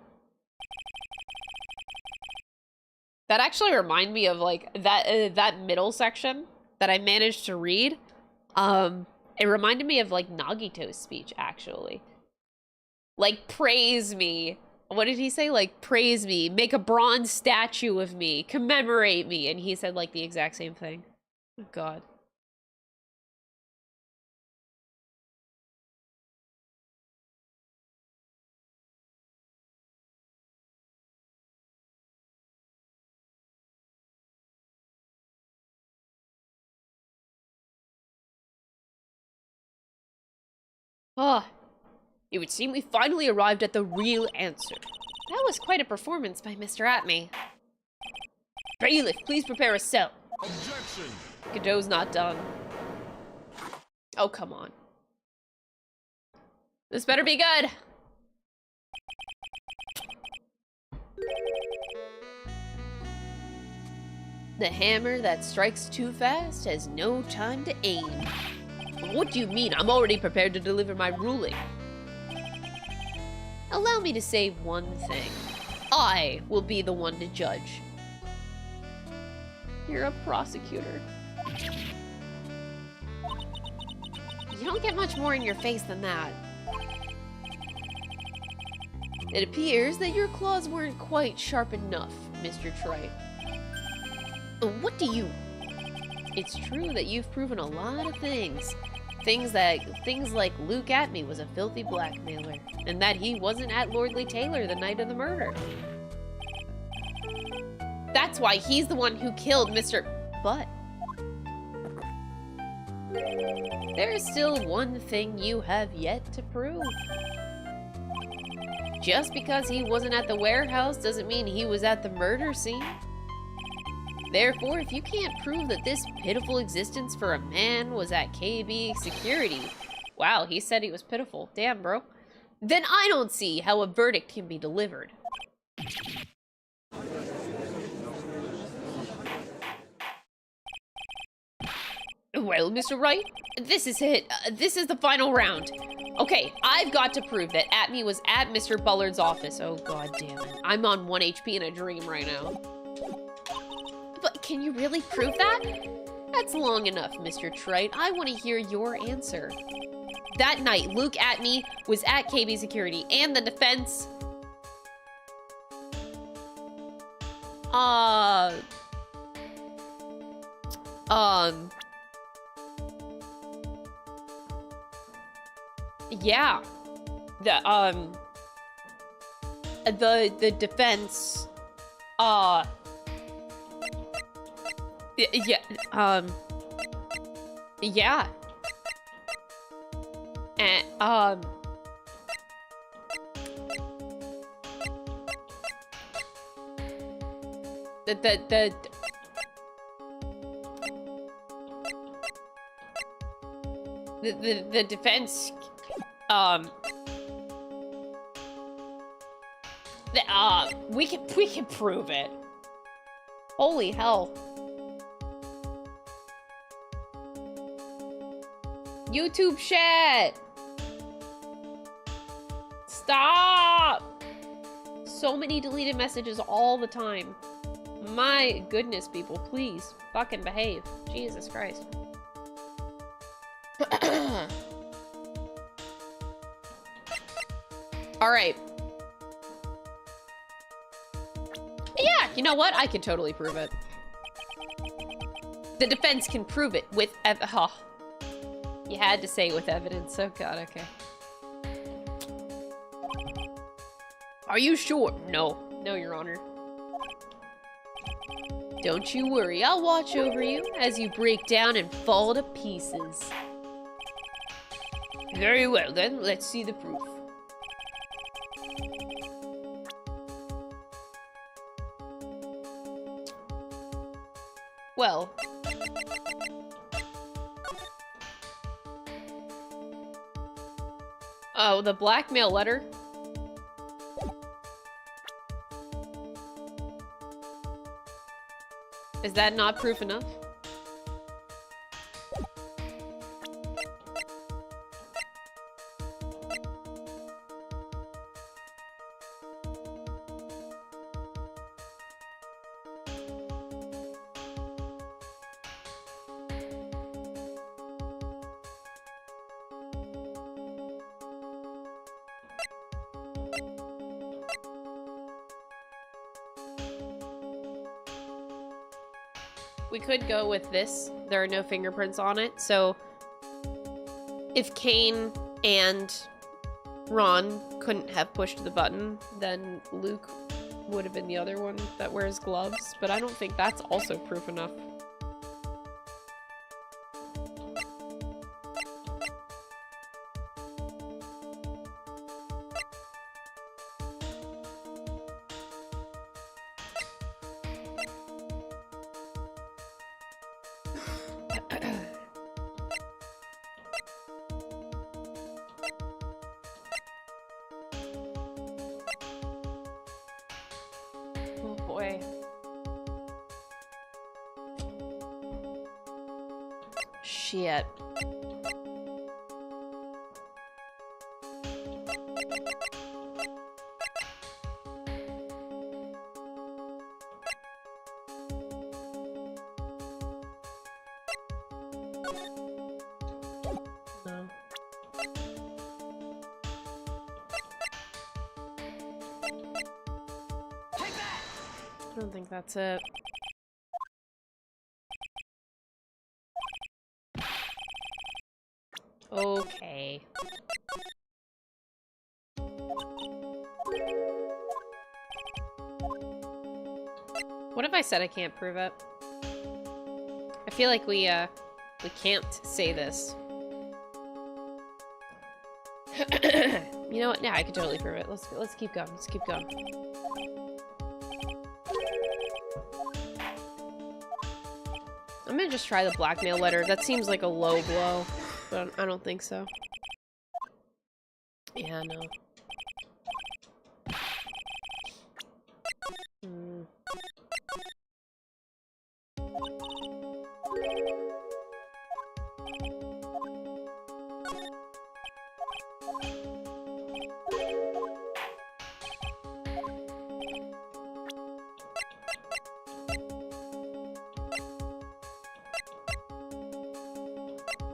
That actually reminded me of like that middle section that I managed to read. It reminded me of like Nagito's speech actually. Like, praise me. What did he say? Like, praise me, make a bronze statue of me, commemorate me. And he said like the exact same thing. Oh, God. Ah, it would seem we finally arrived at the real answer. That was quite a performance by Mr. Atmey. Bailiff, please prepare a cell. Objection! Godot's not done. Oh, come on. This better be good. The hammer that strikes too fast has no time to aim. What do you mean? I'm already prepared to deliver my ruling. Allow me to say one thing. I will be the one to judge. You're a prosecutor. You don't get much more in your face than that. It appears that your claws weren't quite sharp enough, Mr. Trite. What do you... It's true that you've proven a lot of things. Things like Luke Atmey was a filthy blackmailer, and that he wasn't at Lordly Taylor the night of the murder. That's why he's the one who killed Mr. But there is still one thing you have yet to prove. Just because he wasn't at the warehouse doesn't mean he was at the murder scene. Therefore, if you can't prove that this pitiful existence for a man was at KB security, wow, he said he was pitiful, damn bro, then I don't see how a verdict can be delivered. Well, Mr. Wright, this is it. This is the final round. Okay, I've got to prove that Atmey was at Mr. Bullard's office. Oh, god damn it. I'm on 1 HP in a dream right now. But can you really prove that? That's long enough, Mr. Trite. I want to hear your answer. That night, Luke Atmey was at KB Security, and the defense... Yeah. The defense, yeah, yeah. And, the defense, we can prove it. Holy hell. YouTube chat! Stop! So many deleted messages all the time. My goodness, people, please fucking behave. Jesus Christ. Alright. Yeah, you know what? I can totally prove it. The defense can prove it with oh. You had to say with evidence. Oh god, okay. Are you sure? No. No, Your Honor. Don't you worry, I'll watch over you as you break down and fall to pieces. Very well, then, let's see the proof. Well... Oh, the blackmail letter? Is that not proof enough? We could go with this. There are no fingerprints on it, so if Kane and Ron couldn't have pushed the button, then Luke would have been the other one that wears gloves, but I don't think that's also proof enough. Shit. No. I don't think that's it. Okay. What if I said I can't prove it? I feel like we can't say this. You know what? Yeah, I can totally prove it. Let's keep going. Let's keep going. I'm gonna just try the blackmail letter. That seems like a low blow, but I don't think so. Yeah, no.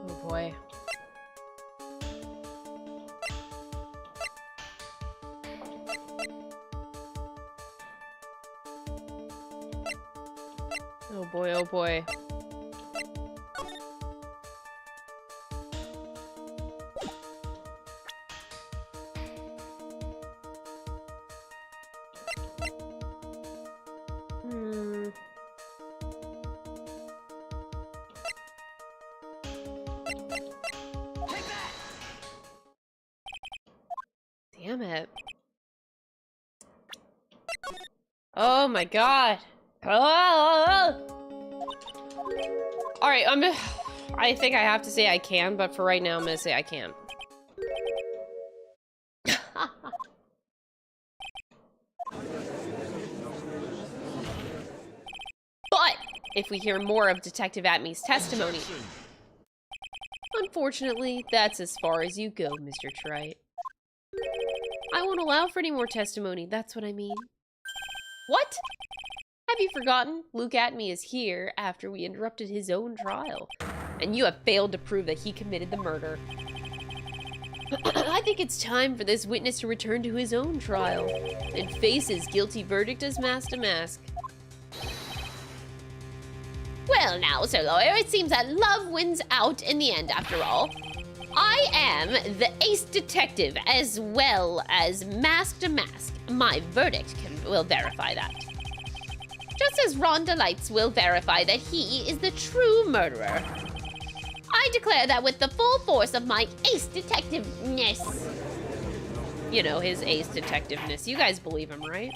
Oh boy. Oh boy, oh boy. Damn it. Oh my god. Oh! Alright, I think I have to say I can, but for right now I'm gonna say I can't. But if we hear more of Detective Atmey's testimony, unfortunately, that's as far as you go, Mr. Trite. I won't allow for any more testimony, that's what I mean. What? Have you forgotten? Luke Atmey is here after we interrupted his own trial, and you have failed to prove that he committed the murder. I think it's time for this witness to return to his own trial and face his guilty verdict as mask to mask. Well now, Sir Lawyer, it seems that love wins out in the end after all. I am the ace detective as well as mask to mask. My verdict will verify that. Just as Rhonda Lights will verify that he is the true murderer. I declare that with the full force of my ace detectiveness. You know, his ace detectiveness. You guys believe him, right?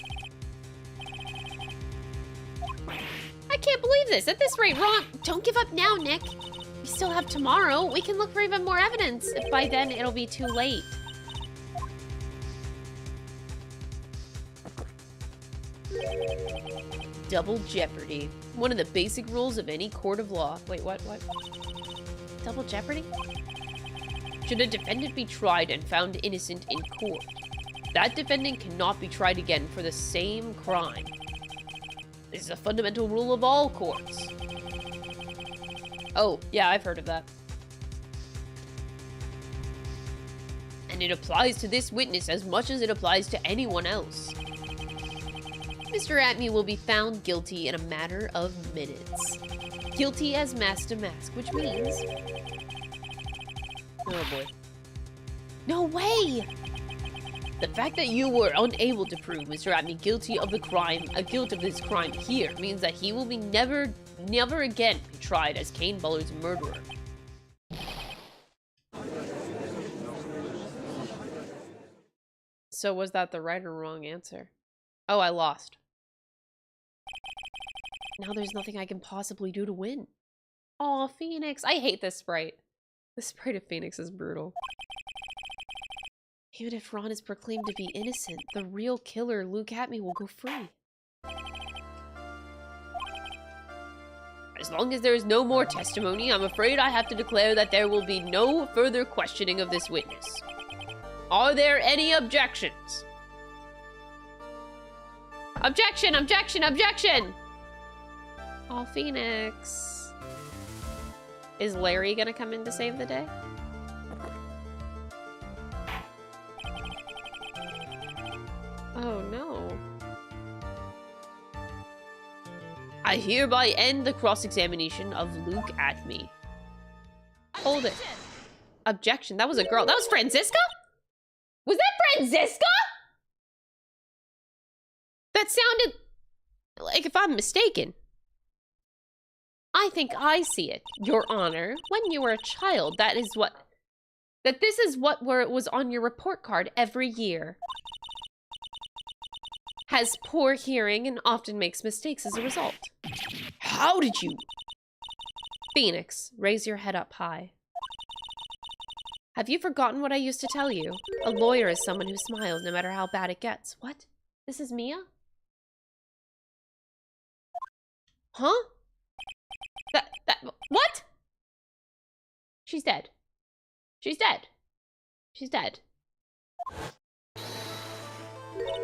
I can't believe this. At this rate, Ron, don't give up now, Nick. We still have tomorrow. We can look for even more evidence. By then, it'll be too late. Double jeopardy. One of the basic rules of any court of law. Wait, what? Double jeopardy? Should a defendant be tried and found innocent in court, that defendant cannot be tried again for the same crime. This is a fundamental rule of all courts. Oh, yeah, I've heard of that. And it applies to this witness as much as it applies to anyone else. Mr. Atmey will be found guilty in a matter of minutes. Guilty as mask to mask, which means... Oh boy. No way! The fact that you were unable to prove Mr. Atmey guilty of the crime, guilt of this crime here, means that he will be never again be tried as Kane Bullard's murderer. So was that the right or wrong answer? Oh, I lost. Now there's nothing I can possibly do to win. Aw, Phoenix. I hate this sprite. The sprite of Phoenix is brutal. Even if Ron is proclaimed to be innocent, the real killer, Luke Atmey, will go free. As long as there is no more testimony, I'm afraid I have to declare that there will be no further questioning of this witness. Are there any objections? Objection! Objection! Objection! Oh, Phoenix. Is Larry gonna come in to save the day? Oh, no. I hereby end the cross-examination of Luke Atmey. Hold it. Objection. That was a girl. That was Franziska? Was that Franziska? That sounded like if I'm mistaken. I think I see it, Your Honor. When you were a child, this is what was on your report card every year. Has poor hearing and often makes mistakes as a result. How did you? Phoenix, raise your head up high. Have you forgotten what I used to tell you? A lawyer is someone who smiles no matter how bad it gets. What? This is Mia? Huh? What? She's dead. She's dead. She's dead.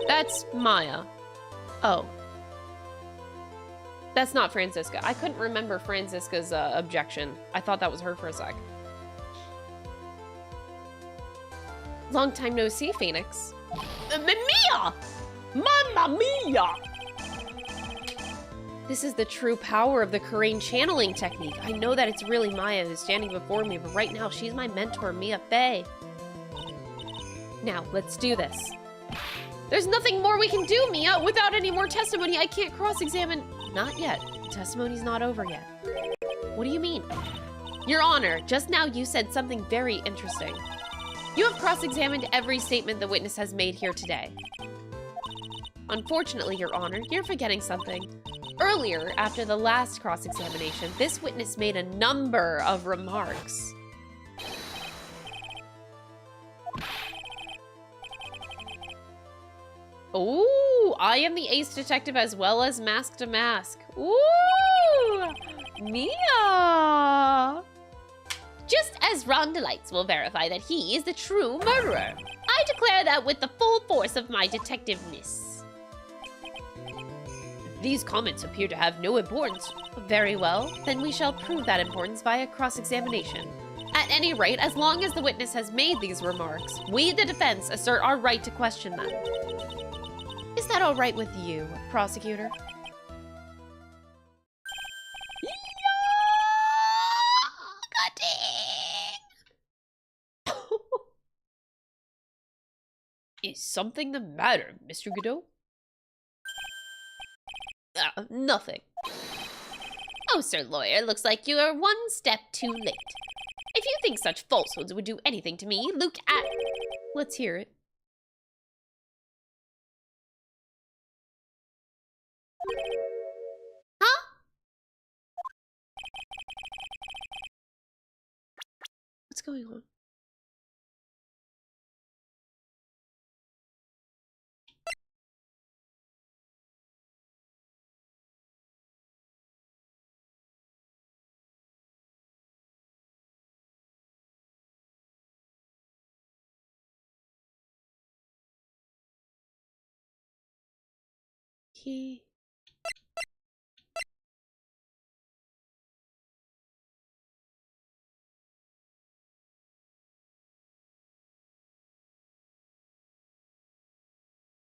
That's Maya. Oh. That's not Franziska. I couldn't remember Franziska's objection. I thought that was her for a sec. Long time no see, Phoenix. Mia! Mamma mia! This is the true power of the Karain channeling technique. I know that it's really Maya who's standing before me, but right now she's my mentor, Mia Fey. Now, let's do this. There's nothing more we can do, Mia! Without any more testimony, I can't cross-examine... Not yet. Testimony's not over yet. What do you mean? Your Honor, just now you said something very interesting. You have cross-examined every statement the witness has made here today. Unfortunately, Your Honor, you're forgetting something. Earlier, after the last cross-examination, this witness made a number of remarks. Ooh, I am the ace detective as well as mask to mask. Ooh, Mia! Just as Ron Delights will verify that he is the true murderer, I declare that with the full force of my detectiveness. These comments appear to have no importance. Very well, then we shall prove that importance via cross-examination. At any rate, as long as the witness has made these remarks, we, the defense, assert our right to question them. Is that all right with you, prosecutor? Is something the matter, Mr. Godot? Nothing. Oh, Sir Lawyer, looks like you are one step too late. If you think such falsehoods would do anything to me, look at... Let's hear it. Huh? What's going on?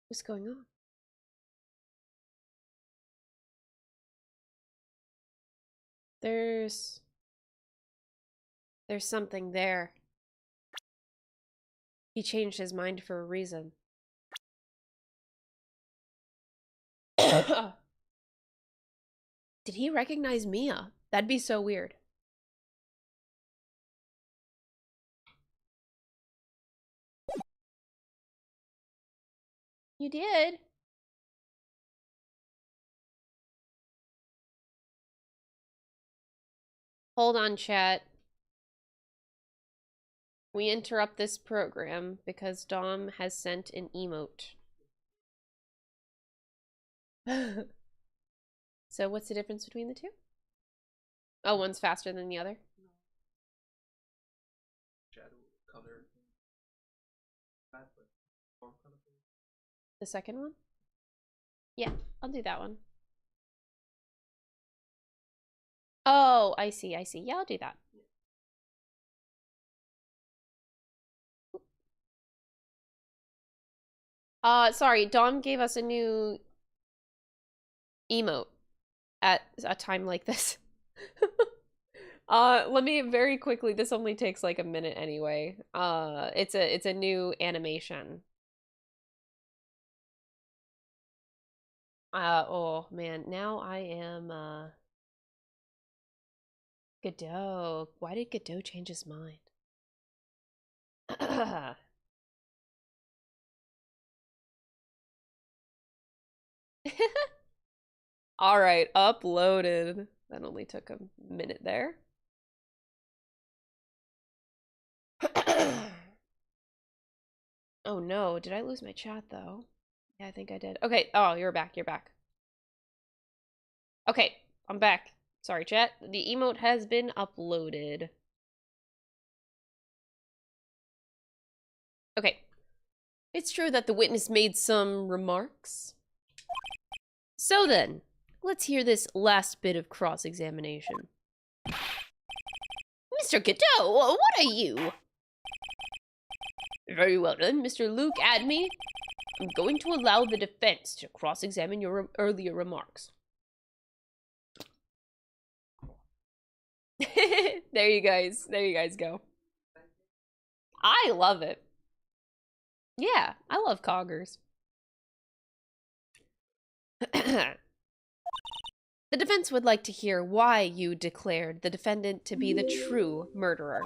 What's going on? There's something there. He changed his mind for a reason. Did he recognize Mia? That'd be so weird. You did? Hold on, chat. We interrupt this program because Dom has sent an emote. So what's the difference between the two? Oh, one's faster than the other? The second one? Yeah, I'll do that one. Oh, I see. Yeah, I'll do that. Sorry, Dom gave us a new emote at a time like this. Let me very quickly, this only takes like a minute anyway. It's a new animation. Oh man, now I am Godot. Why did Godot change his mind? All right, uploaded. That only took a minute there. Oh no, did I lose my chat though? Yeah, I think I did. Okay, oh, you're back, Okay, I'm back. Sorry, chat. The emote has been uploaded. Okay. It's true that the witness made some remarks. So then, let's hear this last bit of cross-examination. Mr. Godot, what are you? Very well done, Mr. Luke Atmey. I'm going to allow the defense to cross-examine your earlier remarks. There you guys go. I love it. Yeah, I love coggers. The defense would like to hear why you declared the defendant to be the true murderer.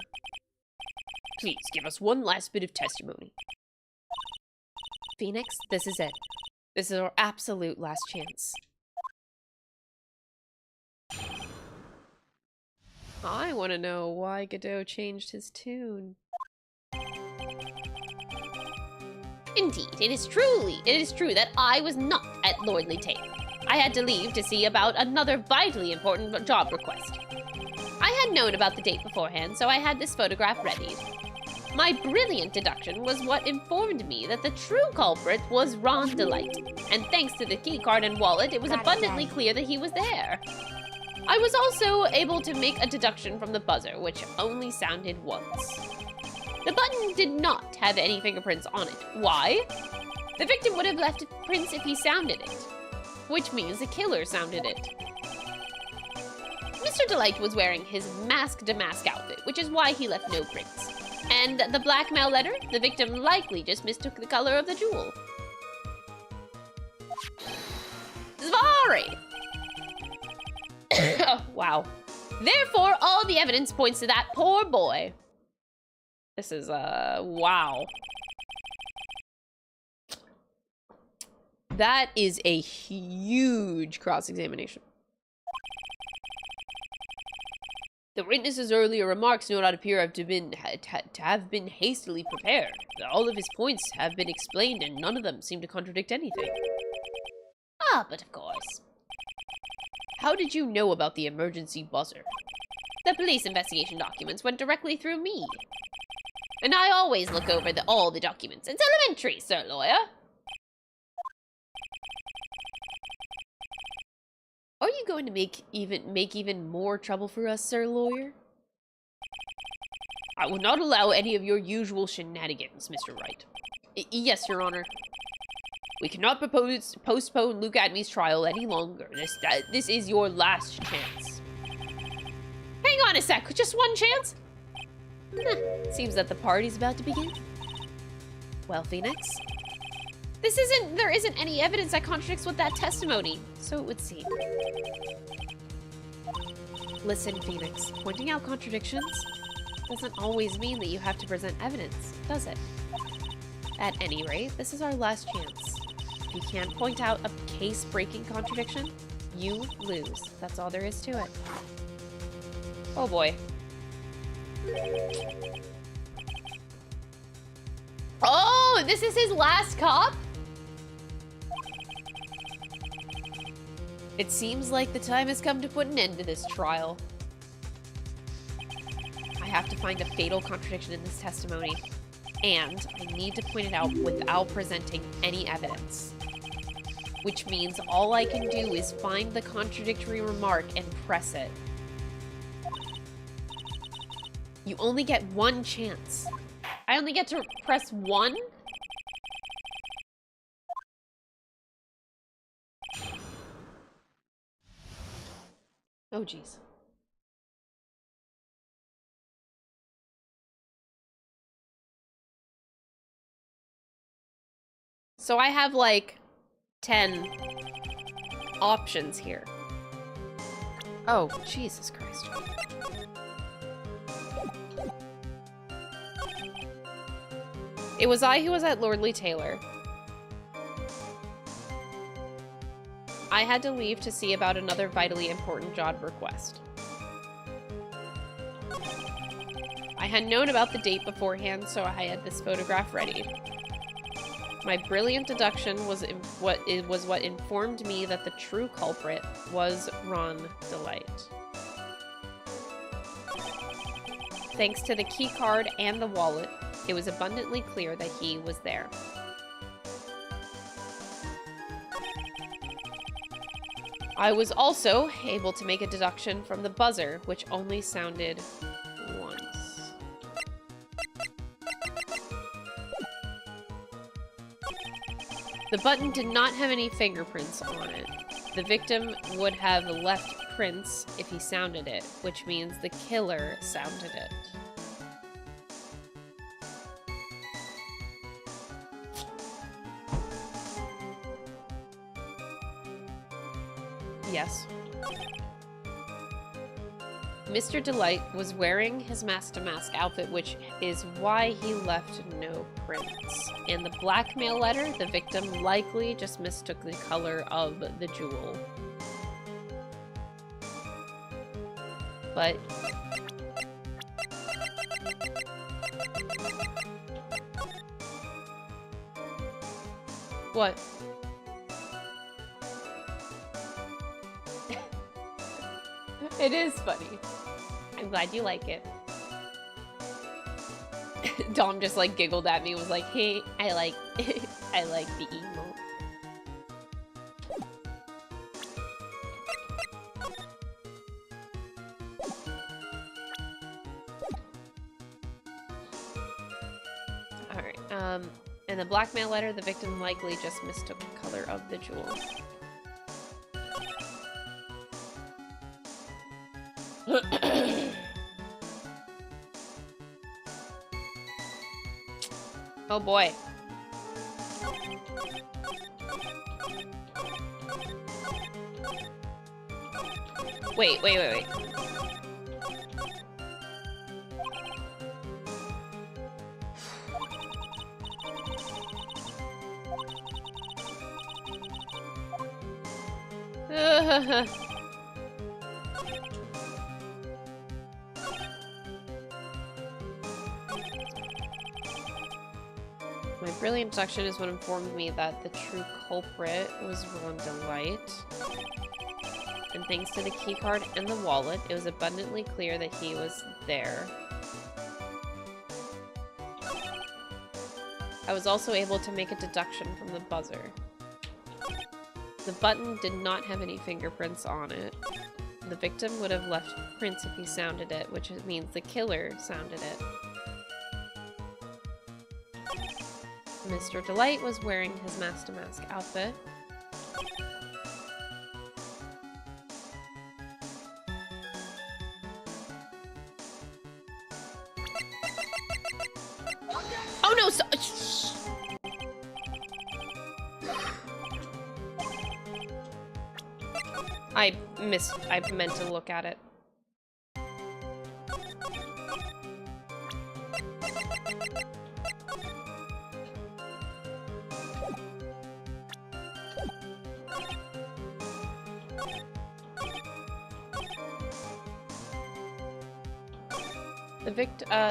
Please give us one last bit of testimony. Phoenix, this is it. This is our absolute last chance. I want to know why Godot changed his tune. Indeed, it is true that I was not at Lordly Taylor. I had to leave to see about another vitally important job request. I had known about the date beforehand, so I had this photograph readied. My brilliant deduction was what informed me that the true culprit was Ron Delight, and thanks to the keycard and wallet, it was abundantly clear that he was there. I was also able to make a deduction from the buzzer, which only sounded once. The button did not have any fingerprints on it. Why? The victim would have left prints if he sounded it, which means the killer sounded it. Mr. Delight was wearing his mask-to-mask outfit, which is why he left no prints. And the blackmail letter, the victim likely just mistook the color of the jewel. Zvari! Oh, wow. Therefore, all the evidence points to that poor boy. This is, wow. That is a huge cross-examination. The witness's earlier remarks do not appear to have been hastily prepared. All of his points have been explained and none of them seem to contradict anything. Ah, but of course. How did you know about the emergency buzzer? The police investigation documents went directly through me. And I always look over all the documents. It's elementary, sir lawyer. Are you going to make even more trouble for us, sir lawyer? I will not allow any of your usual shenanigans, Mr. Wright. Yes, Your Honor. We cannot postpone Luke Atmey's trial any longer. This is your last chance. Hang on a sec, just one chance? Seems that the party's about to begin. Well, Phoenix? There isn't any evidence that contradicts with that testimony. So it would seem. Listen, Phoenix, pointing out contradictions doesn't always mean that you have to present evidence, does it? At any rate, this is our last chance. If you can't point out a case-breaking contradiction, you lose. That's all there is to it. Oh boy. Oh, this is his last cop? It seems like the time has come to put an end to this trial. I have to find a fatal contradiction in this testimony, and I need to point it out without presenting any evidence. Which means all I can do is find the contradictory remark and press it. You only get one chance. I only get to press one? Oh, jeez. So I have like 10 options here. Oh, Jesus Christ. It was I who was at Lordly Taylor. I had to leave to see about another vitally important job request. I had known about the date beforehand, so I had this photograph ready. My brilliant deduction was what informed me that the true culprit was Ron Delight. Thanks to the key card and the wallet, it was abundantly clear that he was there. I was also able to make a deduction from the buzzer, which only sounded once. The button did not have any fingerprints on it. The victim would have left prints if he sounded it, which means the killer sounded it. Yes. Mr. Delight was wearing his mask-to-mask outfit, which is why he left no prints. In the blackmail letter, the victim likely just mistook the color of the jewel. But... what? It is funny. I'm glad you like it. Dom just like giggled at me, was like, hey, I like I like the emote. Alright, in the blackmail letter, the victim likely just mistook the color of the jewel. Oh boy. Wait. My brilliant deduction is what informed me that the true culprit was Ron Delight. And thanks to the keycard and the wallet, it was abundantly clear that he was there. I was also able to make a deduction from the buzzer. The button did not have any fingerprints on it. The victim would have left prints if he sounded it, which means the killer sounded it. Mr. Delight was wearing his mask-to-mask outfit. Oh no! I meant to look at it.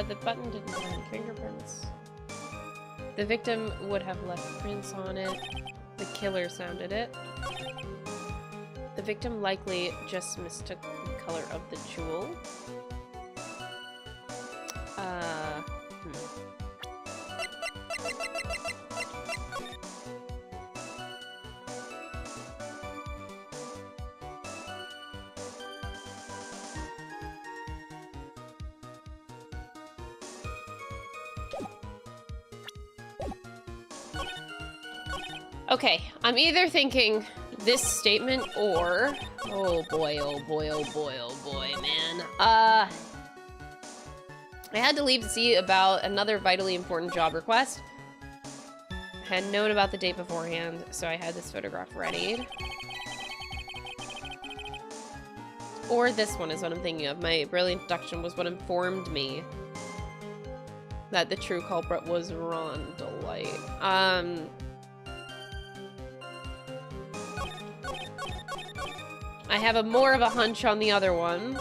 The button didn't have any fingerprints. The victim would have left prints on it. The killer sounded it. The victim likely just mistook the color of the jewel. Okay, I'm either thinking this statement or... oh boy, man. I had to leave to see about another vitally important job request. I had known about the date beforehand, so I had this photograph readied. Or this one is what I'm thinking of. My brilliant deduction was what informed me that the true culprit was Ron Delight. I have more of a hunch on the other one.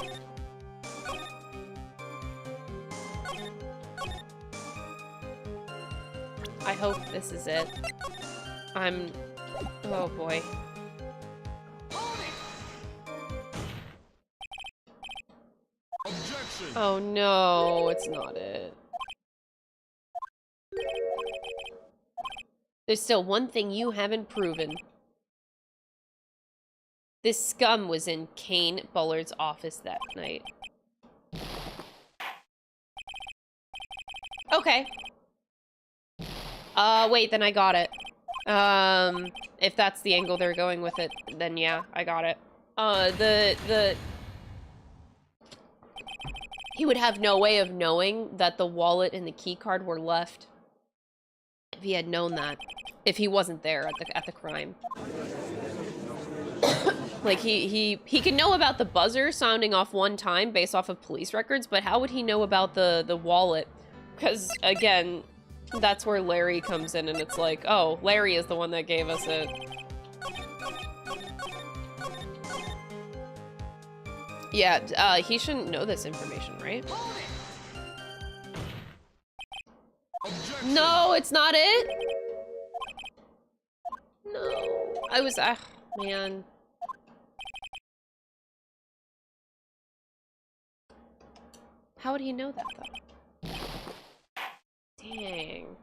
I hope this is it. Oh boy. Objection. Oh no, it's not it. There's still one thing you haven't proven. This scum was in Kane Bullard's office that night. Okay. Wait, then I got it. If that's the angle they're going with it, then yeah, I got it. He would have no way of knowing that the wallet and the key card were left if he had known that. If he wasn't there at the crime. Like, he can know about the buzzer sounding off one time based off of police records, but how would he know about the wallet? Because, again, that's where Larry comes in, and it's like, oh, Larry is the one that gave us it. Yeah, he shouldn't know this information, right? No, it's not it? No. I was, man. How would he know that, though? Dang.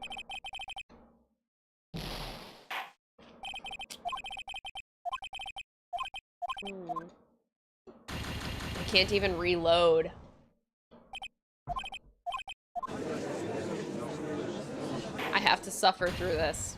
I can't even reload. I have to suffer through this.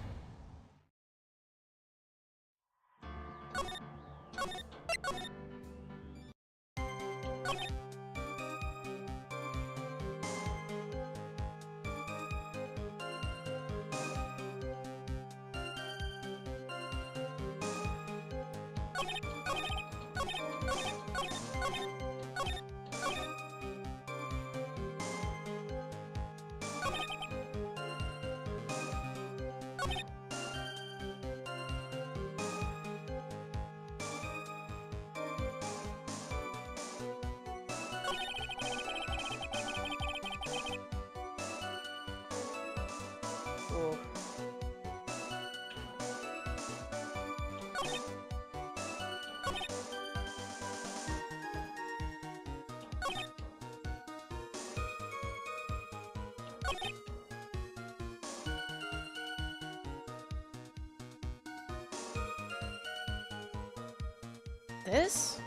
This?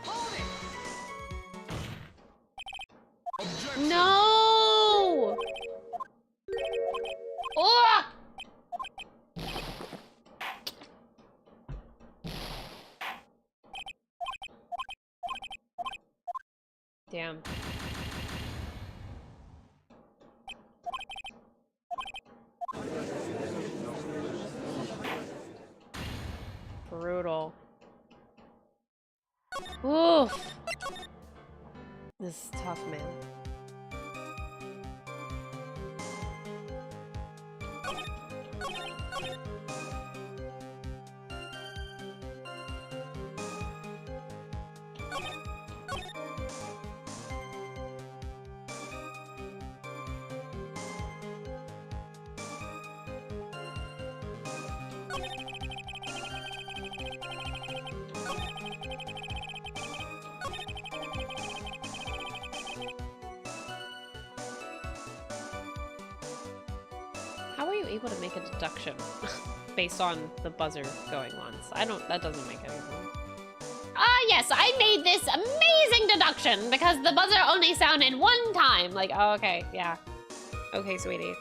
No! Oh! Damn. Brutal. Oof. This is tough, man. How are you able to make a deduction based on the buzzer going once? That doesn't make any sense. Ah, yes, I made this amazing deduction because the buzzer only sounded one time. Like, oh, okay, yeah. Okay, sweetie.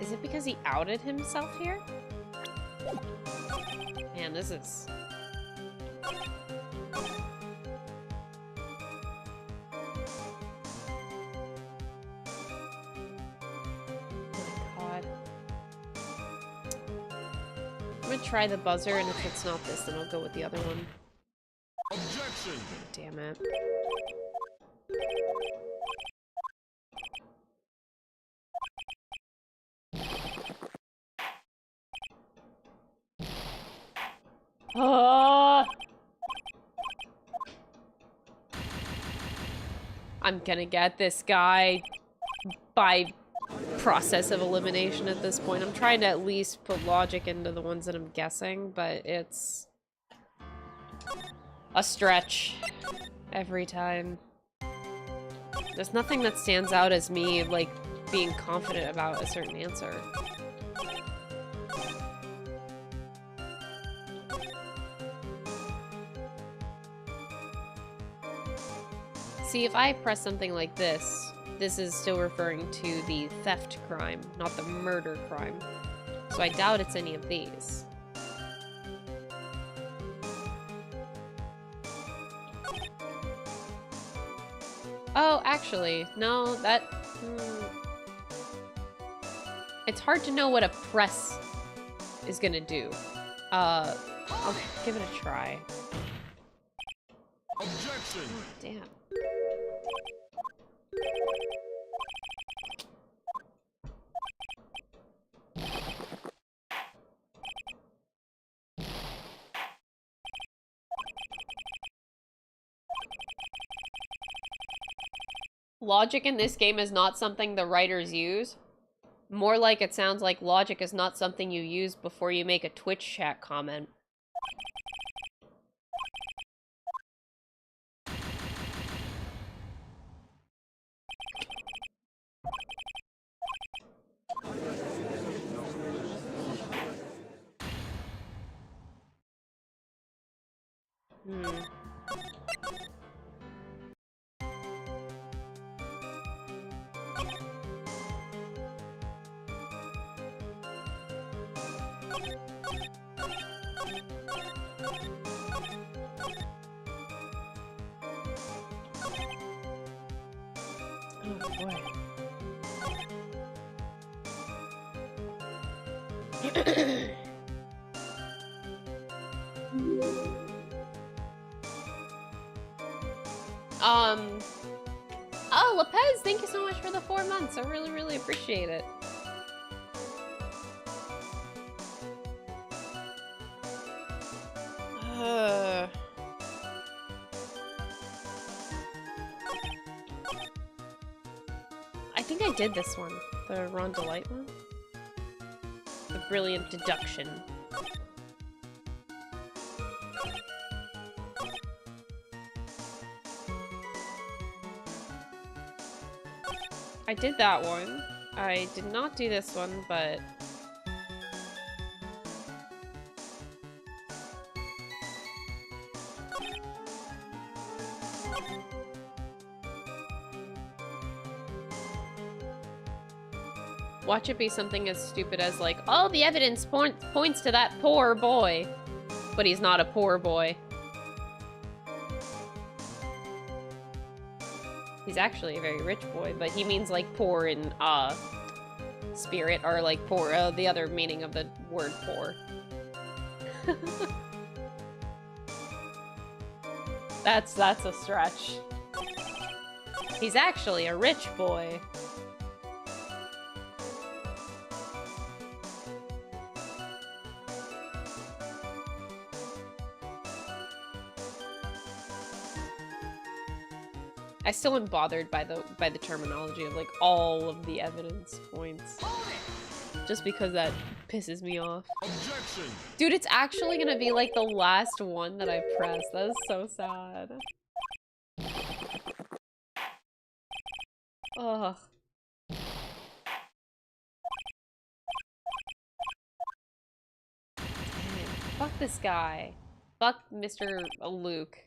Is it because he outed himself here? Man, this is... Oh my god. I'm gonna try the buzzer, and if it's not this, then I'll go with the other one. Objection! Damn it. I'm gonna get this guy by process of elimination at this point. I'm trying to at least put logic into the ones that I'm guessing, but it's a stretch every time. There's nothing that stands out as me, like, being confident about a certain answer. See, if I press something like this, this is still referring to the theft crime, not the murder crime. So I doubt it's any of these. Oh, actually, no, that... It's hard to know what a press is gonna do. I'll give it a try. Objection! Damn. Logic in this game is not something the writers use. More like it sounds like logic is not something you use before you make a Twitch chat comment. Oh, Lopez, thank you so much for the 4 months. I really, really appreciate it. I think I did this one. The Ron Delight one. The brilliant deduction. I did that one. I did not do this one, but... Watch it be something as stupid as like, all the evidence points to that poor boy. But he's not a poor boy. He's actually a very rich boy, but he means like poor in spirit, or like poor, the other meaning of the word poor. That's a stretch. He's actually a rich boy. I still am bothered by the terminology of like all of the evidence points. Just because that pisses me off. Objection! Dude, it's actually gonna be like the last one that I press. That is so sad. Ugh. Dang. Fuck this guy. Fuck Mr. Luke.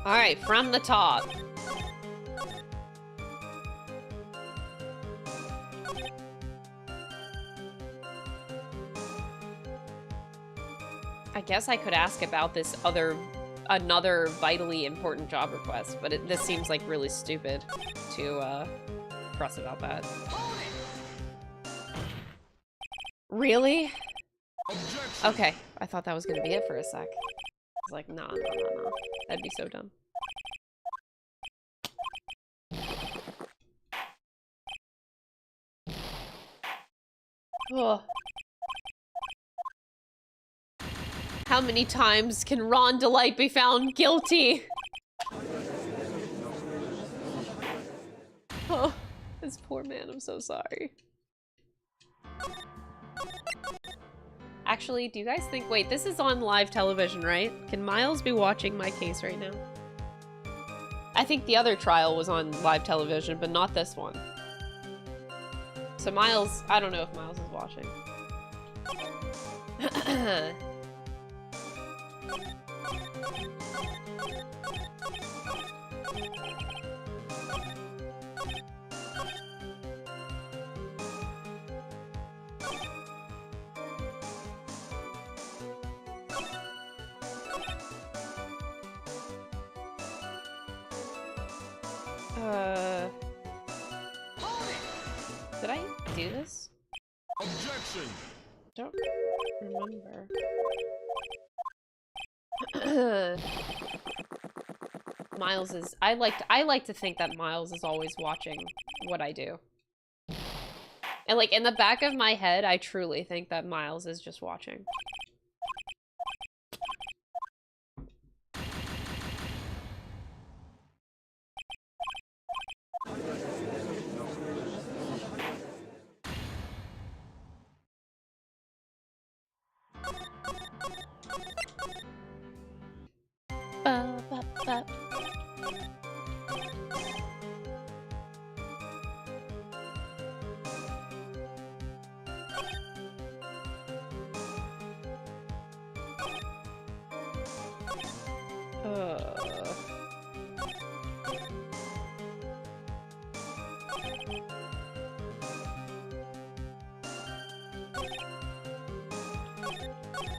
Alright, from the top. I guess I could ask about this another vitally important job request, but this seems like really stupid to press about that. Really? Objection! Okay, I thought that was gonna be it for a sec. I was like, nah. That'd be so dumb. Oh. How many times can Ron Delight be found guilty? Oh, this poor man, I'm so sorry. Actually, do you guys think- wait, this is on live television, right? Can Miles be watching my case right now? I think the other trial was on live television, but not this one. So Miles, I don't know if Miles is watching. Did I do this? Objection! Don't remember. Miles is- I like to think that Miles is always watching what I do. And like in the back of my head, I truly think that Miles is just watching.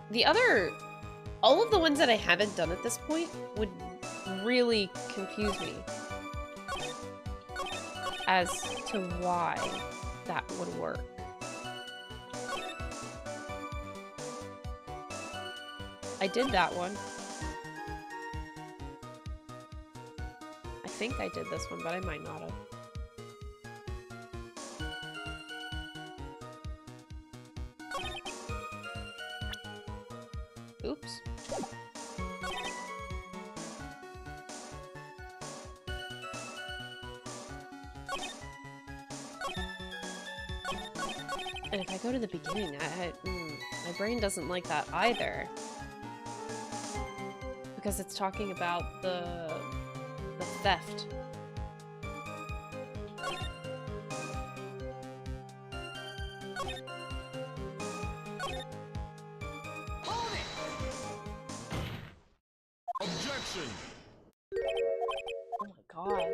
The other, all of the ones that I haven't done at this point would really confuse me as to why that would work. I did that one. I think I did this one, but I might not have. Oops. And if I go to the beginning, my brain doesn't like that either. Because it's talking about the theft. Objection! Oh my god.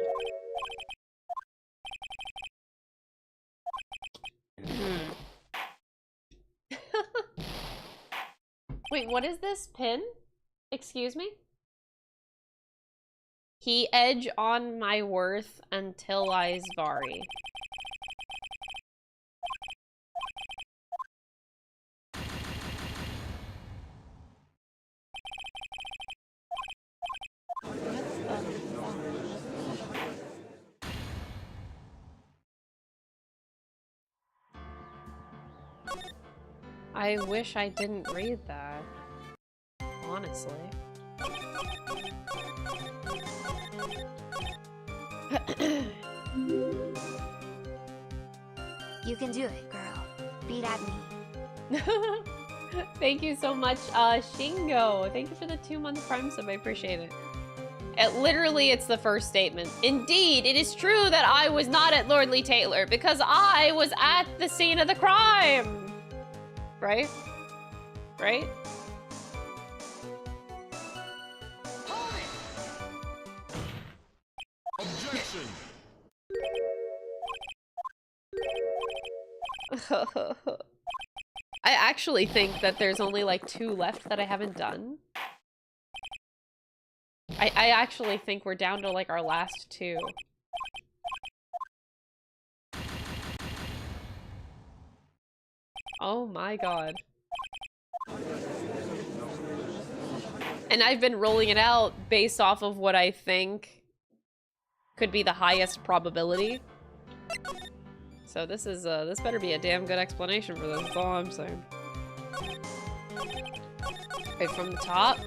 Wait, what is this pin? Excuse me? He edge on my worth until I Zvari. I wish I didn't read that. Honestly. You can do it, girl. Beat Atmey. Thank you so much, Shingo. Thank you for the 2-month Prime sub. I appreciate it. Literally, it's the first statement. Indeed, it is true that I was not at Lordly Taylor because I was at the scene of the crime. Right? Right? Objection! I actually think that there's only like 2 left that I haven't done. I actually think we're down to like our last 2. Oh my god. And I've been rolling it out based off of what I think could be the highest probability. So this is, this better be a damn good explanation for this, that's all I'm saying. Right from the top.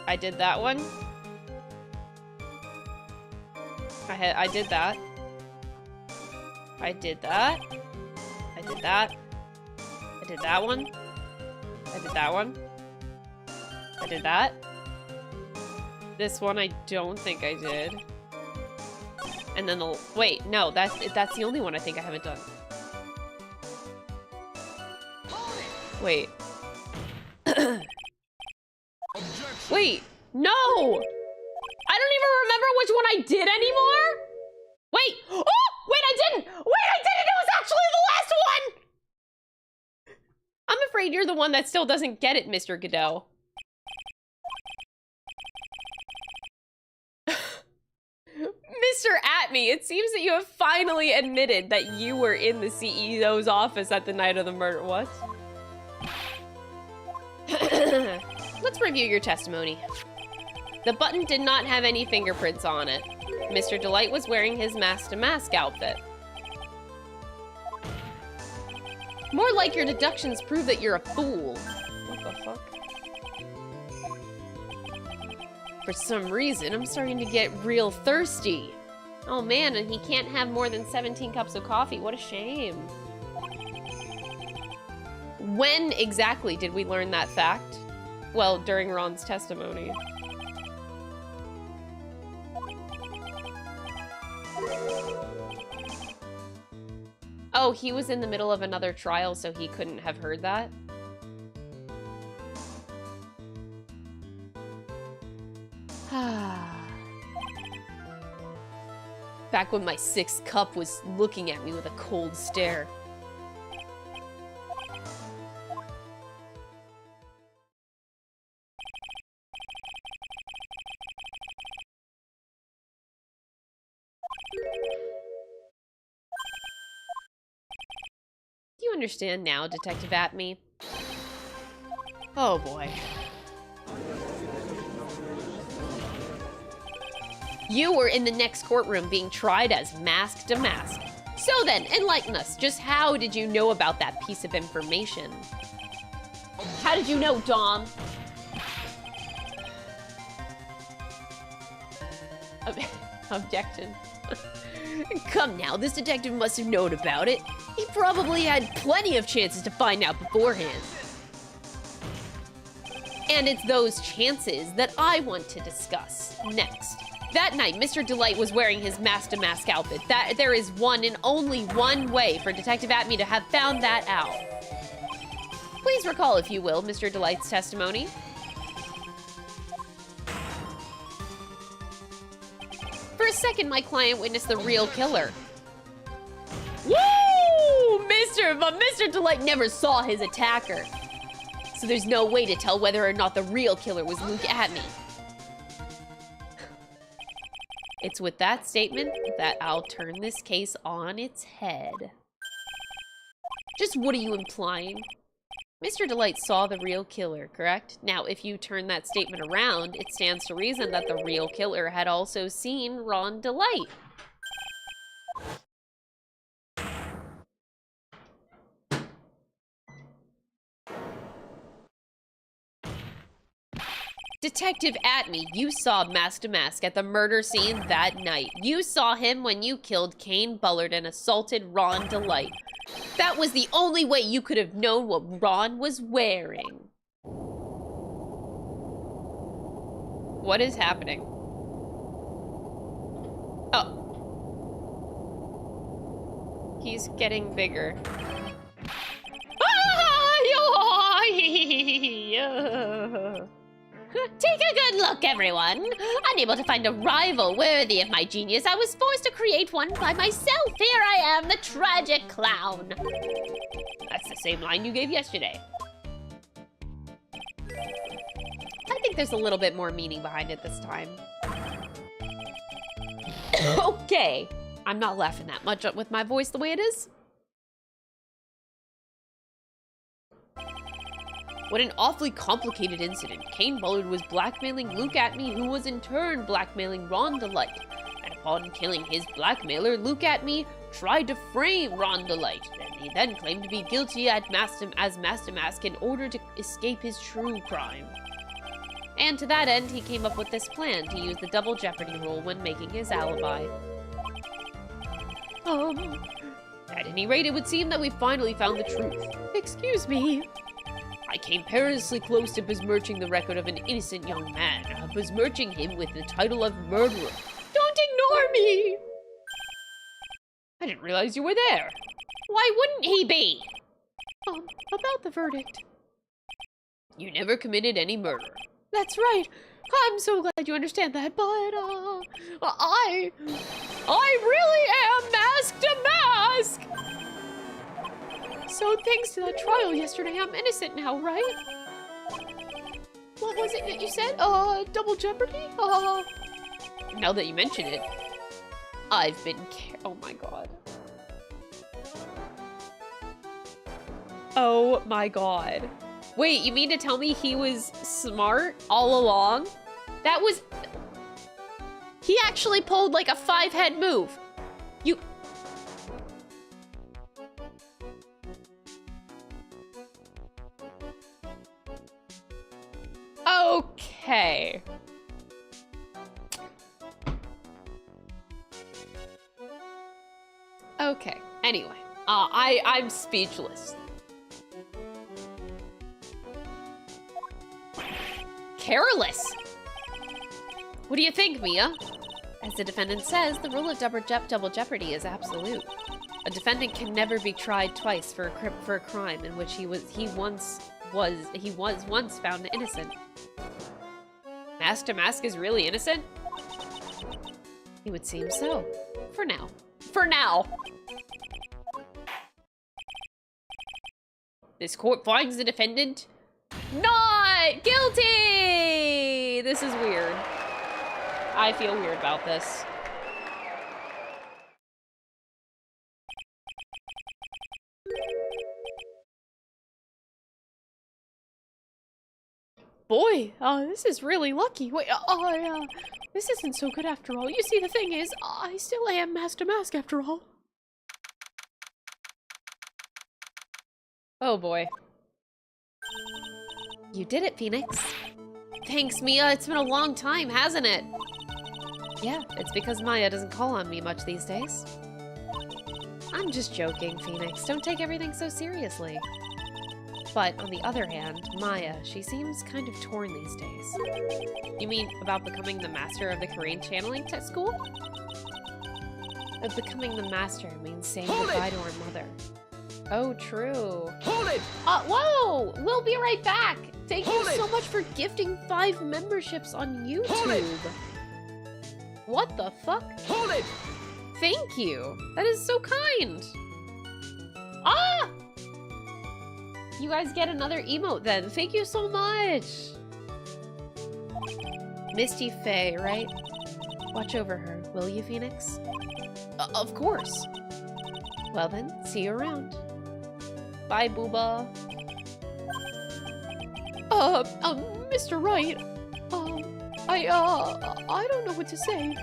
I did that one. I did that. I did that. I did that. I did that one. I did that one. I did that. This one I don't think I did. And then the... Wait, no, that's the only one I think I haven't done. Wait. Wait, no! I don't even remember which one I did anymore! Wait! Oh! Wait, I didn't! Wait, I didn't! It was actually the last one! I'm afraid you're the one that still doesn't get it, Mr. Godot. Mr. Atmey, it seems that you have finally admitted that you were in the CEO's office at the night of the murder. What? Let's review your testimony. The button did not have any fingerprints on it. Mr. Delight was wearing his mask-to-mask outfit. More like your deductions prove that you're a fool. What the fuck? For some reason, I'm starting to get real thirsty. Oh man, and he can't have more than 17 cups of coffee. What a shame. When exactly did we learn that fact? Well, during Ron's testimony. Oh, he was in the middle of another trial, so he couldn't have heard that? Back when my 6th cup was looking at me with a cold stare. Do you understand now, Detective Atmey? Oh boy. You were in the next courtroom being tried as mask to mask. So then, enlighten us. Just how did you know about that piece of information? How did you know, Dom? Objection. Come now, this detective must have known about it. He probably had plenty of chances to find out beforehand. And it's those chances that I want to discuss next. That night, Mr. Delight was wearing his mask-to-mask outfit. There is one and only one way for Detective Atmey to have found that out. Please recall, if you will, Mr. Delight's testimony. For a second, my client witnessed the real killer. Woo! But Mr. Delight never saw his attacker. So there's no way to tell whether or not the real killer was Luke Atmey. It's with that statement that I'll turn this case on its head. Just what are you implying? Mr. Delight saw the real killer, correct? Now, if you turn that statement around, it stands to reason that the real killer had also seen Ron Delight. Detective Atmey, you saw Mask to Mask at the murder scene that night. You saw him when you killed Kane Bullard and assaulted Ron Delight. That was the only way you could have known what Ron was wearing. What is happening? Oh. He's getting bigger. Take a good look, everyone. Unable to find a rival worthy of my genius, I was forced to create one by myself. Here I am, the tragic clown. That's the same line you gave yesterday. I think there's a little bit more meaning behind it this time. Okay. I'm not laughing that much with my voice the way it is. What an awfully complicated incident. Kane Bullard was blackmailing Luke Atmey, who was in turn blackmailing Ron Delight. And upon killing his blackmailer, Luke Atmey tried to frame Ron Delight. He then claimed to be guilty as Master Mask in order to escape his true crime. And to that end, he came up with this plan to use the double jeopardy rule when making his alibi. At any rate, it would seem that we finally found the truth. Excuse me. I came perilously close to besmirching the record of an innocent young man, besmirching him with the title of murderer. Don't ignore me! I didn't realize you were there. Why wouldn't he be? About the verdict. You never committed any murder. That's right. I'm so glad you understand that, but, I really am mask to mask! So thanks to that trial yesterday, I'm innocent now, right? What was it that you said? Double jeopardy? Now that you mention it, I've been oh my god. Oh my god. Wait, you mean to tell me he was smart all along? That was... He actually pulled like a 5-head move. You... Okay. Okay. Anyway, I'm speechless. Careless. What do you think, Mia? As the defendant says, the rule of double jeopardy is absolute. A defendant can never be tried twice for a crime in which he was once found innocent. Mask to Mask is really innocent? It would seem so. For now. For now. This court finds the defendant not guilty! This is weird. I feel weird about this. Boy, this is really lucky. Wait, this isn't so good after all. You see, the thing is, I still am Master Mask after all. Oh boy. You did it, Phoenix. Thanks, Mia. It's been a long time, hasn't it? Yeah, it's because Maya doesn't call on me much these days. I'm just joking, Phoenix. Don't take everything so seriously. But on the other hand, Maya, she seems kind of torn these days. You mean about becoming the master of the Korean channeling school? Becoming the master means saying goodbye to our mother. Oh, true. Hold it! Whoa! We'll be right back. Thank you so much for gifting 5 memberships on YouTube. What the fuck? Hold it! Thank you. That is so kind. You guys get another emote then. Thank you so much. Misty Faye, right? Watch over her, will you, Phoenix? Of course. Well then, see you around. Bye, Booba. Mr. Wright, I don't know what to say.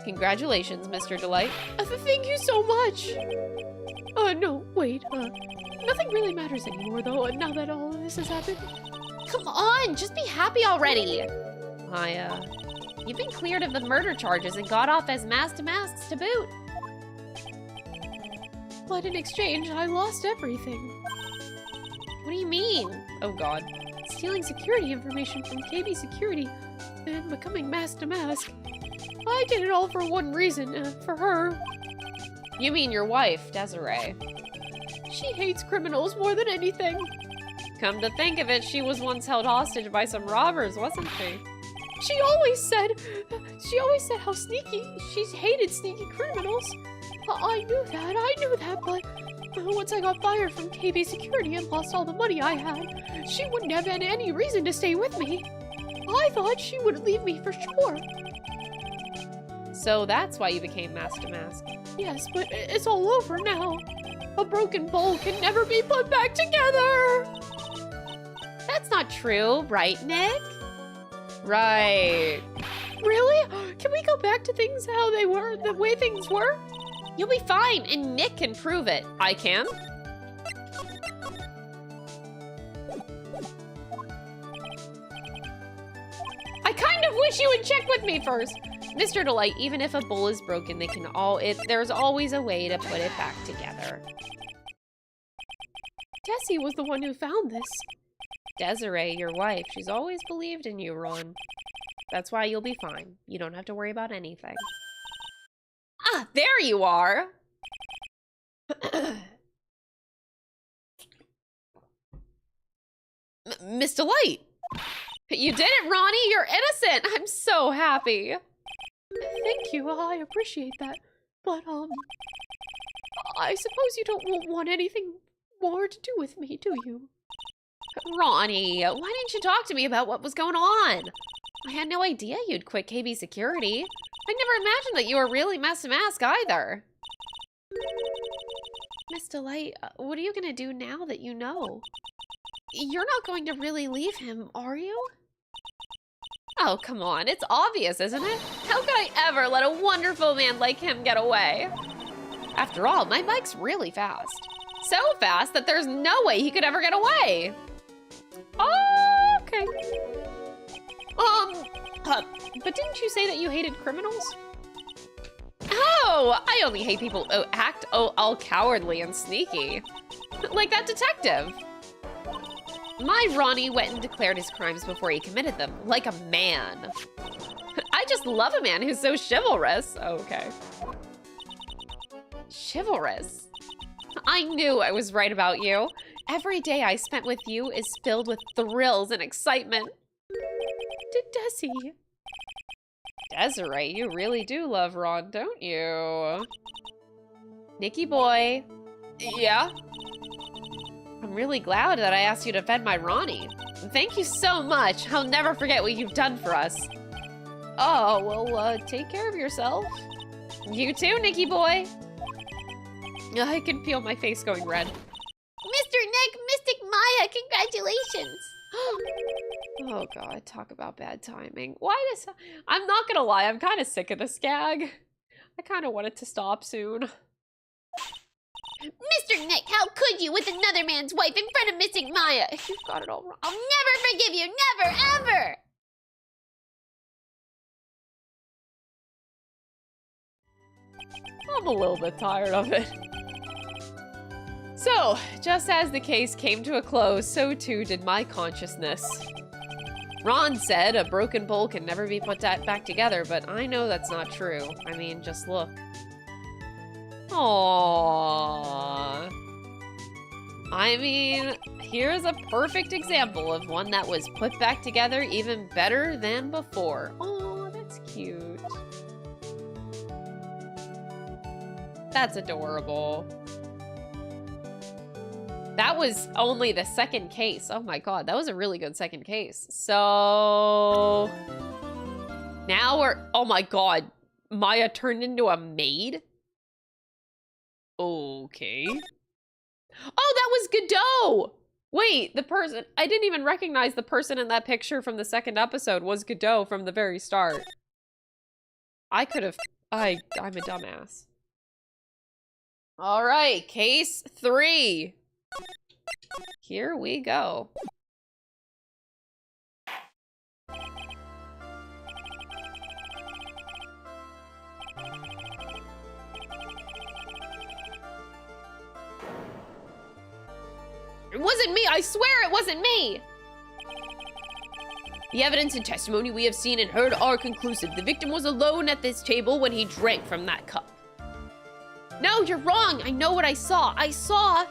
Congratulations, Mr. Delight. Thank you so much. No, wait, nothing really matters anymore, though, now that all of this has happened. Come on, just be happy already. Maya, You've been cleared of the murder charges and got off as Mask to Masks to boot. But in exchange, I lost everything. What do you mean? Oh god. Stealing security information from KB Security and becoming Mask to Mask. I did it all for one reason, for her. You mean your wife, Desiree. She hates criminals more than anything. Come to think of it, she was once held hostage by some robbers, wasn't she? She always said how sneaky, she hated sneaky criminals. I knew that, but once I got fired from KB Security and lost all the money I had, she wouldn't have had any reason to stay with me. I thought she would leave me for sure. So that's why you became Mask to Mask. Yes, but it's all over now. A broken bowl can never be put back together. That's not true, right, Nick? Right. Really? Can we go back to things how they were, the way things were? You'll be fine, and Nick can prove it. I can? I kind of wish you would check with me first. Mr. Delight, even if a bowl is broken, they can there's always a way to put it back together. Tessie was the one who found this. Desiree, your wife, she's always believed in you, Ron. That's why you'll be fine. You don't have to worry about anything. Ah, there you are! Miss Delight! You did it, Ronnie! You're innocent! I'm so happy! Thank you, I appreciate that. But, I suppose you don't want anything more to do with me, do you? Ronnie, why didn't you talk to me about what was going on? I had no idea you'd quit KB Security. I never imagined that you were really Mask either. Miss Delight, what are you gonna do now that you know? You're not going to really leave him, are you? Oh, come on. It's obvious, isn't it? How could I ever let a wonderful man like him get away? After all, my bike's really fast. So fast that there's no way he could ever get away. Oh, okay. But didn't you say that you hated criminals? Oh, I only hate people who act all cowardly and sneaky. Like that detective. My Ronnie went and declared his crimes before he committed them, like a man. I just love a man who's so chivalrous. Okay. Chivalrous. I knew I was right about you. Every day I spent with you is filled with thrills and excitement. Desi. Desiree, you really do love Ron, don't you? Nicky boy. Yeah? I'm really glad that I asked you to defend my Ronnie. Thank you so much. I'll never forget what you've done for us. Oh, well, take care of yourself. You too, Nicky boy. I can feel my face going red. Mr. Nick, Mystic Maya, congratulations. Oh god, talk about bad timing. Why does... I'm not gonna lie, I'm kind of sick of this gag. I kind of want it to stop soon. Mr. Nick, how could you with another man's wife in front of Mystic Maya? You've got it all wrong. I'll never forgive you, never, ever! I'm a little bit tired of it. So, just as the case came to a close, so too did my consciousness. Ron said a broken bowl can never be put back together, but I know that's not true. I mean, just look. Aww. I mean, here's a perfect example of one that was put back together even better than before. Oh, that's cute. That's adorable. That was only the second case. Oh my god, that was a really good second case. So... now we're... oh my god. Maya turned into a maid? Okay. Oh, that was Godot! Wait, the person... I didn't even recognize the person in that picture from the second episode was Godot from the very start. I could have... I'm a dumbass. Alright, case 3. Here we go. It wasn't me! I swear it wasn't me! The evidence and testimony we have seen and heard are conclusive. The victim was alone at this table when he drank from that cup. No, you're wrong! I know what I saw. I saw...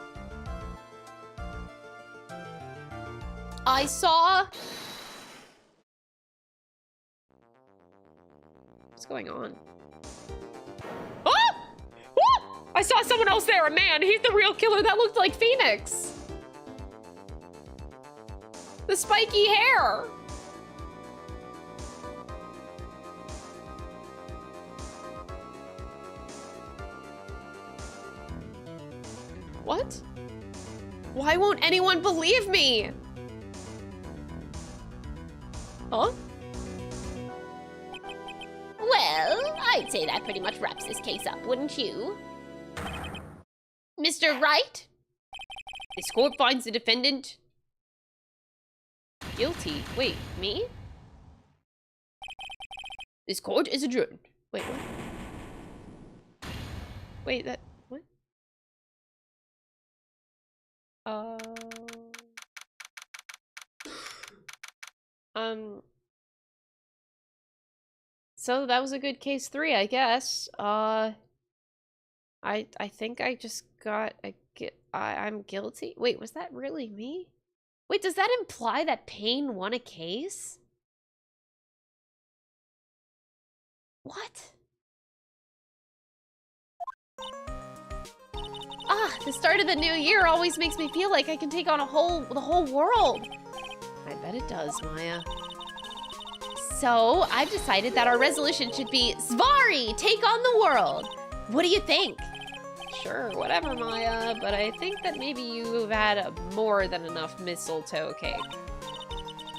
What's going on? Oh! Oh! I saw someone else there, a man. He's the real killer. That looked like Phoenix. The spiky hair. What? Why won't anyone believe me? Huh? I'd say that pretty much wraps this case up, wouldn't you? Mr. Wright? This court finds the defendant guilty. Wait, me? This court is adjourned. Wait, what? Wait, that... What? So that was a good case 3, I guess. I think I just got I'm guilty. Wait, was that really me? Wait, does that imply that Payne won a case? What? Ah, the start of the new year always makes me feel like I can take on the whole world. I bet it does, Maya. So, I've decided that our resolution should be Svari, take on the world. What do you think? Sure, whatever, Maya, but I think that maybe you've had more than enough mistletoe cake.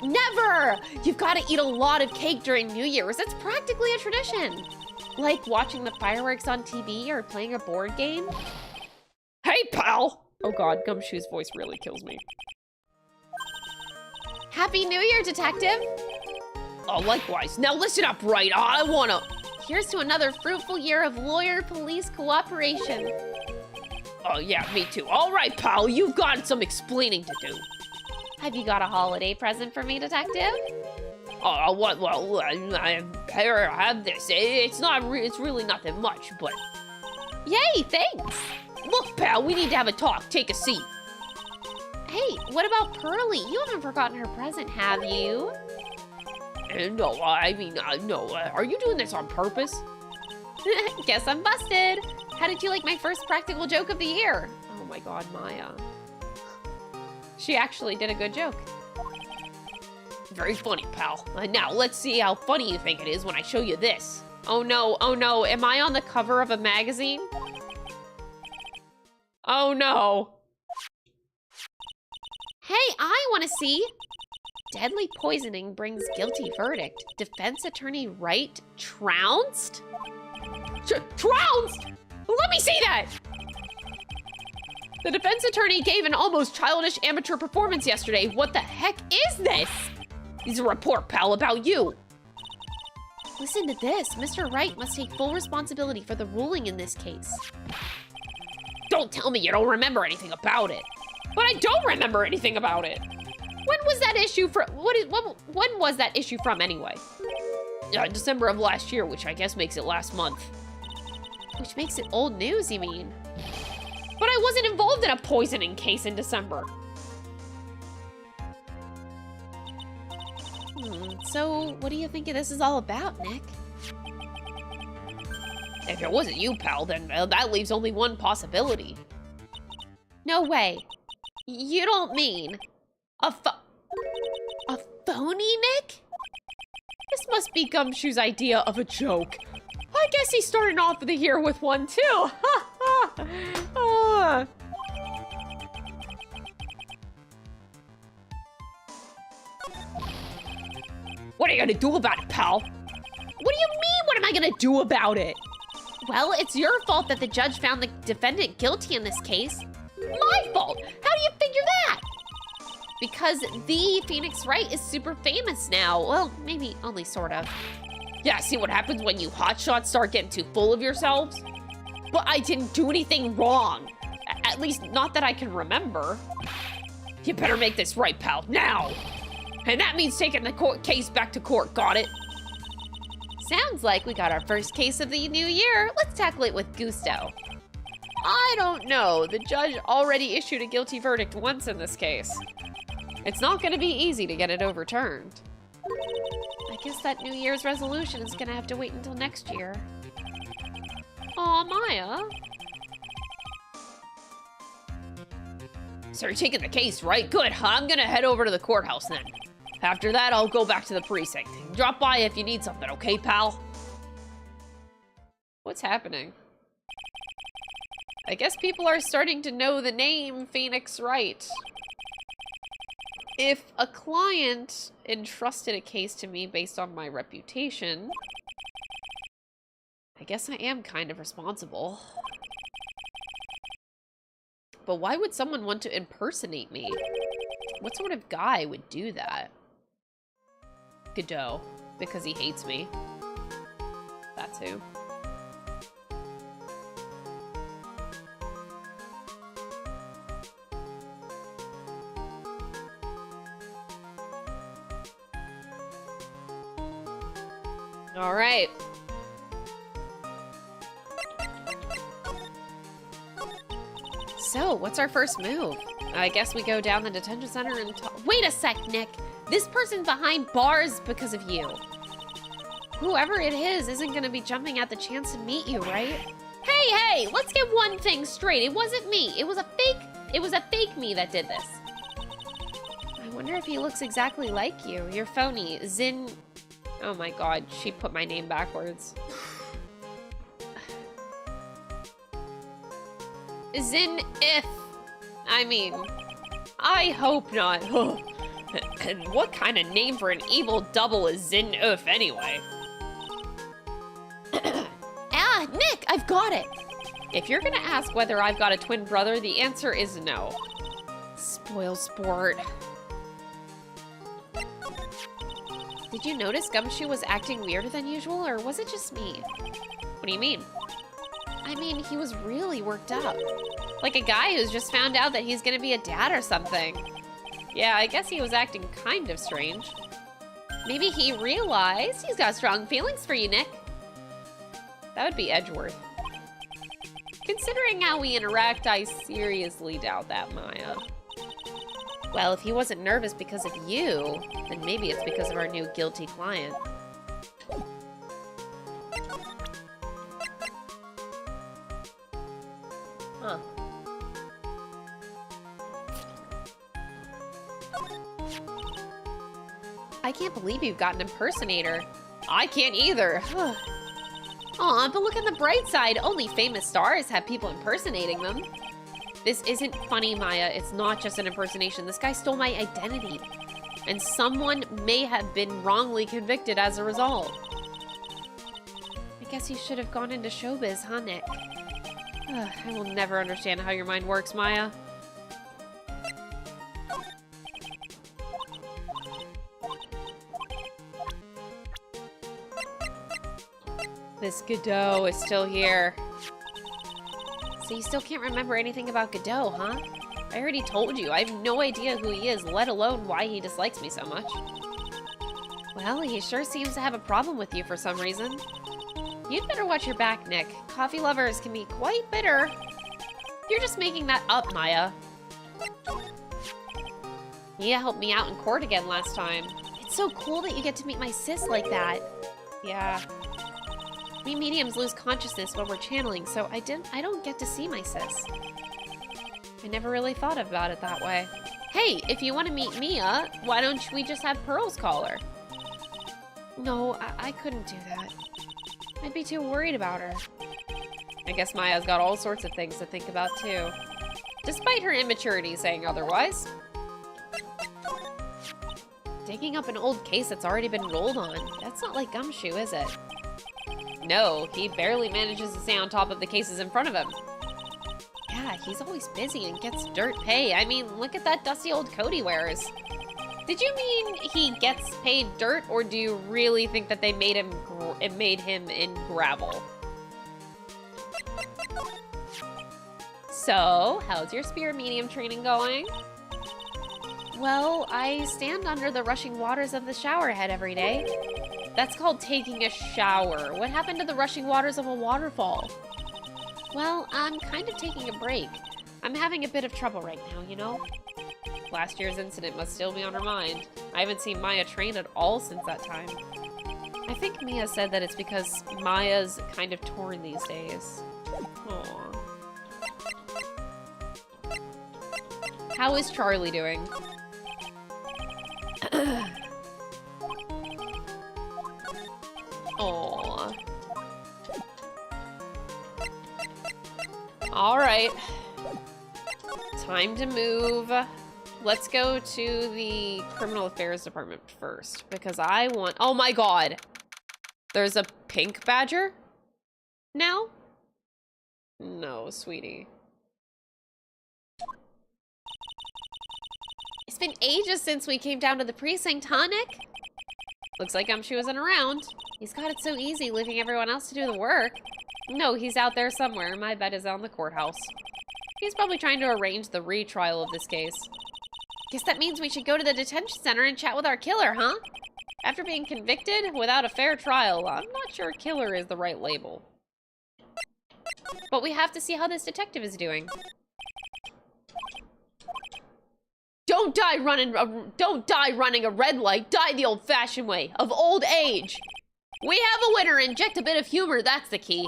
Never! You've got to eat a lot of cake during New Year's. That's practically a tradition. Like watching the fireworks on TV or playing a board game. Hey, pal! Oh god, Gumshoe's voice really kills me. Happy New Year, detective! Oh, likewise. Now listen up, right? I wanna... Here's to another fruitful year of lawyer-police cooperation. Oh, yeah, me too. All right, pal, you've got some explaining to do. Have you got a holiday present for me, detective? Oh, what? Well, I have this. It's really nothing much, but... Yay, thanks! Look, pal, we need to have a talk. Take a seat. Hey, what about Pearly? You haven't forgotten her present, have you? No, I mean, no. Are you doing this on purpose? Guess I'm busted. How did you like my first practical joke of the year? Oh my god, Maya. She actually did a good joke. Very funny, pal. Now, let's see how funny you think it is when I show you this. Oh no, am I on the cover of a magazine? Oh no. Hey, I want to see. Deadly poisoning brings guilty verdict. Defense attorney Wright trounced? Trounced? Let me see that! The defense attorney gave an almost childish amateur performance yesterday. What the heck is this? This is a report, pal, about you. Listen to this. Mr. Wright must take full responsibility for the ruling in this case. Don't tell me you don't remember anything about it. But I don't remember anything about it. When was that issue from? When was that issue from anyway? December of last year, which I guess makes it last month. Which makes it old news, you mean? But I wasn't involved in a poisoning case in December. So what do you think this is all about, Nick? If it wasn't you, pal, then that leaves only one possibility. No way. You don't mean a phony, Nick? This must be Gumshoe's idea of a joke. I guess he started off the year with one too. Ha ha. What are you gonna do about it, pal? What do you mean, what am I gonna do about it? Well, it's your fault that the judge found the defendant guilty in this case. My fault? How do you figure that? Because the Phoenix Wright is super famous now. Well, maybe only sort of. Yeah, see what happens when you hotshots start getting too full of yourselves? But I didn't do anything wrong. At least not that I can remember. You better make this right, pal, now. And that means taking the case back to court, got it? Sounds like we got our first case of the new year. Let's tackle it with gusto. I don't know. The judge already issued a guilty verdict once in this case. It's not going to be easy to get it overturned. I guess that New Year's resolution is going to have to wait until next year. Aw, Maya. So you're taking the case, right? Good. I'm going to head over to the courthouse then. After that, I'll go back to the precinct. Drop by if you need something, okay, pal? What's happening? I guess people are starting to know the name Phoenix Wright. If a client entrusted a case to me based on my reputation, guess I am kind of responsible. But why would someone want to impersonate me? What sort of guy would do that? Godot. Because he hates me. That's who. All right. So, what's our first move? I guess we go down the detention center and talk. Wait a sec, Nick. This person's behind bars because of you. Whoever it is isn't going to be jumping at the chance to meet you, right? Hey, let's get one thing straight. It wasn't me. It was a fake me that did this. I wonder if he looks exactly like you. You're phony. Zin... Oh my god, she put my name backwards. Zin-if. I mean, I hope not. And what kind of name for an evil double is Zin-if anyway? Ah, Nick, I've got it. If you're gonna ask whether I've got a twin brother, the answer is no. Spoil sport. Did you notice Gumshoe was acting weirder than usual, or was it just me? What do you mean? I mean, he was really worked up. Like a guy who's just found out that he's gonna be a dad or something. Yeah, I guess he was acting kind of strange. Maybe he realized he's got strong feelings for you, Nick. That would be Edgeworth. Considering how we interact, I seriously doubt that, Maya. Well, if he wasn't nervous because of you, then maybe it's because of our new guilty client. Huh. I can't believe you've got an impersonator. I can't either. Aw, but look on the bright side. Only famous stars have people impersonating them. This isn't funny, Maya. It's not just an impersonation. This guy stole my identity. And someone may have been wrongly convicted as a result. I guess you should have gone into showbiz, huh, Nick? I will never understand how your mind works, Maya. This Godot is still here. So you still can't remember anything about Godot, huh? I already told you. I have no idea who he is, let alone why he dislikes me so much. Well, he sure seems to have a problem with you for some reason. You'd better watch your back, Nick. Coffee lovers can be quite bitter. You're just making that up, Maya. Mia helped me out in court again last time. It's so cool that you get to meet my sis like that. Yeah. We mediums lose consciousness when we're channeling, so I don't get to see my sis. I never really thought about it that way. Hey, if you want to meet Mia, why don't we just have Pearls call her? No, I couldn't do that. I'd be too worried about her. I guess Maya's got all sorts of things to think about, too. Despite her immaturity saying otherwise. Digging up an old case that's already been rolled on. That's not like Gumshoe, is it? No, he barely manages to stay on top of the cases in front of him. Yeah, he's always busy and gets dirt pay. I mean, look at that dusty old coat he wears. Did you mean he gets paid dirt, or do you really think that they made him in gravel? So, how's your spirit medium training going? Well, I stand under the rushing waters of the shower head every day. That's called taking a shower. What happened to the rushing waters of a waterfall? Well, I'm kind of taking a break. I'm having a bit of trouble right now, you know? Last year's incident must still be on her mind. I haven't seen Maya train at all since that time. I think Mia said that it's because Maya's kind of torn these days. Aww. How is Charlie doing? Aww. Alright. Time to move. Let's go to the Criminal Affairs Department first, because I want... Oh my god! There's a pink badger? now? No, sweetie. It's been ages since we came down to the precinct, huh, Nick? Looks like she wasn't around. He's got it so easy leaving everyone else to do the work. No, he's out there somewhere. My bet is on the courthouse. He's probably trying to arrange the retrial of this case. Guess that means we should go to the detention center and chat with our killer, huh? After being convicted without a fair trial, I'm not sure killer is the right label. But we have to see how this detective is doing. Don't die running a red light. Die the old-fashioned way, of old age. We have a winner. Inject a bit of humor. That's the key.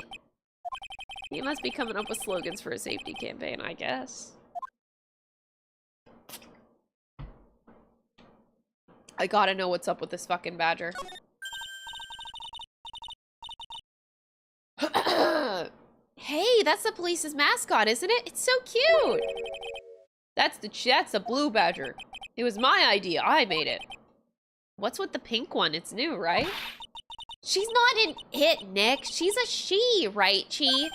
He must be coming up with slogans for a safety campaign, I guess. I gotta know what's up with this fucking badger. Hey, that's the police's mascot, isn't it? It's so cute. That's the blue badger. It was my idea. I made it. What's with the pink one? It's new, right? She's not an it, Nick. She's a she, right, Chi?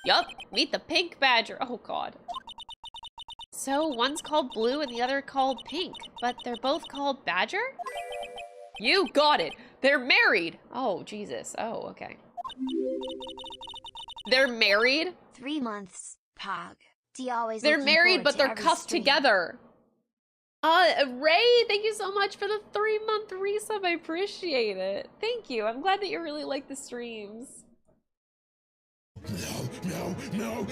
Yup. Meet the pink badger. Oh, God. So one's called blue and the other called pink, but they're both called badger? You got it. They're married. Oh, Jesus. Oh, okay. They're married? 3 months, Pog. D always They're looking married, forward but to they're every cuffed stream. together. Ray, thank you so much for the 3-month resub. I appreciate it. Thank you. I'm glad that you really like the streams. No.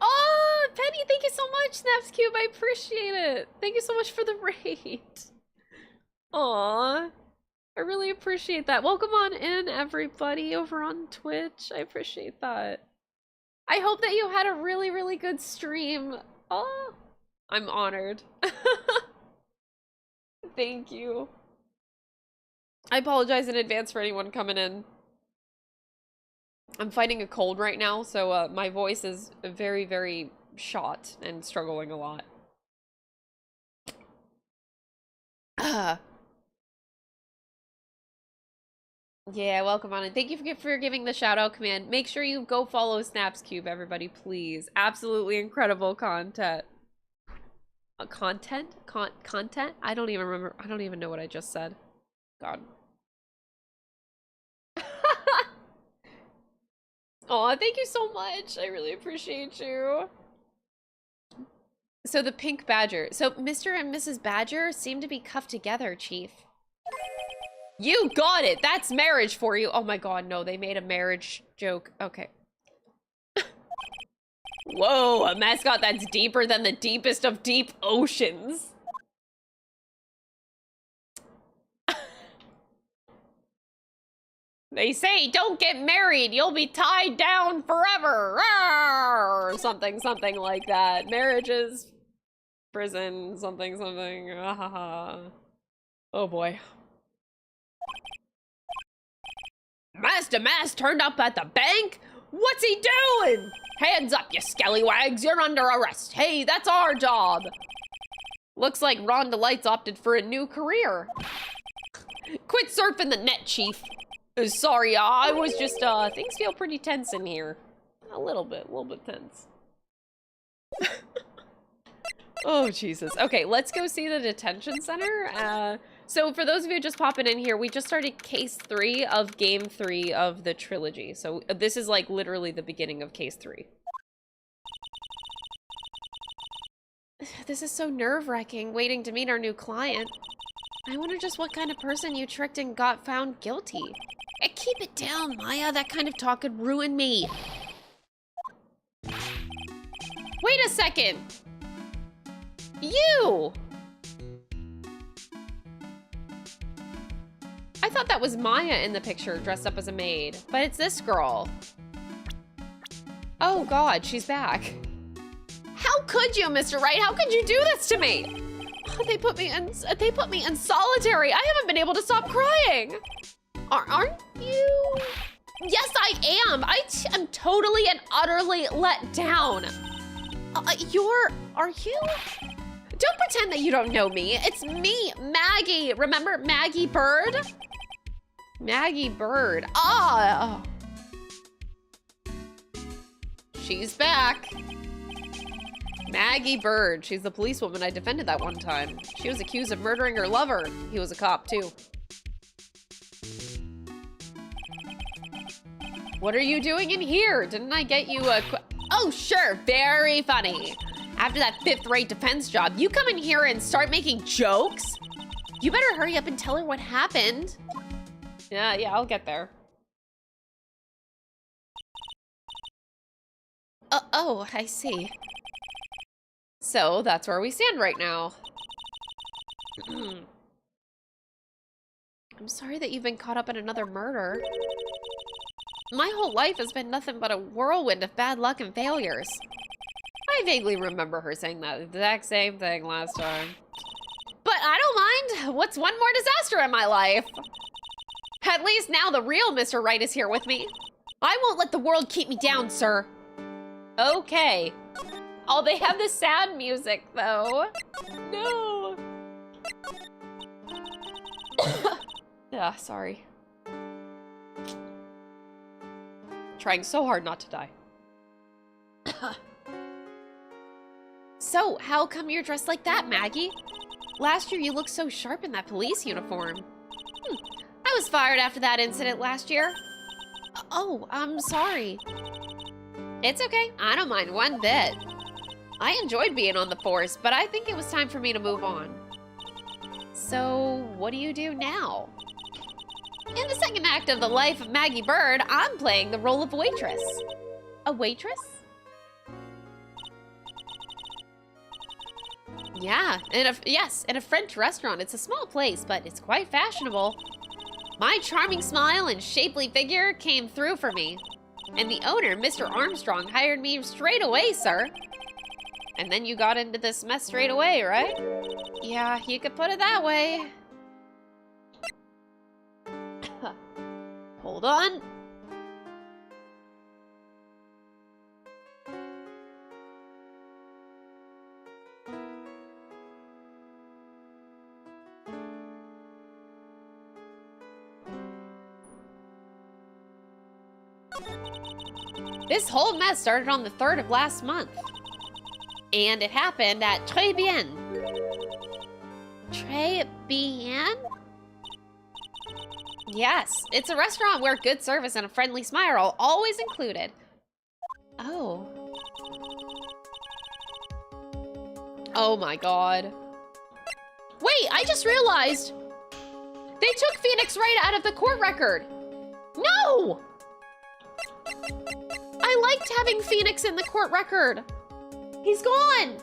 Oh, Penny, thank you so much, Snaps Cube. I appreciate it. Thank you so much for the raid. Aw, I really appreciate that. Welcome on in, everybody, over on Twitch. I appreciate that. I hope that you had a really, really good stream. Oh, I'm honored. Thank you. I apologize in advance for anyone coming in. I'm fighting a cold right now, so my voice is very, very shot and struggling a lot. Yeah, welcome on, and thank you for giving the shout out command. Make sure you go follow Snaps Cube, everybody, please. Absolutely incredible content. Content? I don't even remember. I don't even know what I just said. God. Aw, thank you so much. I really appreciate you. So the pink badger. So Mr. and Mrs. Badger seem to be cuffed together, Chief. You got it. That's marriage for you. Oh my God, no, they made a marriage joke. Okay. Whoa, a mascot that's deeper than the deepest of deep oceans. They say, don't get married, you'll be tied down forever. Or something like that. Marriage is prison, something. Oh boy. Master Mass turned up at the bank? What's he doing? Hands up, you scallywags, you're under arrest. Hey, that's our job. Looks like Rhonda Lights opted for a new career. Quit surfing the net, Chief. Sorry, I was just, things feel pretty tense in here. A little bit tense. Oh, Jesus. Okay, let's go see the detention center. So for those of you just popping in here, we just started case 3 of game 3 of the trilogy. So this is like literally the beginning of case 3. This is so nerve-wracking, waiting to meet our new client. I wonder just what kind of person you tricked and got found guilty. Keep it down, Maya. That kind of talk could ruin me. Wait a second. You! I thought that was Maya in the picture, dressed up as a maid. But it's this girl. Oh God, she's back. How could you, Mr. Wright? How could you do this to me? They put me in solitary. I haven't been able to stop crying. Aren't you? Yes, I am. I am totally and utterly let down. Are you? Don't pretend that you don't know me. It's me, Maggie. Remember Maggie Bird? Maggie Bird. Ah. She's back. Maggie Bird. She's the policewoman I defended that one time. She was accused of murdering her lover. He was a cop, too. What are you doing in here? Didn't I get you a... Oh, sure. Very funny. After that fifth-rate defense job, you come in here and start making jokes? You better hurry up and tell her what happened. Yeah, I'll get there. Oh, I see. So, that's where we stand right now. I'm sorry that you've been caught up in another murder. My whole life has been nothing but a whirlwind of bad luck and failures. I vaguely remember her saying that exact same thing last time. But I don't mind. What's one more disaster in my life? At least now the real Mr. Right is here with me. I won't let the world keep me down, sir. Okay. Oh, they have the sad music, though. No. Yeah, sorry. Trying so hard not to die. So, how come you're dressed like that, Maggie? Last year you looked so sharp in that police uniform. I was fired after that incident last year. Oh, I'm sorry. It's okay. I don't mind one bit. I enjoyed being on the force, but I think it was time for me to move on. So, what do you do now? In the second act of the life of Maggie Bird, I'm playing the role of waitress. A waitress? Yeah, yes, in a French restaurant. It's a small place, but it's quite fashionable. My charming smile and shapely figure came through for me. And the owner, Mr. Armstrong, hired me straight away, sir. And then you got into this mess straight away, right? Yeah, you could put it that way. Hold on. This whole mess started on the 3rd of last month. And it happened at Très Bien. Très Bien? Yes, it's a restaurant where good service and a friendly smile are always included. Oh. Oh my god. Wait, I just realized! They took Phoenix right out of the court record! No! I liked having Phoenix in the court record. He's gone!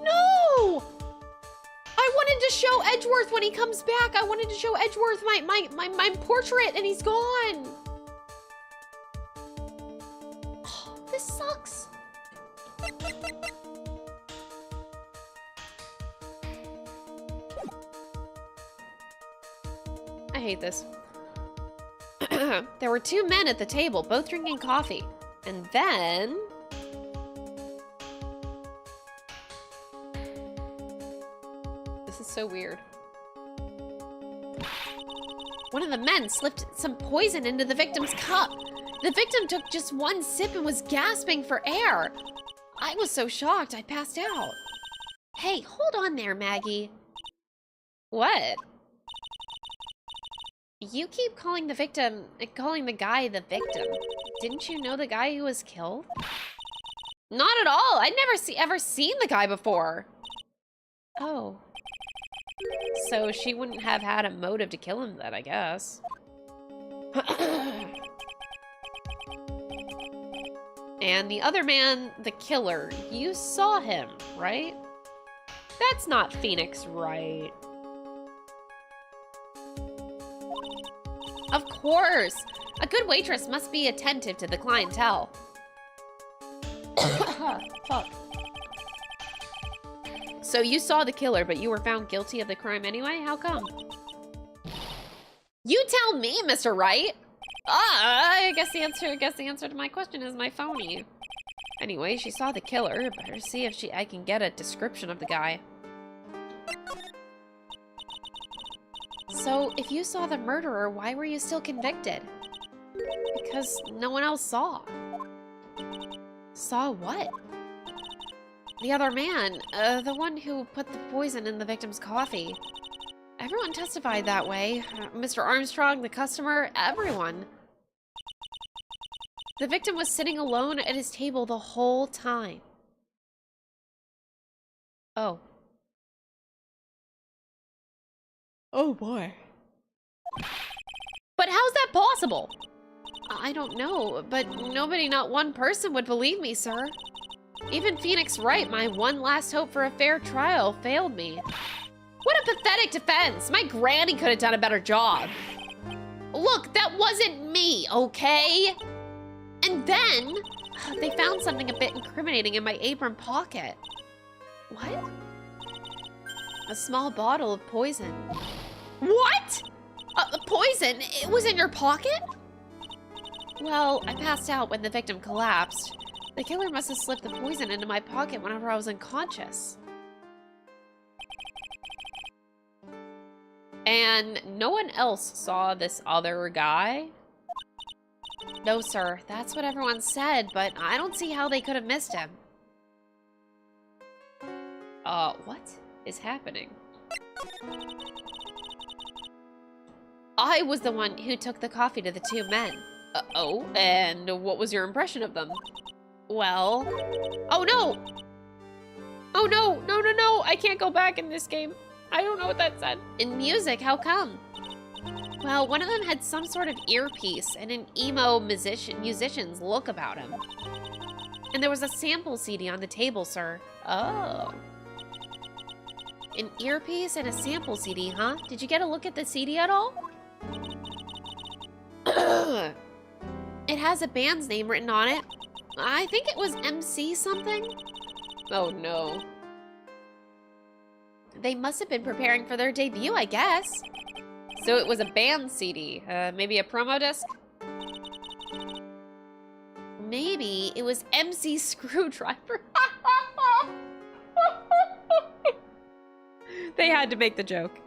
No! I wanted to show Edgeworth when he comes back. I wanted to show Edgeworth my portrait, and he's gone. Oh, this sucks. I hate this. There were 2 men at the table, both drinking coffee. And then... This is so weird. One of the men slipped some poison into the victim's cup. The victim took just 1 sip and was gasping for air. I was so shocked, I passed out. Hey, hold on there, Maggie. What? You keep calling the guy the victim. Didn't you know the guy who was killed? Not at all. I'd never ever seen the guy before. Oh. So she wouldn't have had a motive to kill him then, I guess. And the other man, the killer, you saw him, right? That's not Phoenix, right? Of course! A good waitress must be attentive to the clientele. Fuck. So you saw the killer, but you were found guilty of the crime anyway? How come? You tell me, Mr. Wright! I guess the answer to my question is my phony. Anyway, she saw the killer. Better see if I can get a description of the guy. So, if you saw the murderer, why were you still convicted? Because no one else saw. Saw what? The other man, the one who put the poison in the victim's coffee. Everyone testified that way. Mr. Armstrong, the customer, everyone. The victim was sitting alone at his table the whole time. Oh. Oh boy. But how's that possible? I don't know, but nobody, not one person would believe me, sir. Even Phoenix Wright, my one last hope for a fair trial, failed me. What a pathetic defense. My granny could have done a better job. Look, that wasn't me, okay? And then, They found something a bit incriminating in my apron pocket. What? A small bottle of poison. what? Poison? It was in your pocket? Well, I passed out when the victim collapsed. The killer must have slipped the poison into my pocket whenever I was unconscious. And no one else saw this other guy? No, sir. That's what everyone said, but I don't see how they could have missed him. What is happening? I was the one who took the coffee to the two men. Oh, and what was your impression of them? Well... Oh no! Oh no, no, no, no! I can't go back in this game. I don't know what that said. In music, how come? Well, one of them had some sort of earpiece and an emo musician's look about him. And there was a sample CD on the table, sir. Oh. An earpiece and a sample CD, huh? Did you get a look at the CD at all? It has a band's name written on it. I think it was MC something. Oh no. They must have been preparing for their debut, I guess. So it was a band CD. Maybe a promo disc? Maybe it was MC Screwdriver. They had to make the joke.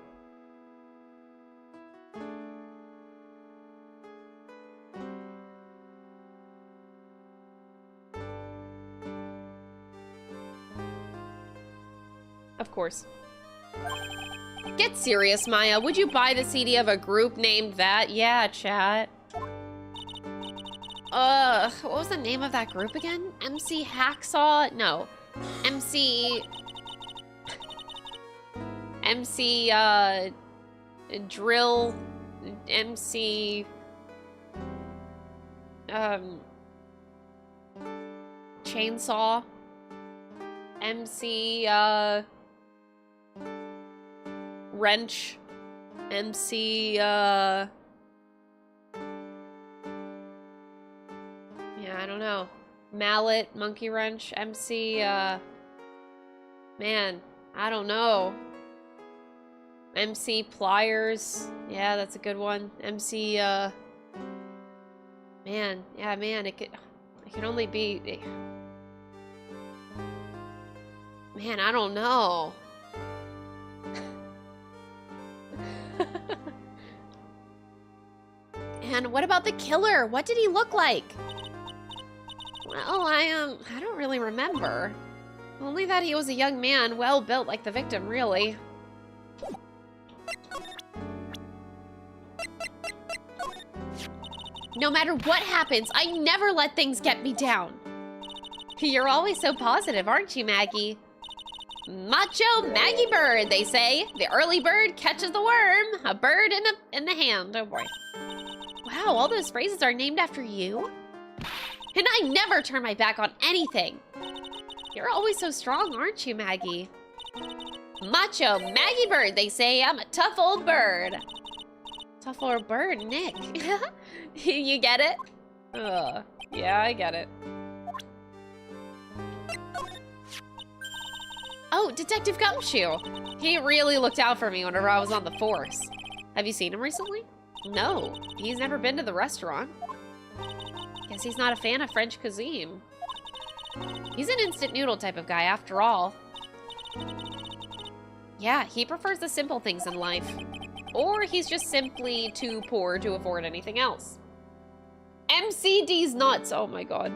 Of course. Get serious, Maya. Would you buy the CD of a group named that? Yeah, chat. What was the name of that group again? MC Hacksaw? No. MC, Drill, MC, Chainsaw, MC, Wrench, MC, yeah, I don't know. Mallet, Monkey Wrench, MC, man, I don't know. MC Pliers, yeah, that's a good one. MC, man, yeah, man, it can only be, man, I don't know. And what about the killer? What did he look like? Well, I don't really remember. Only that he was a young man, well built like the victim, really. No matter what happens, I never let things get me down. You're always so positive, aren't you, Maggie? Macho Maggie Bird, they say. The early bird catches the worm. A bird in the hand. Oh boy. Wow, all those phrases are named after you? And I never turn my back on anything. You're always so strong, aren't you, Maggie? Macho Maggie Bird, they say. I'm a tough old bird. Tough old bird, Nick. You get it? Yeah, I get it. Oh, Detective Gumshoe. He really looked out for me whenever I was on the force. Have you seen him recently? No, he's never been to the restaurant. Guess he's not a fan of French cuisine. He's an instant noodle type of guy after all. Yeah, he prefers the simple things in life. Or he's just simply too poor to afford anything else. MCD's nuts. Oh my god.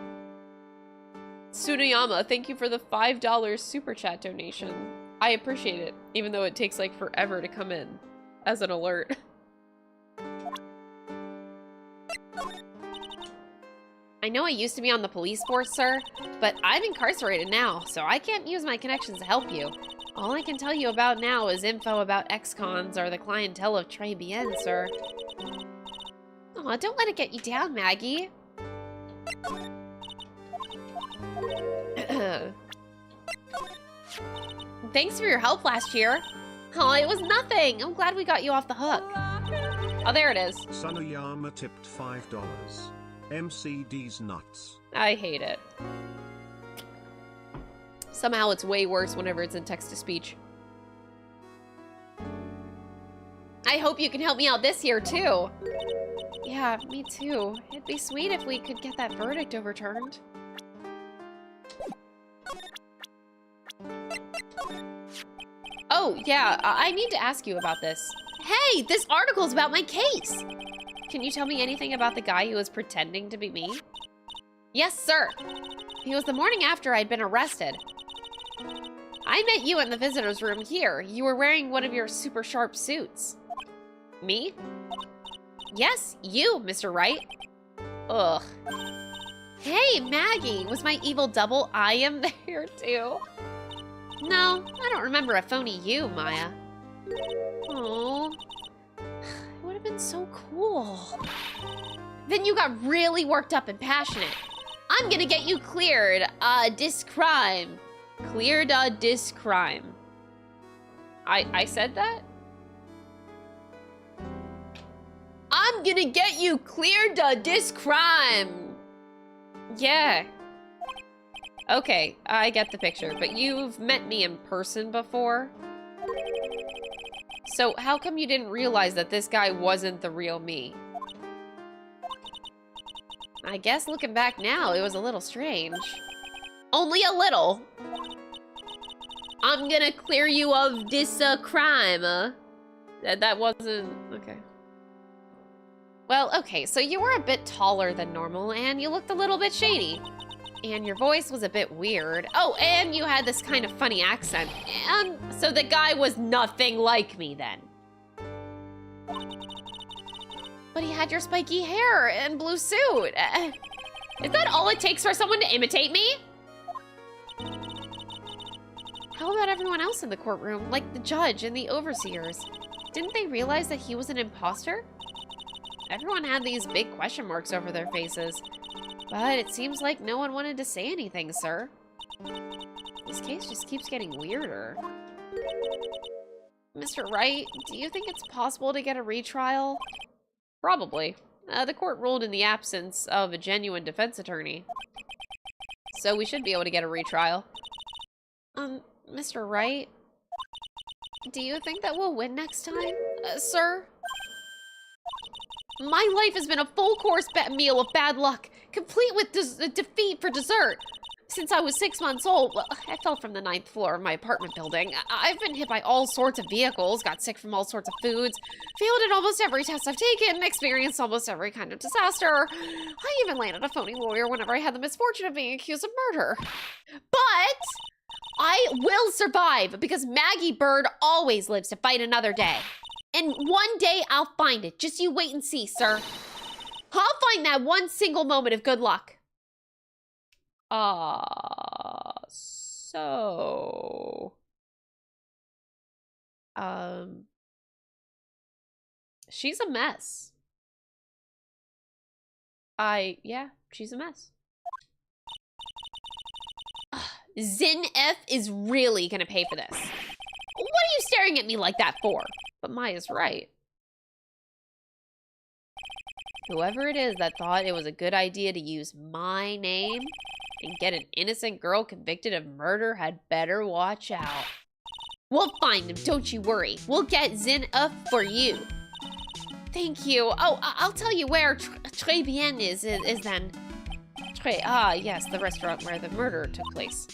Tsunayama, thank you for the $5 super chat donation. I appreciate it, even though it takes like forever to come in as an alert. I know I used to be on the police force, sir, but I'm incarcerated now, so I can't use my connections to help you. All I can tell you about now is info about ex-cons or the clientele of Très Bien, sir. Aw, don't let it get you down, Maggie. Thanks for your help last year. Oh, it was nothing. I'm glad we got you off the hook. Oh, there it is. Tsunayama tipped $5. MCD's nuts. I hate it. Somehow it's way worse whenever it's in text-to-speech. I hope you can help me out this year, too. Yeah, me too. It'd be sweet if we could get that verdict overturned. Oh, yeah, I need to ask you about this. Hey, this article's about my case! Can you tell me anything about the guy who was pretending to be me? Yes, sir. It was the morning after I'd been arrested. I met you in the visitor's room here. You were wearing one of your super sharp suits. Me? Yes, you, Mr. Wright. Ugh. Hey, Maggie, was my evil double I am there too? No, I don't remember a phony you, Maya. Oh, it would have been so cool. Then you got really worked up and passionate. I'm gonna get you cleared, dis crime. Cleared, dis crime. I said that? I'm gonna get you cleared, dis crime. Yeah. Okay, I get the picture, but you've met me in person before. So how come you didn't realize that this guy wasn't the real me? I guess looking back now, it was a little strange. Only a little. I'm gonna clear you of this crime. That wasn't... okay. Well, okay, so you were a bit taller than normal, and you looked a little bit shady. And your voice was a bit weird. Oh, and you had this kind of funny accent. And so the guy was nothing like me then. But he had your spiky hair and blue suit. Is that all it takes for someone to imitate me? How about everyone else in the courtroom, like the judge and the overseers? Didn't they realize that he was an imposter? Everyone had these big question marks over their faces. But it seems like no one wanted to say anything, sir. This case just keeps getting weirder. Mr. Wright, do you think it's possible to get a retrial? Probably. The court ruled in the absence of a genuine defense attorney. So we should be able to get a retrial. Mr. Wright? Do you think that we'll win next time, sir? My life has been a full-course meal of bad luck, complete with defeat for dessert. Since I was 6 months old, well, I fell from the 9th floor of my apartment building. I've been hit by all sorts of vehicles, got sick from all sorts of foods, failed at almost every test I've taken, experienced almost every kind of disaster. I even landed a phony lawyer whenever I had the misfortune of being accused of murder. But I will survive because Maggie Bird always lives to fight another day. And one day I'll find it. Just you wait and see, sir. I'll find that one single moment of good luck. She's a mess. Yeah, she's a mess. Zin F is really gonna pay for this. What are you staring at me like that for? But Maya's right. Whoever it is that thought it was a good idea to use my name and get an innocent girl convicted of murder had better watch out. We'll find him, don't you worry. We'll get Zin up for you. Thank you. Oh, I'll tell you where Très Bien is then. Yes, the restaurant where the murder took place.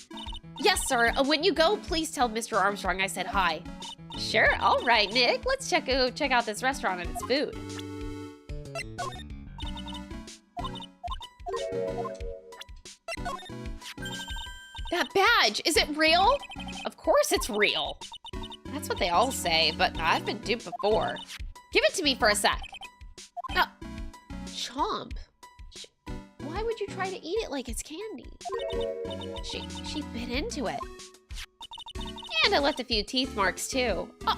Yes, sir. When you go, please tell Mr. Armstrong I said hi. Sure. All right, Nick. Let's check out this restaurant and its food. That badge, is it real? Of course it's real. That's what they all say, but I've been duped before. Give it to me for a sec. Chomp. Why would you try to eat it like it's candy? She bit into it. And I left a few teeth marks too. Oh.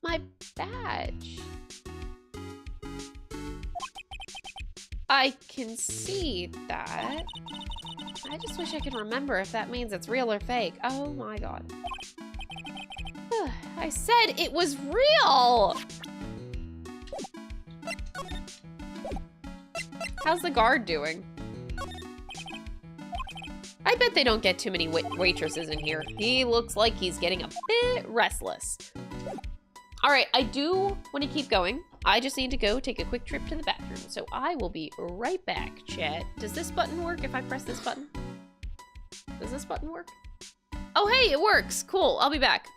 My badge. I can see that. I just wish I could remember if that means it's real or fake. Oh my god. I said it was real! How's the guard doing? I bet they don't get too many waitresses in here. He looks like he's getting a bit restless. All right, I do want to keep going. I just need to go take a quick trip to the bathroom. So I will be right back, chat. Does this button work if I press this button? Does this button work? Oh, hey, it works. Cool, I'll be back.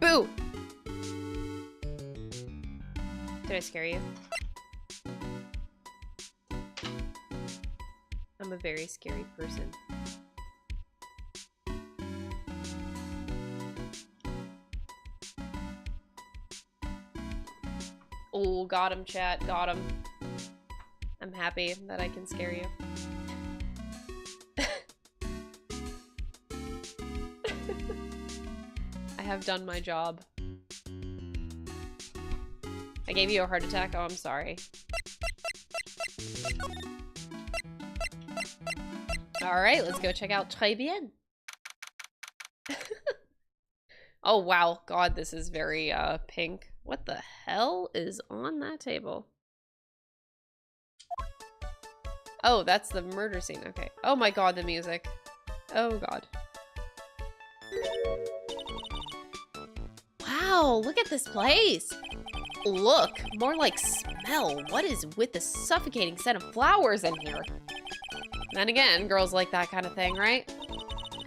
Boo! Did I scare you? I'm a very scary person. Oh, got him, chat. Got him. I'm happy that I can scare you. I have done my job. I gave you a heart attack? Oh, I'm sorry. Alright, let's go check out Très bien. Oh, wow. God, this is very, pink. What the hell is on that table? Oh, that's the murder scene. Okay. Oh my god, the music. Oh god. Wow, look at this place. Look, more like smell. What is with the suffocating scent of flowers in here? Then again, girls like that kind of thing, right?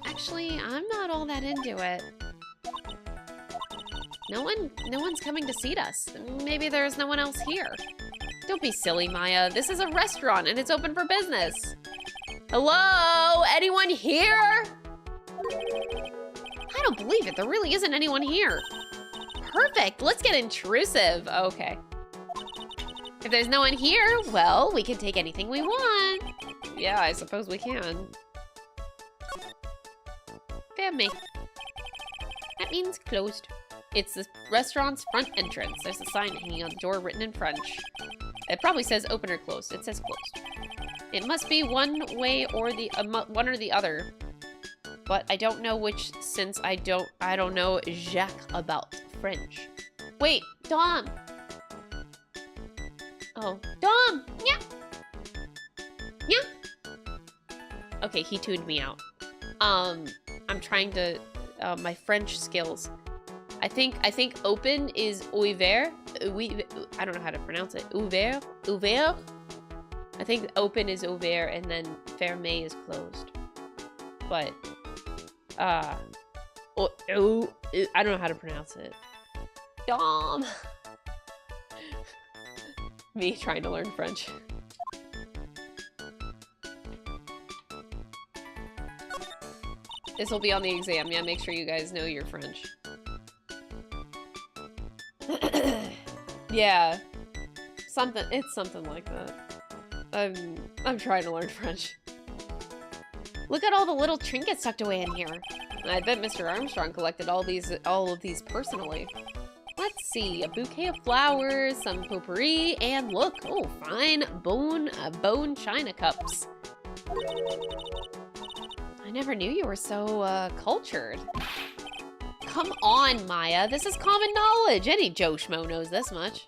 Actually, I'm not all that into it. No one's coming to seat us. Maybe there's no one else here. Don't be silly, Maya. This is a restaurant and it's open for business. Hello? Anyone here? I don't believe it. There really isn't anyone here. perfect. Let's get intrusive. Okay. If there's no one here, well, we can take anything we want. Yeah, I suppose we can. Family. That means closed. It's the restaurant's front entrance. There's a sign hanging on the door written in French. It probably says open or closed. It says closed. It must be one way or the one or the other. But I don't know which, since I don't know jack about French. Wait, Dom. Oh. Dom. Yeah. Yeah. Okay, he tuned me out. I'm trying to my French skills. I think open is ouvert. I don't know how to pronounce it. Ouvert. I think open is ouvert and then fermé is closed. But I don't know how to pronounce it. Dom. Me trying to learn French. This will be on the exam. Yeah, make sure you guys know your French. Yeah. It's something like that. I'm trying to learn French. Look at all the little trinkets tucked away in here. I bet Mr. Armstrong collected all of these personally. Let's see, a bouquet of flowers, some potpourri, and look, oh, fine bone china cups. I never knew you were so cultured. Come on, Maya, this is common knowledge. Any Joe Schmo knows this much.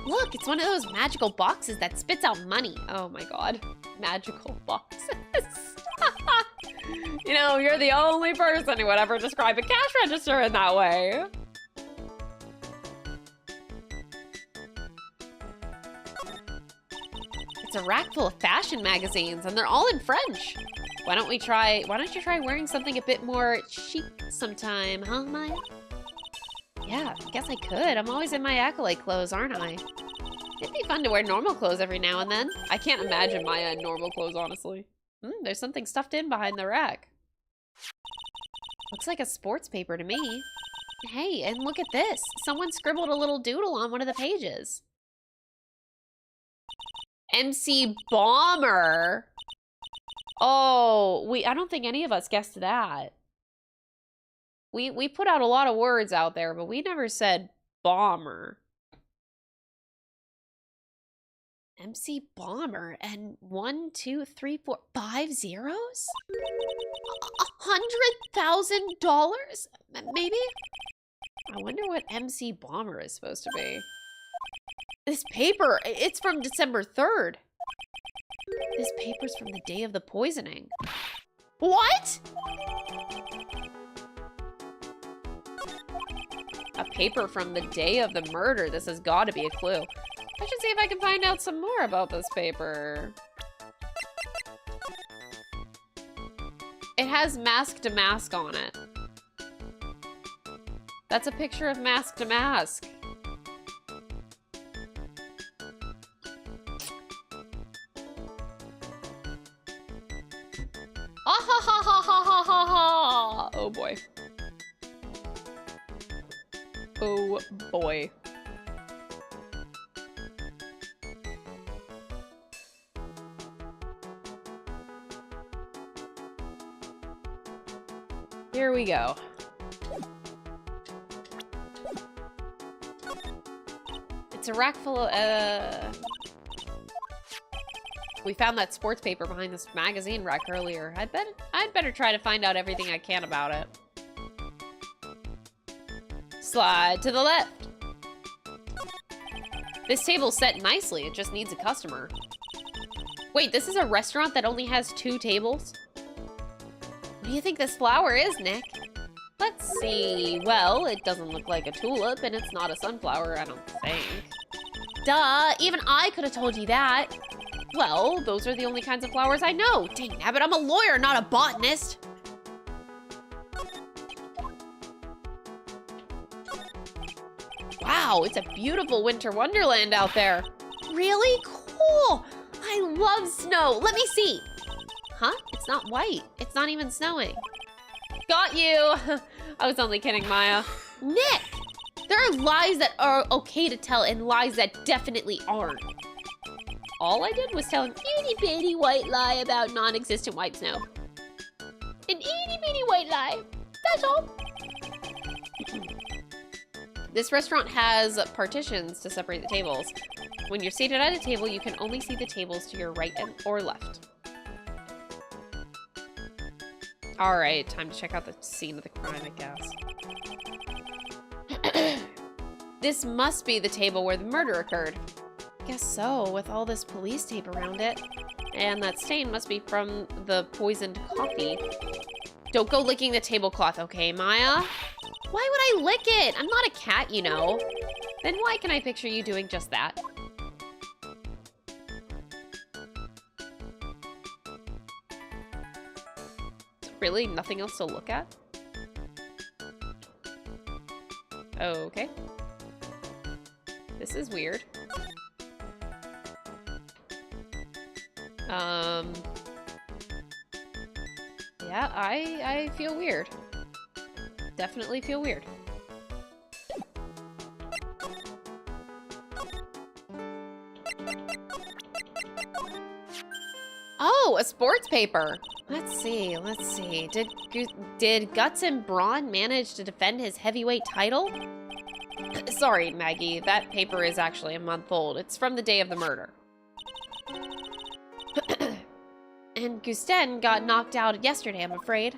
Look, it's one of those magical boxes that spits out money. Oh my god, magical boxes. You know, you're the only person who would ever describe a cash register in that way. It's a rack full of fashion magazines, and they're all in French. Why don't you try wearing something a bit more chic sometime, huh, Maya? Yeah, I guess I could. I'm always in my acolyte clothes, aren't I? It'd be fun to wear normal clothes every now and then. I can't imagine Maya in normal clothes, honestly. There's something stuffed in behind the rack. Looks like a sports paper to me. Hey, and look at this. Someone scribbled a little doodle on one of the pages. MC Bomber. Oh, I don't think any of us guessed that. We put out a lot of words out there, but we never said bomber. MC Bomber, and 1, 2, 3, 4, 5 zeros? $100,000? Maybe? I wonder what MC Bomber is supposed to be. This paper, it's from December 3rd. This paper's from the day of the poisoning. What? A paper from the day of the murder. This has got to be a clue. I should see if I can find out some more about this paper. It has Mask to Mask on it. That's a picture of Mask to Mask. Ah ha ha ha ha ha ha ha! Oh boy. Oh boy. Here we go. It's a rack full of, we found that sports paper behind this magazine rack earlier. I'd better try to find out everything I can about it. Slide to the left. This table's set nicely. It just needs a customer. Wait, this is a restaurant that only has 2 tables? What do you think this flower is, Nick? Let's see. Well, it doesn't look like a tulip, and it's not a sunflower, I don't think. Duh, even I could have told you that. Well, those are the only kinds of flowers I know. Dang nabbit, I'm a lawyer, not a botanist. Wow, it's a beautiful winter wonderland out there. Really? Cool. I love snow. Let me see. Huh? It's not white. It's not even snowing. Got you! I was only kidding, Maya. Nick! There are lies that are okay to tell and lies that definitely aren't. All I did was tell an itty-bitty white lie about non-existent white snow. An itty-bitty white lie. That's all. This restaurant has partitions to separate the tables. When you're seated at a table, you can only see the tables to your right or left. Alright, time to check out the scene of the crime, I guess. This must be the table where the murder occurred. Guess so, with all this police tape around it. And that stain must be from the poisoned coffee. Don't go licking the tablecloth, okay, Maya? Why would I lick it? I'm not a cat, you know. Then why can I picture you doing just that? Really? Nothing else to look at? Okay. This is weird. Yeah, I feel weird. Definitely feel weird. Oh, a sports paper. Let's see. Did Guts and Braun manage to defend his heavyweight title? Sorry, Maggie. That paper is actually a month old. It's from the day of the murder. And Gusten got knocked out yesterday, I'm afraid.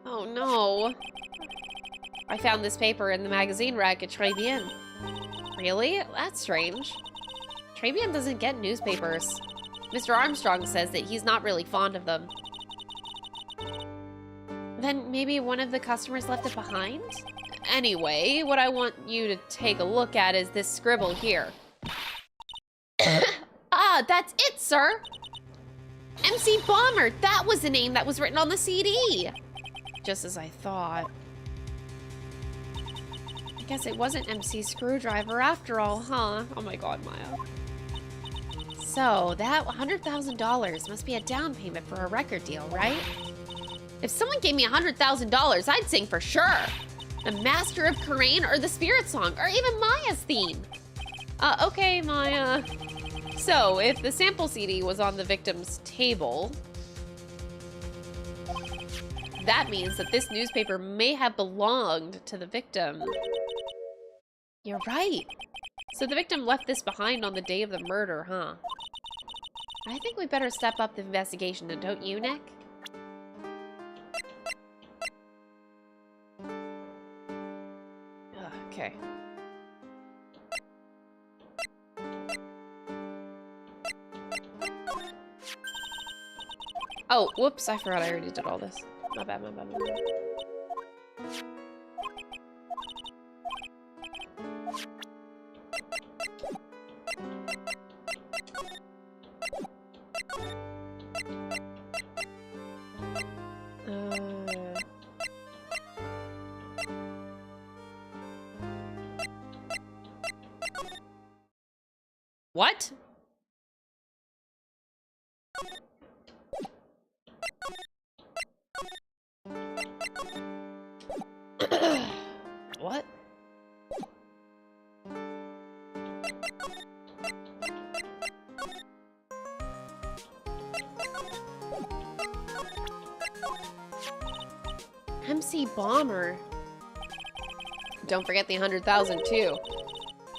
Oh no. I found this paper in the magazine rack at Tribune. Really? That's strange. Tribune doesn't get newspapers. Mr. Armstrong says that he's not really fond of them. Then maybe one of the customers left it behind? Anyway, what I want you to take a look at is this scribble here. Ah, that's it, sir. MC Bomber, that was the name that was written on the CD. Just as I thought. I guess it wasn't MC Screwdriver after all, huh? Oh my god, Maya. So, that $100,000 must be a down payment for a record deal, right? If someone gave me $100,000, I'd sing for sure. The Master of Karain or the Spirit Song or even Maya's theme. Okay, Maya. So, if the sample CD was on the victim's table, that means that this newspaper may have belonged to the victim. You're right. So the victim left this behind on the day of the murder, huh? I think we better step up the investigation, don't you, Nick? Okay. Oh, whoops, I forgot I already did all this. My bad, my bad, my bad. What? What? MC Bomber. Don't forget the 100,000 too.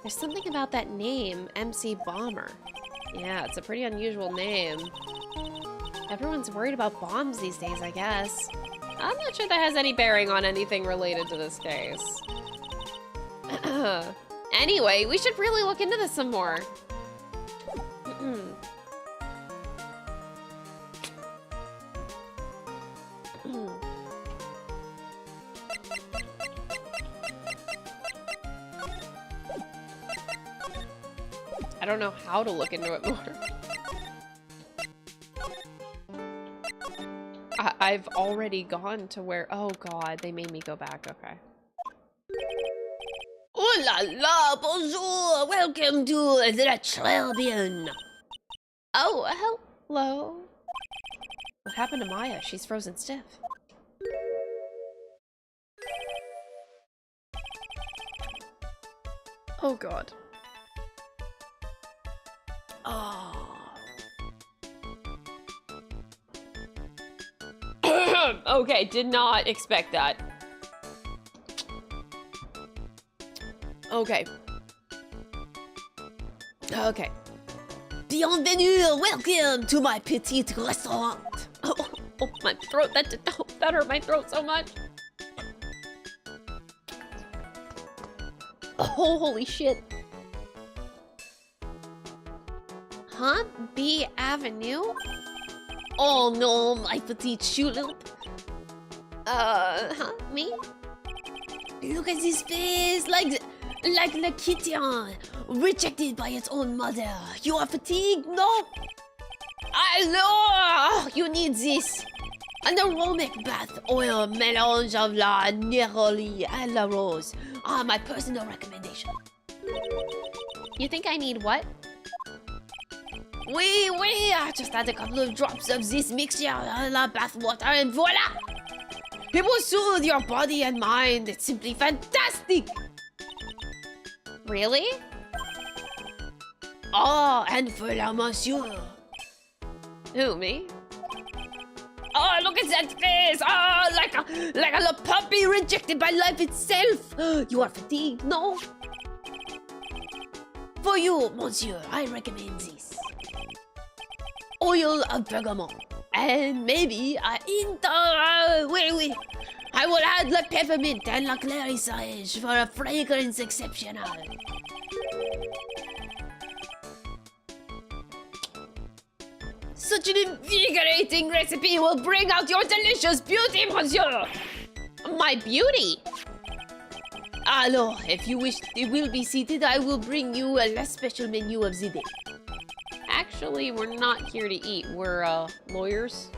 There's something about that name, MC Bomber. Yeah, it's a pretty unusual name. Everyone's worried about bombs these days, I guess. I'm not sure that has any bearing on anything related to this case. Anyway, we should really look into this some more. I don't know how to look into it more. I've already gone to where... Oh god, they made me go back. Okay. Oh la la, bonjour, welcome to the Tribune. Oh, hello. What happened to Maya? She's frozen stiff. Oh god. Oh. Okay, did not expect that. Okay. Okay. Bienvenue, welcome to my petite restaurant. Oh, my throat. That hurt my throat so much. Oh, holy shit. Huh? B Avenue? Oh no, my petite tulip. Huh? Me? Look at this face, like the kitten, rejected by its own mother. You are fatigued, no? Alors, you need this. An aromatic bath oil mélange of la neroli and la rose. Ah, my personal recommendation. You think I need what? Oui, I just add a couple of drops of this mixture in la bath water and voila! It will soothe your body and mind. It's simply fantastic. Really? Oh, and for la monsieur. Who, me? Oh, look at that face! Oh, like a little puppy rejected by life itself. You are fatigued, no? For you, monsieur, I recommend this. Oil of bergamot. And maybe wait. I will add la peppermint and la clarissage for a fragrance exceptional. Such an invigorating recipe will bring out your delicious beauty, monsieur! My beauty? Alors, if you wish you will be seated, I will bring you a less special menu of the day. Actually, we're not here to eat. We're, lawyers.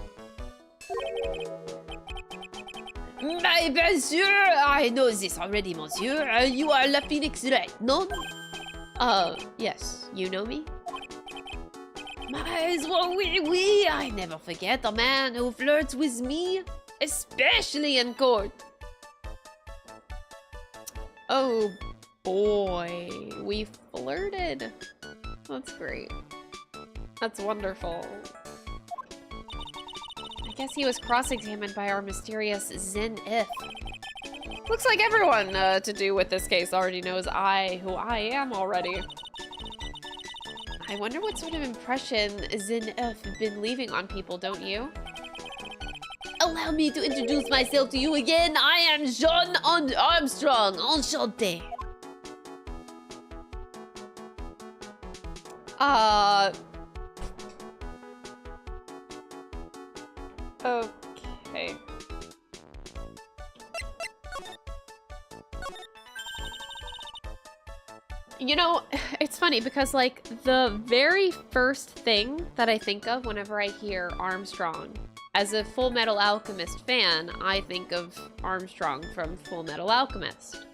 My monsieur, I know this already, monsieur. You are La Phoenix, right? No? Yes. You know me? Mais oui, I never forget a man who flirts with me, especially in court. Oh, boy. We flirted. That's great. That's wonderful. I guess he was cross-examined by our mysterious Zen If. Looks like everyone to do with this case already knows who I am already. I wonder what sort of impression Zen If has been leaving on people, don't you? Allow me to introduce myself to you again. I am John Armstrong. Enchanté. Okay. You know, it's funny because, like, the very first thing that I think of whenever I hear Armstrong, as a Full Metal Alchemist fan, I think of Armstrong from Full Metal Alchemist.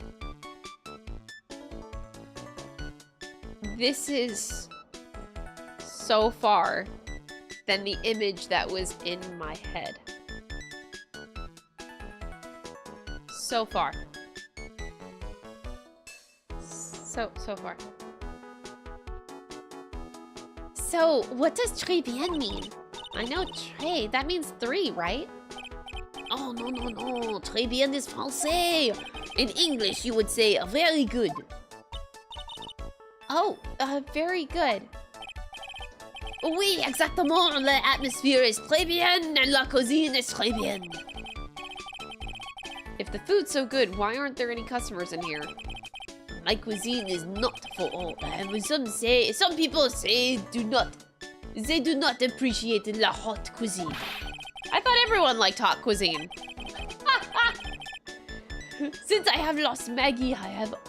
This is so far than the image that was in my head. So far. So far. So, what does très bien mean? I know très, that means 3, right? Oh, no. Très bien is français. In English, you would say very good. Oh, very good. Oui, exactement. L'atmosphere is très bien and la cuisine is très bien. If the food's so good, why aren't there any customers in here? My cuisine is not for all, and some people say they do not appreciate la hot cuisine. I thought everyone liked hot cuisine. Since I have lost Maggie,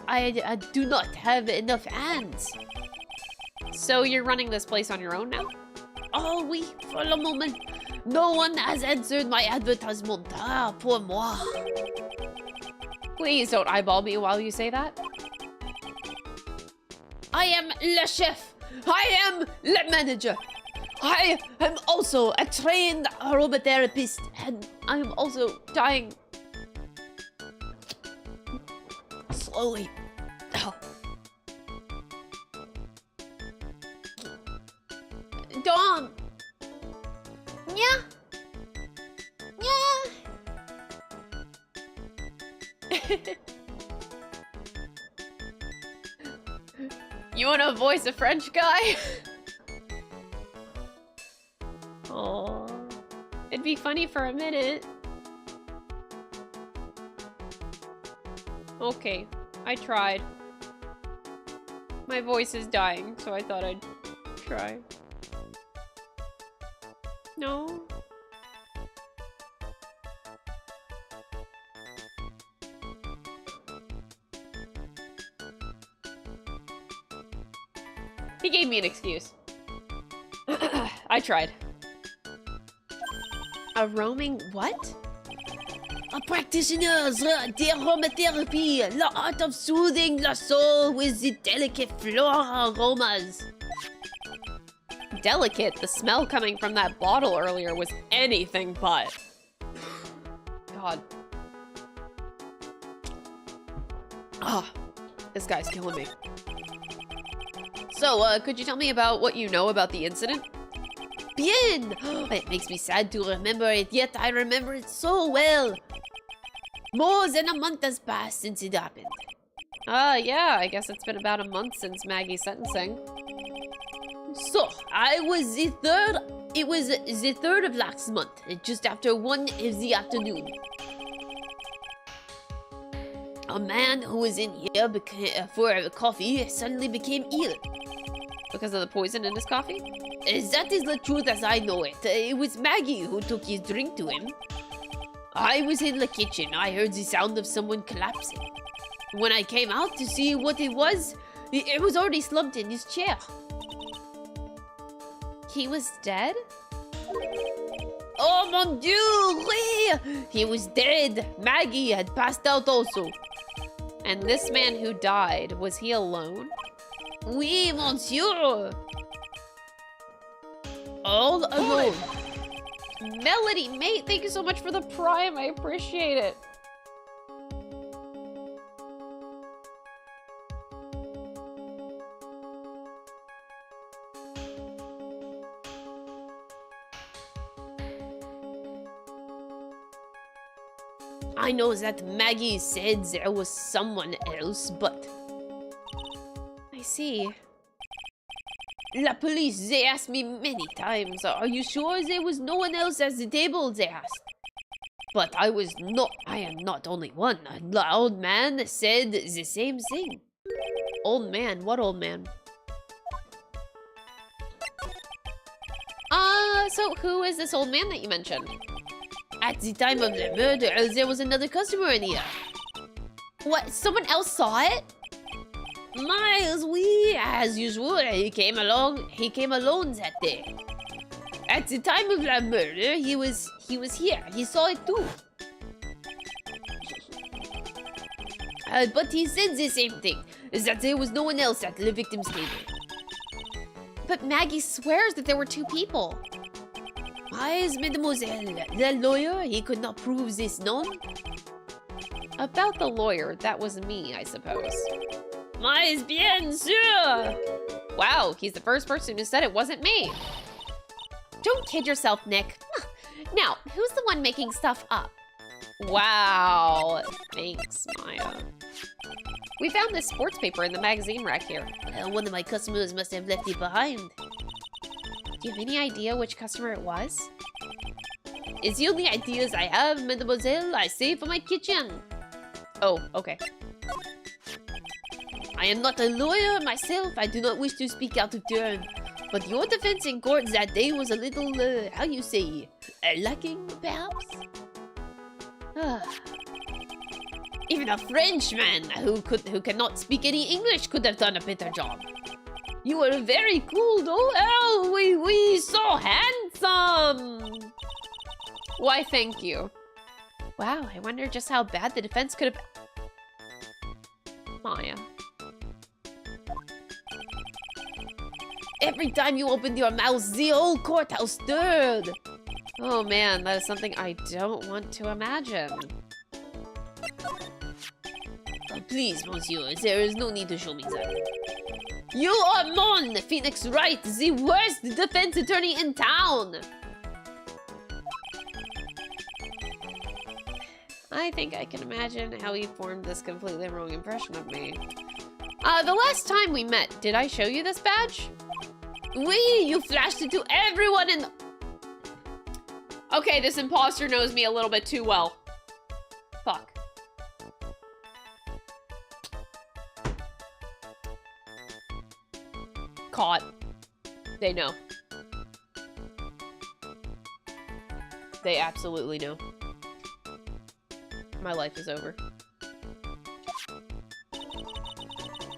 I do not have enough hands. So you're running this place on your own now? Oh oui, for the moment. No one has answered my advertisement. Ah, pour moi. Please don't eyeball me while you say that. I am le chef. I am le manager. I am also a trained aromatherapist, and I am also dying slowly. Oh. Dom! Yeah. You wanna voice a French guy? Oh, it'd be funny for a minute. Okay, I tried. My voice is dying, so I thought I'd try. No? He gave me an excuse. I tried. A roaming what? A practitioner's aromatherapy, the art of soothing the soul with the delicate floral aromas. Delicate? The smell coming from that bottle earlier was anything but. God. Ah, this guy's killing me. So, could you tell me about what you know about the incident? Bien! It makes me sad to remember it, yet I remember it so well. More than a month has passed since it happened. Yeah, I guess it's been about a month since Maggie's sentencing. So, it was the 3rd of last month, just after 1 of the afternoon. A man who was in here for coffee suddenly became ill. Because of the poison in his coffee? That is the truth as I know it. It was Maggie who took his drink to him. I was in the kitchen. I heard the sound of someone collapsing. When I came out to see what it was already slumped in his chair. He was dead? Oh mon dieu, oui! He was dead. Maggie had passed out also. And this man who died, was he alone? Oui, monsieur. All alone. Melody, mate, thank you so much for the prime. I appreciate it. I know that Maggie said there was someone else, but... I see. La police, they asked me many times, are you sure there was no one else at the table, they asked. But I am not only one. The old man said the same thing. Old man? What old man? So who is this old man that you mentioned? At the time of the murder, there was another customer in here. What? Someone else saw it? Miles, as usual, he came alone that day. At the time of the murder, he was here. He saw it too. But he said the same thing, that there was no one else at the victim's table. But Maggie swears that there were two people. Miles, mademoiselle, the lawyer, he could not prove this known. About the lawyer, that was me, I suppose. Mais bien sûr! Wow, he's the first person who said it wasn't me. Don't kid yourself, Nick. Now, who's the one making stuff up? Wow, thanks, Maya. We found this sports paper in the magazine rack here. One of my customers must have left it behind. Do you have any idea which customer it was? It's the only ideas I have, mademoiselle. I save for my kitchen. Oh, okay. I am not a lawyer myself. I do not wish to speak out of turn. But your defense in court that day was a little, how you say, lacking, perhaps? Even a Frenchman who cannot speak any English could have done a better job. You were very cool, though. Oh, oui, so handsome. Why, thank you. Wow, I wonder just how bad the defense could have... Maya. Every time you opened your mouth, the whole courthouse stirred. Oh man, that is something I don't want to imagine. Please, monsieur, there is no need to show me that. You are Mon, Phoenix Wright, the worst defense attorney in town. I think I can imagine how he formed this completely wrong impression of me. The last time we met, did I show you this badge? Oui, you flashed it to everyone in the... Okay, this imposter knows me a little bit too well. Fuck. Caught. They know. They absolutely know. My life is over.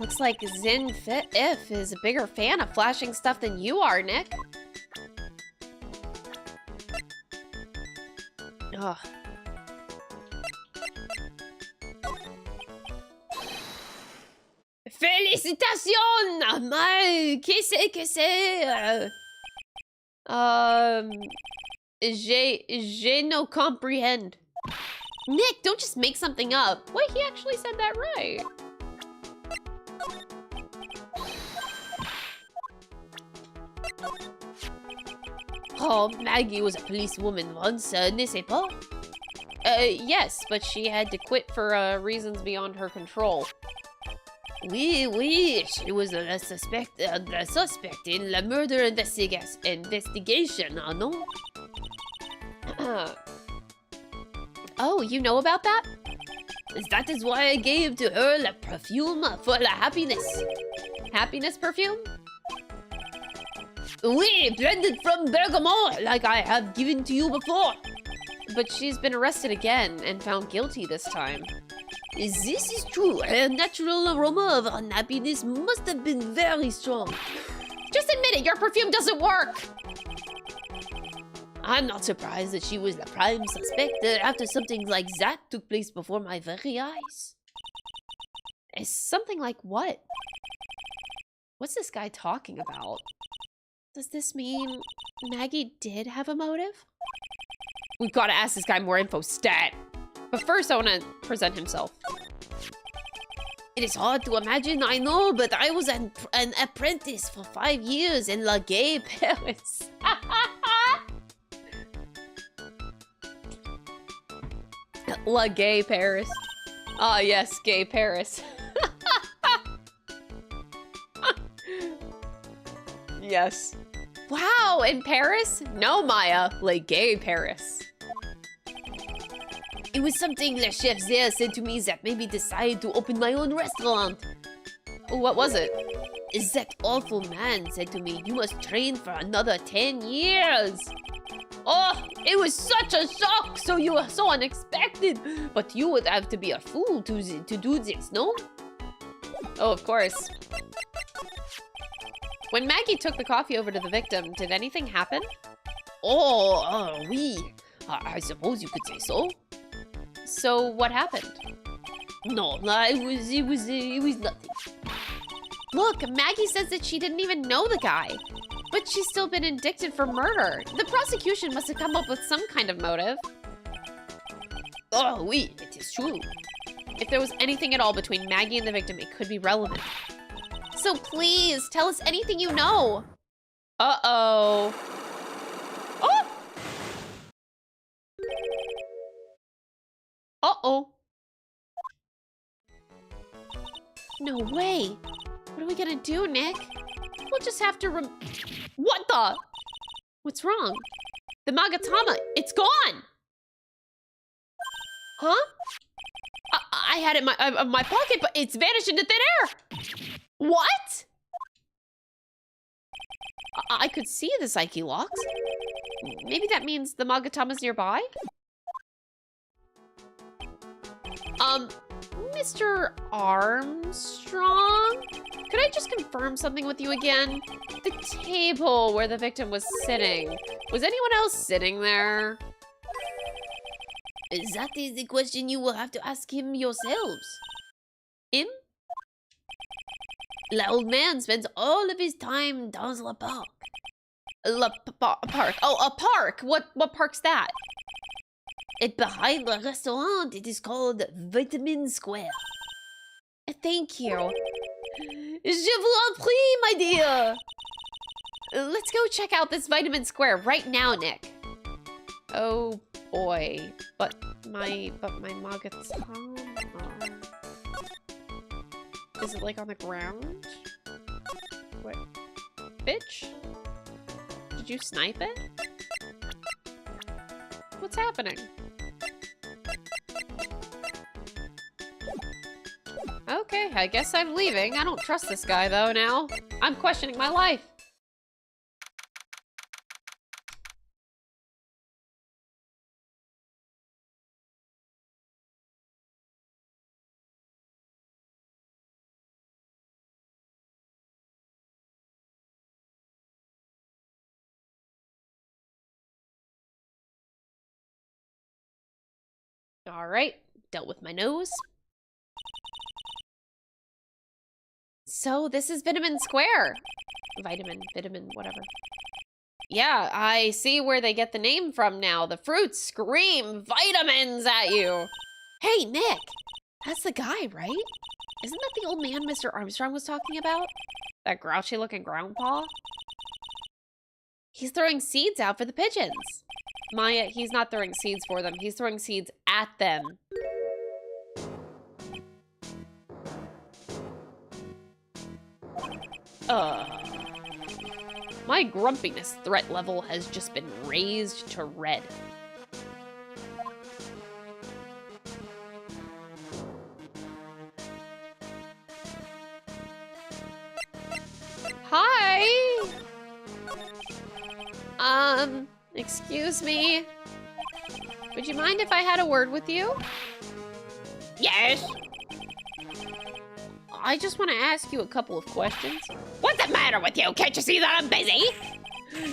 Looks like If is a bigger fan of flashing stuff than you are, Nick. Ugh. Félicitations! Mais, que c'est? Je no comprehend. Nick, don't just make something up. Wait, he actually said that right. Oh, Maggie was a policewoman once, n'est-ce pas? Yes, but she had to quit for reasons beyond her control. Oui, oui, she was the suspect in the murder investigation, non? Oh, you know about that? That is why I gave to her the perfume for the happiness. Happiness perfume? Oui, blended from bergamot, like I have given to you before. But she's been arrested again and found guilty this time. This is true. Her natural aroma of unhappiness must have been very strong. Just admit it, your perfume doesn't work! I'm not surprised that she was the prime suspect after something like that took place before my very eyes. Is something like what? What's this guy talking about? Does this mean Maggie did have a motive? We've got to ask this guy more info, stat. But first, I want to present himself. It is hard to imagine, I know, but I was an apprentice for 5 years in La Gay, Paris. La Gay Paris. Ah, yes, Gay Paris. Yes. Wow, in Paris? No, Maya. La Gay Paris. It was something the chef there said to me that made me decide to open my own restaurant. What was it? That awful man said to me, you must train for another 10 years. Oh, it was such a shock, so you were so unexpected. But you would have to be a fool to do this, no? Oh, of course. When Maggie took the coffee over to the victim, did anything happen? Oh, oui. I suppose you could say so. So what happened? No, it was nothing. Look, Maggie says that she didn't even know the guy. But she's still been indicted for murder. The prosecution must have come up with some kind of motive. Oh, oui, it is true. If there was anything at all between Maggie and the victim, it could be relevant. So please, tell us anything you know. Uh-oh. Oh! Uh-oh. No way. What are we gonna do, Nick? We'll just have to What the? What's wrong? The Magatama, it's gone! Huh? I had it in my pocket, but it's vanished into thin air! What? I could see the Psyche locks. Maybe that means the Magatama's nearby? Mr. Armstrong? Could I just confirm something with you again? The table where the victim was sitting. Was anyone else sitting there? That is the question you will have to ask him yourselves. Him? The old man spends all of his time dans le parc. Park. Oh, a park. What park's that? And behind the restaurant, it is called Vitamin Square. Thank you. Je vous en prie, my dear. Let's go check out this Vitamin Square right now, Nick. Oh boy, but my Magaton. Is it like on the ground? What? Bitch? Did you snipe it? What's happening? Okay, I guess I'm leaving. I don't trust this guy though now. I'm questioning my life. All right, dealt with my nose. So this is Vitamin Square. Vitamin, whatever. Yeah, I see where they get the name from now. The fruits scream vitamins at you. Hey, Nick, that's the guy, right? Isn't that the old man Mr. Armstrong was talking about? That grouchy looking grandpa? He's throwing seeds out for the pigeons. Maya, he's not throwing seeds for them. He's throwing seeds at them. My grumpiness threat level has just been raised to red. Hi! Excuse me. Would you mind if I had a word with you? Yes? I just want to ask you a couple of questions. What's the matter with you? Can't you see that I'm busy?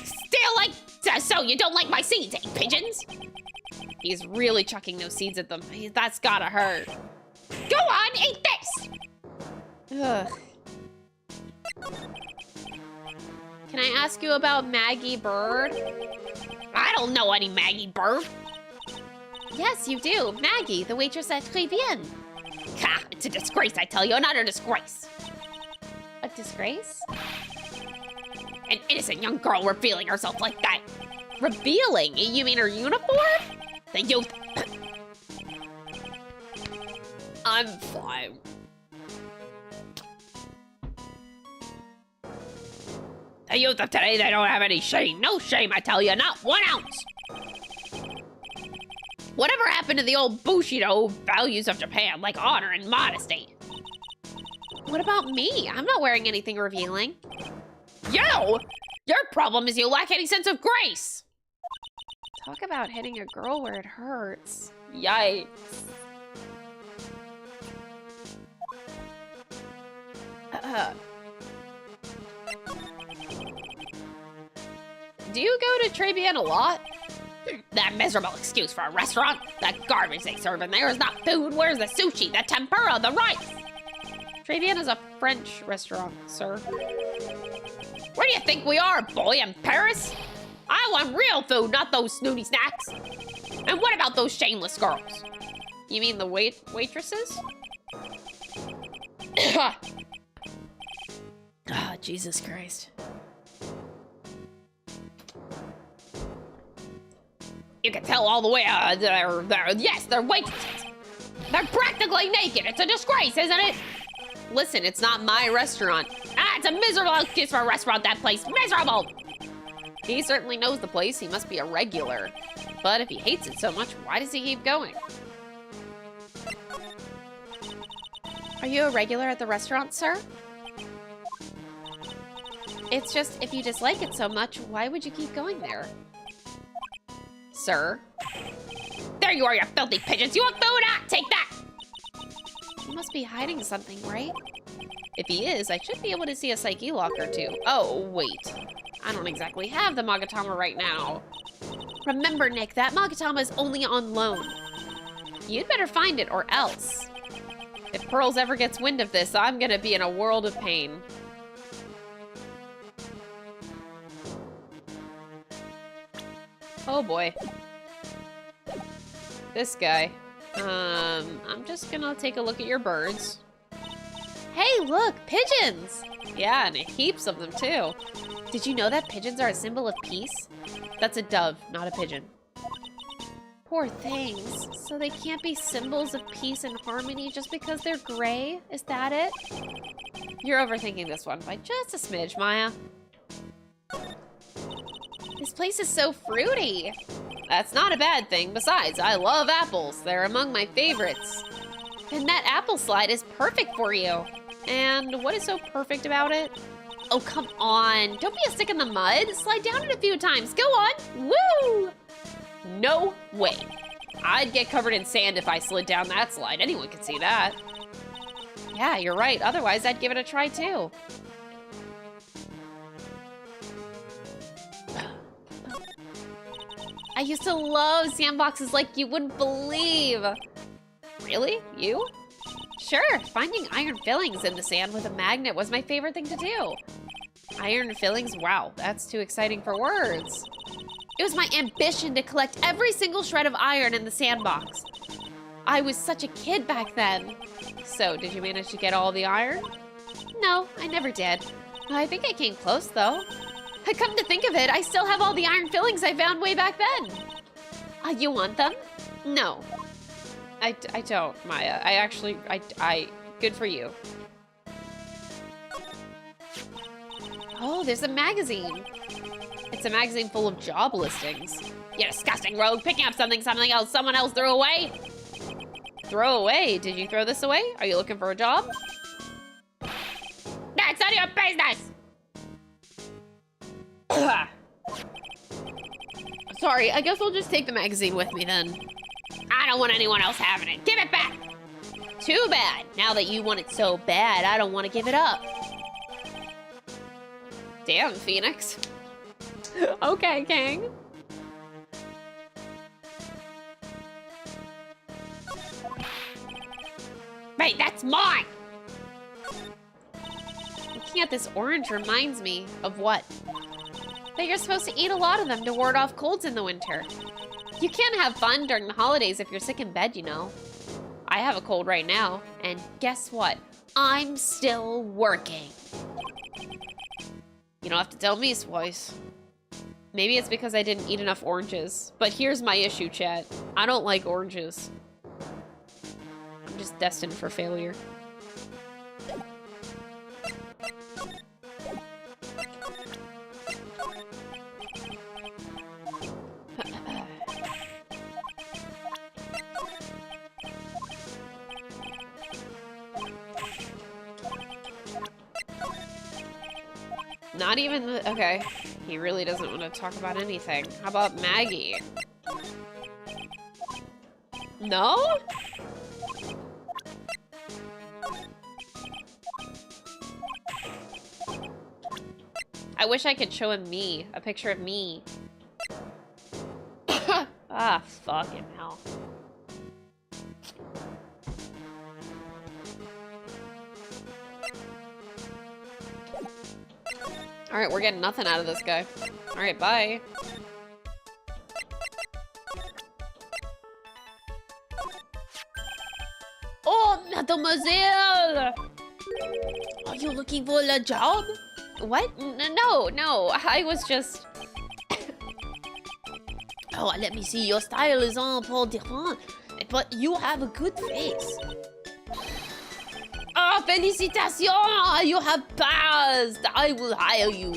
Still like, so you don't like my seeds, eh, pigeons? He's really chucking those seeds at them. That's gotta hurt. Go on, eat this! Ugh. Can I ask you about Maggie Bird? I don't know any Maggie Bird. Yes, you do. Maggie, the waitress at Très Bien. Ha! It's a disgrace, I tell you, an utter disgrace. A disgrace? An innocent young girl revealing herself like that. Revealing? You mean her uniform? The youth... I'm fine. The youth of today, they don't have any shame. No shame, I tell you, not 1 ounce. Whatever happened to the old Bushido values of Japan, like honor and modesty? What about me? I'm not wearing anything revealing. You? Your problem is you lack any sense of grace. Talk about hitting a girl where it hurts. Yikes. Do you go to Très Bien a lot? That miserable excuse for a restaurant. That garbage they serve in there is not food. Where's the sushi, the tempura, the rice? Très Bien is a French restaurant, sir. Where do you think we are, boy, in Paris? I want real food, not those snooty snacks. And what about those shameless girls? You mean the waitresses? Oh, Jesus Christ. You can tell all the way, yes, they're waitresses. They're practically naked. It's a disgrace, isn't it? Listen, it's not my restaurant. Ah, it's a miserable excuse for a restaurant, that place. Miserable! He certainly knows the place. He must be a regular. But if he hates it so much, why does he keep going? Are you a regular at the restaurant, sir? It's just, if you dislike it so much, why would you keep going there? Sir? There you are, you filthy pigeons. You want food? Ah, take that! He must be hiding something, right? If he is, I should be able to see a psyche lock or two. Oh, wait. I don't exactly have the Magatama right now. Remember, Nick, that Magatama is only on loan. You'd better find it or else. If Pearls ever gets wind of this, I'm gonna be in a world of pain. Oh boy. This guy. I'm just gonna take a look at your birds. Hey, look, pigeons! Yeah, and heaps of them too. Did you know that pigeons are a symbol of peace? That's a dove, not a pigeon. Poor things. So they can't be symbols of peace and harmony just because they're gray? Is that it? You're overthinking this one by just a smidge, Maya. This place is so fruity. That's not a bad thing. Besides, I love apples. They're among my favorites. And that apple slide is perfect for you. And what is so perfect about it? Oh, come on. Don't be a stick in the mud. Slide down it a few times. Go on. Woo! No way. I'd get covered in sand if I slid down that slide. Anyone could see that. Yeah, you're right. Otherwise, I'd give it a try too. I used to love sandboxes like you wouldn't believe. Really? You? Sure, finding iron fillings in the sand with a magnet was my favorite thing to do. Iron fillings? Wow, that's too exciting for words. It was my ambition to collect every single shred of iron in the sandbox. I was such a kid back then. So, did you manage to get all the iron? No, I never did. I think I came close, though. Come to think of it, I still have all the iron fillings I found way back then. You want them? No. I don't, Maya. Good for you. Oh, there's a magazine. It's a magazine full of job listings. You disgusting rogue, picking up something else someone else threw away. Throw away? Did you throw this away? Are you looking for a job? That's none of your business! Sorry, I guess I'll just take the magazine with me then. I don't want anyone else having it. Give it back! Too bad. Now that you want it so bad, I don't want to give it up. Damn, Phoenix. Okay, King. Wait, that's mine! Looking at this orange reminds me of what? That you're supposed to eat a lot of them to ward off colds in the winter. You can't have fun during the holidays if you're sick in bed, you know. I have a cold right now, and guess what? I'm still working. You don't have to tell me twice. Maybe it's because I didn't eat enough oranges. But here's my issue, chat. I don't like oranges. I'm just destined for failure. Not even the, okay. He really doesn't want to talk about anything. How about Maggie? No? I wish I could show him me, a picture of me. Ah, fucking hell. Alright, we're getting nothing out of this guy. Alright, bye. Oh, mademoiselle! Are you looking for a job? What? No, I was just... Oh, let me see, your style is un peu different, but you have a good face. Oh, félicitations! You have passed! I will hire you.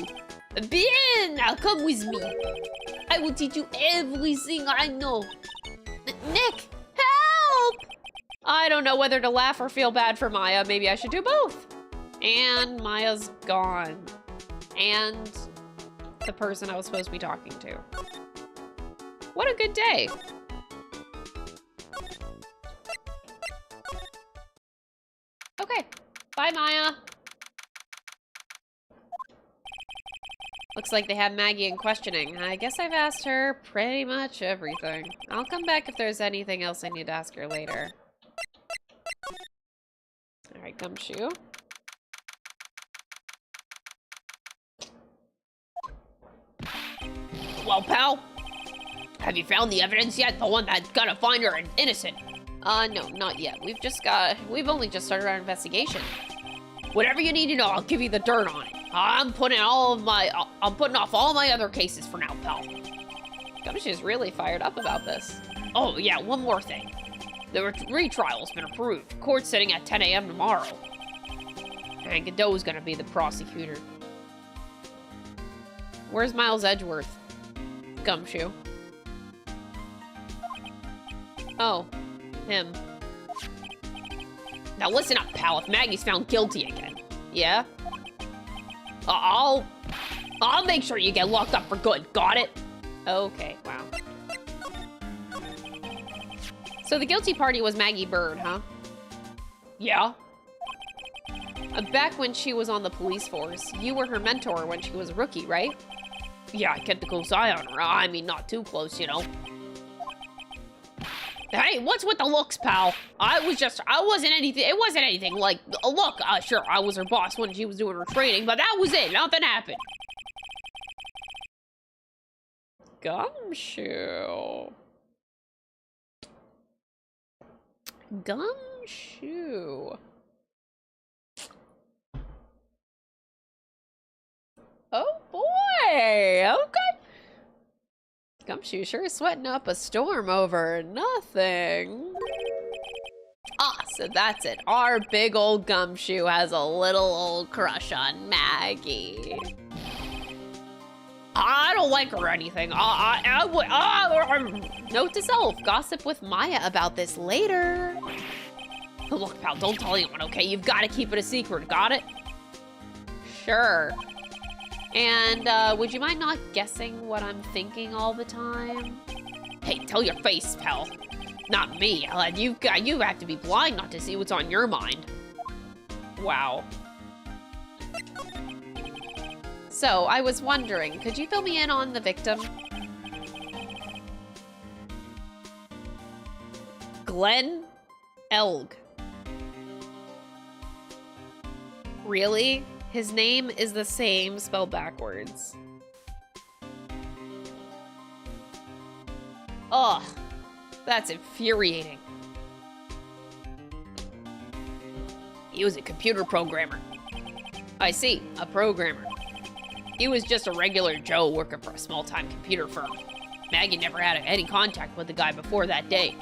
Bien! Now come with me. I will teach you everything I know. Nick, help! I don't know whether to laugh or feel bad for Maya. Maybe I should do both. And Maya's gone. And the person I was supposed to be talking to. What a good day. Okay, bye Maya. Looks like they have Maggie in questioning. I guess I've asked her pretty much everything. I'll come back if there's anything else I need to ask her later. Alright, Gumshoe. Well, pal, Have you found the evidence yet? The one that's gonna find her innocent? No, not yet. We've only just started our investigation. Whatever you need to know, I'll give you the dirt on it. I'm putting off all my other cases for now, pal. Gumshoe's really fired up about this. Oh, yeah, one more thing. The retrial's been approved. Court's sitting at 10 a.m. tomorrow. And Godot's gonna be the prosecutor. Where's Miles Edgeworth? Gumshoe. Oh, him. Now listen up, pal. If Maggie's found guilty again, Yeah? I'll make sure you get locked up for good. Got it? Okay, wow. So the guilty party was Maggie Bird, huh? Yeah. Back when she was on the police force, you were her mentor when she was a rookie, right? Yeah, I kept a close eye on her. I mean, not too close, you know. Hey, what's with the looks, pal? It wasn't anything like, look, sure, I was her boss when she was doing her training, but that was it. Nothing happened. Gumshoe. Gumshoe. Oh boy, okay. Gumshoe sure is sweating up a storm over nothing. So that's it. Our big old Gumshoe has a little old crush on Maggie. I don't like her or anything. Note to self, gossip with Maya about this later. Look, pal, don't tell anyone, okay? You've got to keep it a secret, got it? Sure. And would you mind not guessing what I'm thinking all the time? Hey, tell your face, pal. Not me. You have to be blind not to see what's on your mind. Wow. So, I was wondering, could you fill me in on the victim? Glenn Elg. Really? His name is the same, spelled backwards. Ugh, that's infuriating. He was a computer programmer. I see, a programmer. He was just a regular Joe working for a small-time computer firm. Maggie never had any contact with the guy before that day.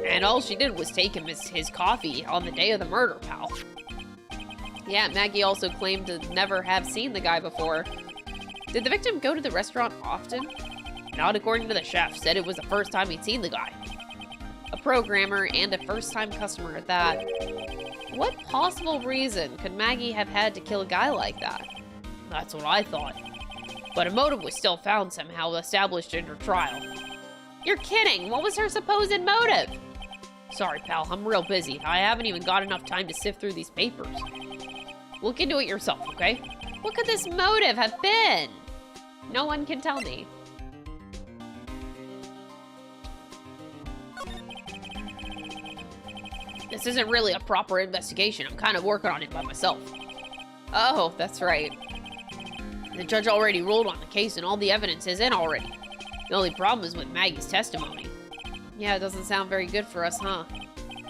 And all she did was take him his coffee on the day of the murder, pal. Yeah, Maggie also claimed to never have seen the guy before. Did the victim go to the restaurant often? Not according to the chef. Said it was the first time he'd seen the guy. A programmer and a first-time customer at that. What possible reason could Maggie have had to kill a guy like that? That's what I thought. But a motive was still found somehow established in her trial. You're kidding! What was her supposed motive? Sorry, pal, I'm real busy. I haven't even got enough time to sift through these papers. Look into it yourself, okay? What could this motive have been? No one can tell me. This isn't really a proper investigation. I'm kind of working on it by myself. Oh, that's right. The judge already ruled on the case and all the evidence is in already. The only problem is with Maggie's testimony. Yeah, it doesn't sound very good for us, huh?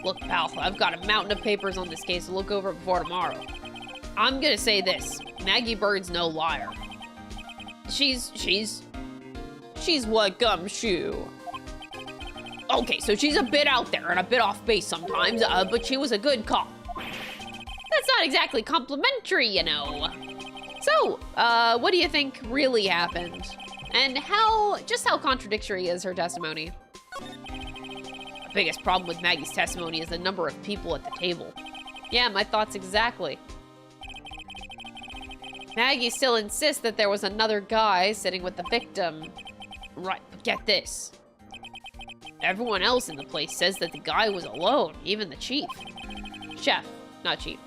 Look, pal, I've got a mountain of papers on this case to look over before tomorrow. I'm gonna say this. Maggie Bird's no liar. She's what, Gumshoe? Okay, so she's a bit out there and a bit off base sometimes, but she was a good cop. That's not exactly complimentary, you know. So, what do you think really happened? And just how contradictory is her testimony? The biggest problem with Maggie's testimony is the number of people at the table. Yeah, my thoughts exactly. Maggie still insists that there was another guy sitting with the victim. Right, but get this. Everyone else in the place says that the guy was alone, even the chief. Chef, not chief.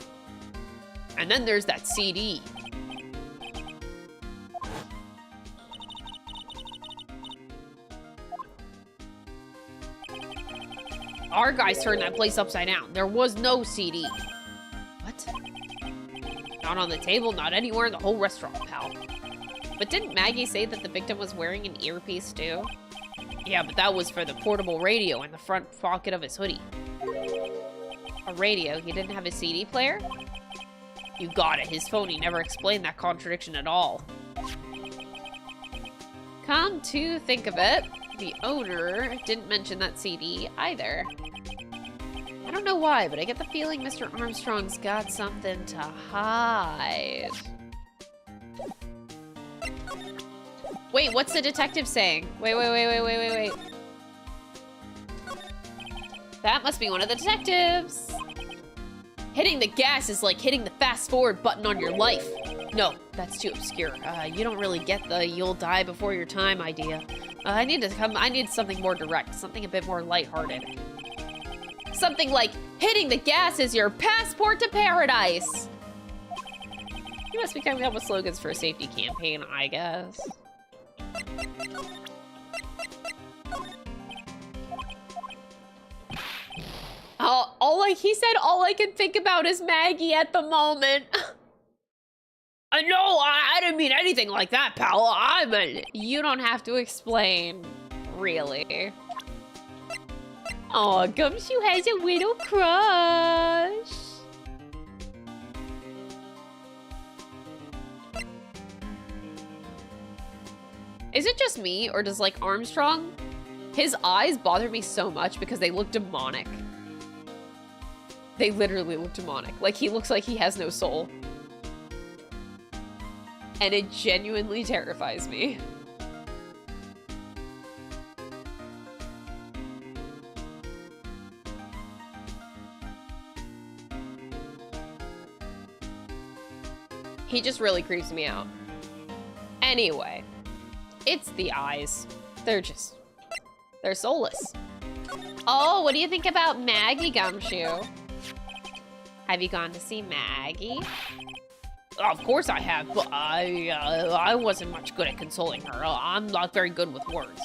And then there's that CD. Our guys turned that place upside down. There was no CD. What? Not on the table, not anywhere in the whole restaurant, pal. But didn't Maggie say that the victim was wearing an earpiece too? Yeah, but that was for the portable radio in the front pocket of his hoodie. A radio? He didn't have a CD player? You got it. His phone, he never explained that contradiction at all. Come to think of it, the owner didn't mention that CD either. I don't know why, but I get the feeling Mr. Armstrong's got something to hide. Wait, what's the detective saying? Wait. That must be one of the detectives. Hitting the gas is like hitting the fast forward button on your life. No, that's too obscure. You don't really get the you'll die before your time idea. I need something more direct, something a bit more lighthearted. Something like hitting the gas is your passport to paradise. You must be coming up with slogans for a safety campaign, I guess. He said all I can think about is Maggie at the moment. No, I didn't mean anything like that, pal. You don't have to explain, really. Oh, Gumshoe has a little crush. Is it just me, or does, like, Armstrong, his eyes bother me so much because they look demonic. They literally look demonic. Like, he looks like he has no soul. And it genuinely terrifies me. He just really creeps me out. Anyway, it's the eyes. They're soulless. Oh, what do you think about Maggie, Gumshoe? Have you gone to see Maggie? Of course I have, but I wasn't much good at consoling her. I'm not very good with words.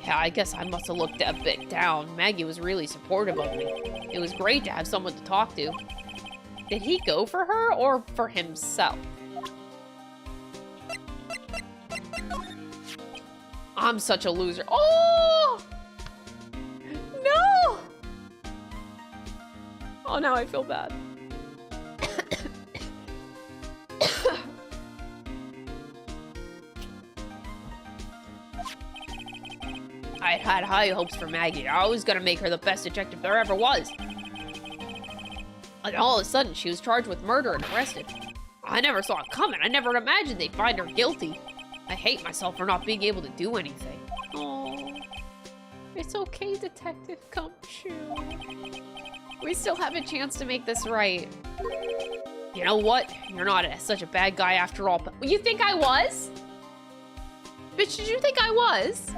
Yeah, I guess I must have looked a bit down. Maggie was really supportive of me. It was great to have someone to talk to. Did he go for her or for himself? I'm such a loser. Oh! No! Oh, now I feel bad. I had high hopes for Maggie. I was gonna make her the best detective there ever was. And all of a sudden, she was charged with murder and arrested. I never saw it coming. I never imagined they'd find her guilty. I hate myself for not being able to do anything. Oh, it's okay, Detective Gumshoe. We still have a chance to make this right. You know what? You're not such a bad guy after all. But you think I was? Bitch, did you think I was?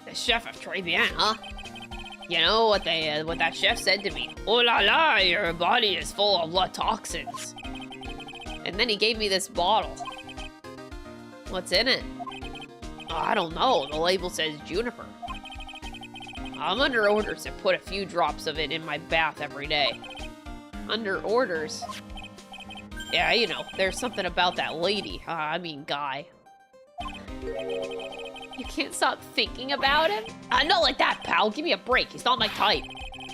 The chef of Très Bien, huh? You know what that chef said to me? Oh la la, your body is full of toxins. And then he gave me this bottle. What's in it? Oh, I don't know. The label says juniper. I'm under orders to put a few drops of it in my bath every day. Under orders? Yeah, you know, there's something about that lady. Guy. You can't stop thinking about him? Not like that, pal. Give me a break. He's not my type.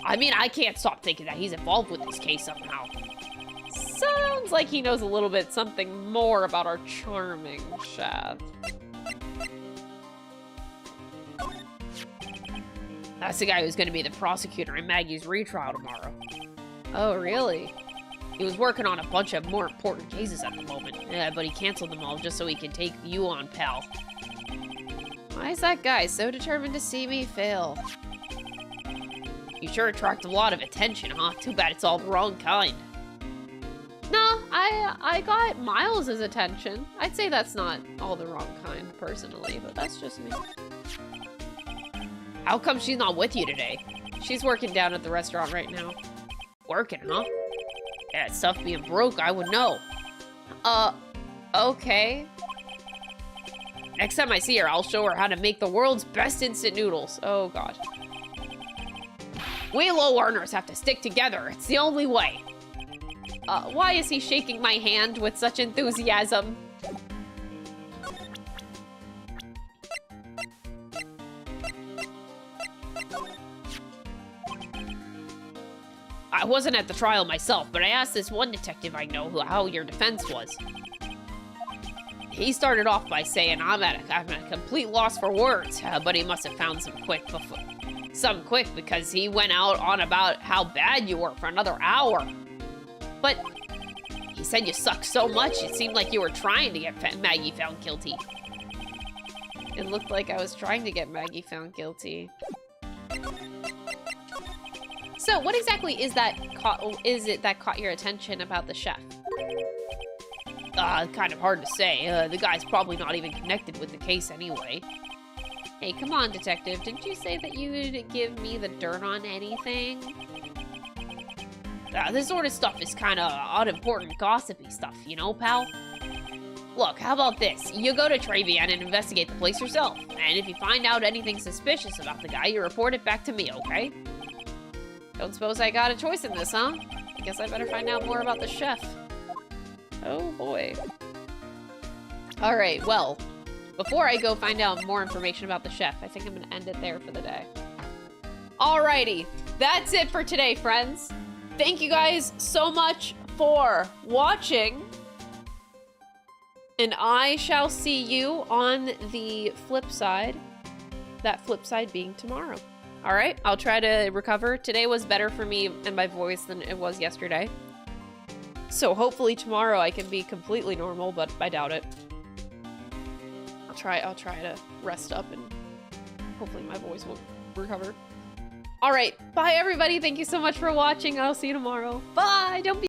I can't stop thinking that he's involved with this case somehow. Sounds like he knows a little bit something more about our charming chef. That's the guy who's going to be the prosecutor in Maggie's retrial tomorrow. Oh, really? He was working on a bunch of more important cases at the moment. Yeah, but he canceled them all just so he could take you on, pal. Why is that guy so determined to see me fail? You sure attract a lot of attention, huh? Too bad it's all the wrong kind. No, I got Miles' attention. I'd say that's not all the wrong kind, personally, but that's just me. How come she's not with you today? She's working down at the restaurant right now. Working, huh? Yeah, it's tough being broke, I would know. Okay. Next time I see her, I'll show her how to make the world's best instant noodles. Oh, God. We low earners have to stick together. It's the only way. Why is he shaking my hand with such enthusiasm? I wasn't at the trial myself, but I asked this one detective I know how your defense was. He started off by saying I'm at a complete loss for words, but he must have found some quick because he went out on about how bad you were for another hour. But he said you sucked so much, it seemed like you were trying to get Maggie found guilty. It looked like I was trying to get Maggie found guilty. So, what exactly is it that caught your attention about the chef? Kind of hard to say. The guy's probably not even connected with the case anyway. Hey, come on, detective. Didn't you say that you would give me the dirt on anything? This sort of stuff is kind of unimportant, gossipy stuff, you know, pal? Look, how about this? You go to Travian and investigate the place yourself. And if you find out anything suspicious about the guy, you report it back to me, okay? Don't suppose I got a choice in this, huh? I guess I better find out more about the chef. Oh boy. Alright, well, before I go find out more information about the chef, I think I'm gonna end it there for the day. Alrighty, that's it for today, friends. Thank you guys so much for watching. And I shall see you on the flip side. That flip side being tomorrow. Alright, I'll try to recover. Today was better for me and my voice than it was yesterday. So hopefully tomorrow I can be completely normal, but I doubt it. I'll try to rest up and hopefully my voice will recover. Alright, bye everybody. Thank you so much for watching. I'll see you tomorrow. Bye! Don't be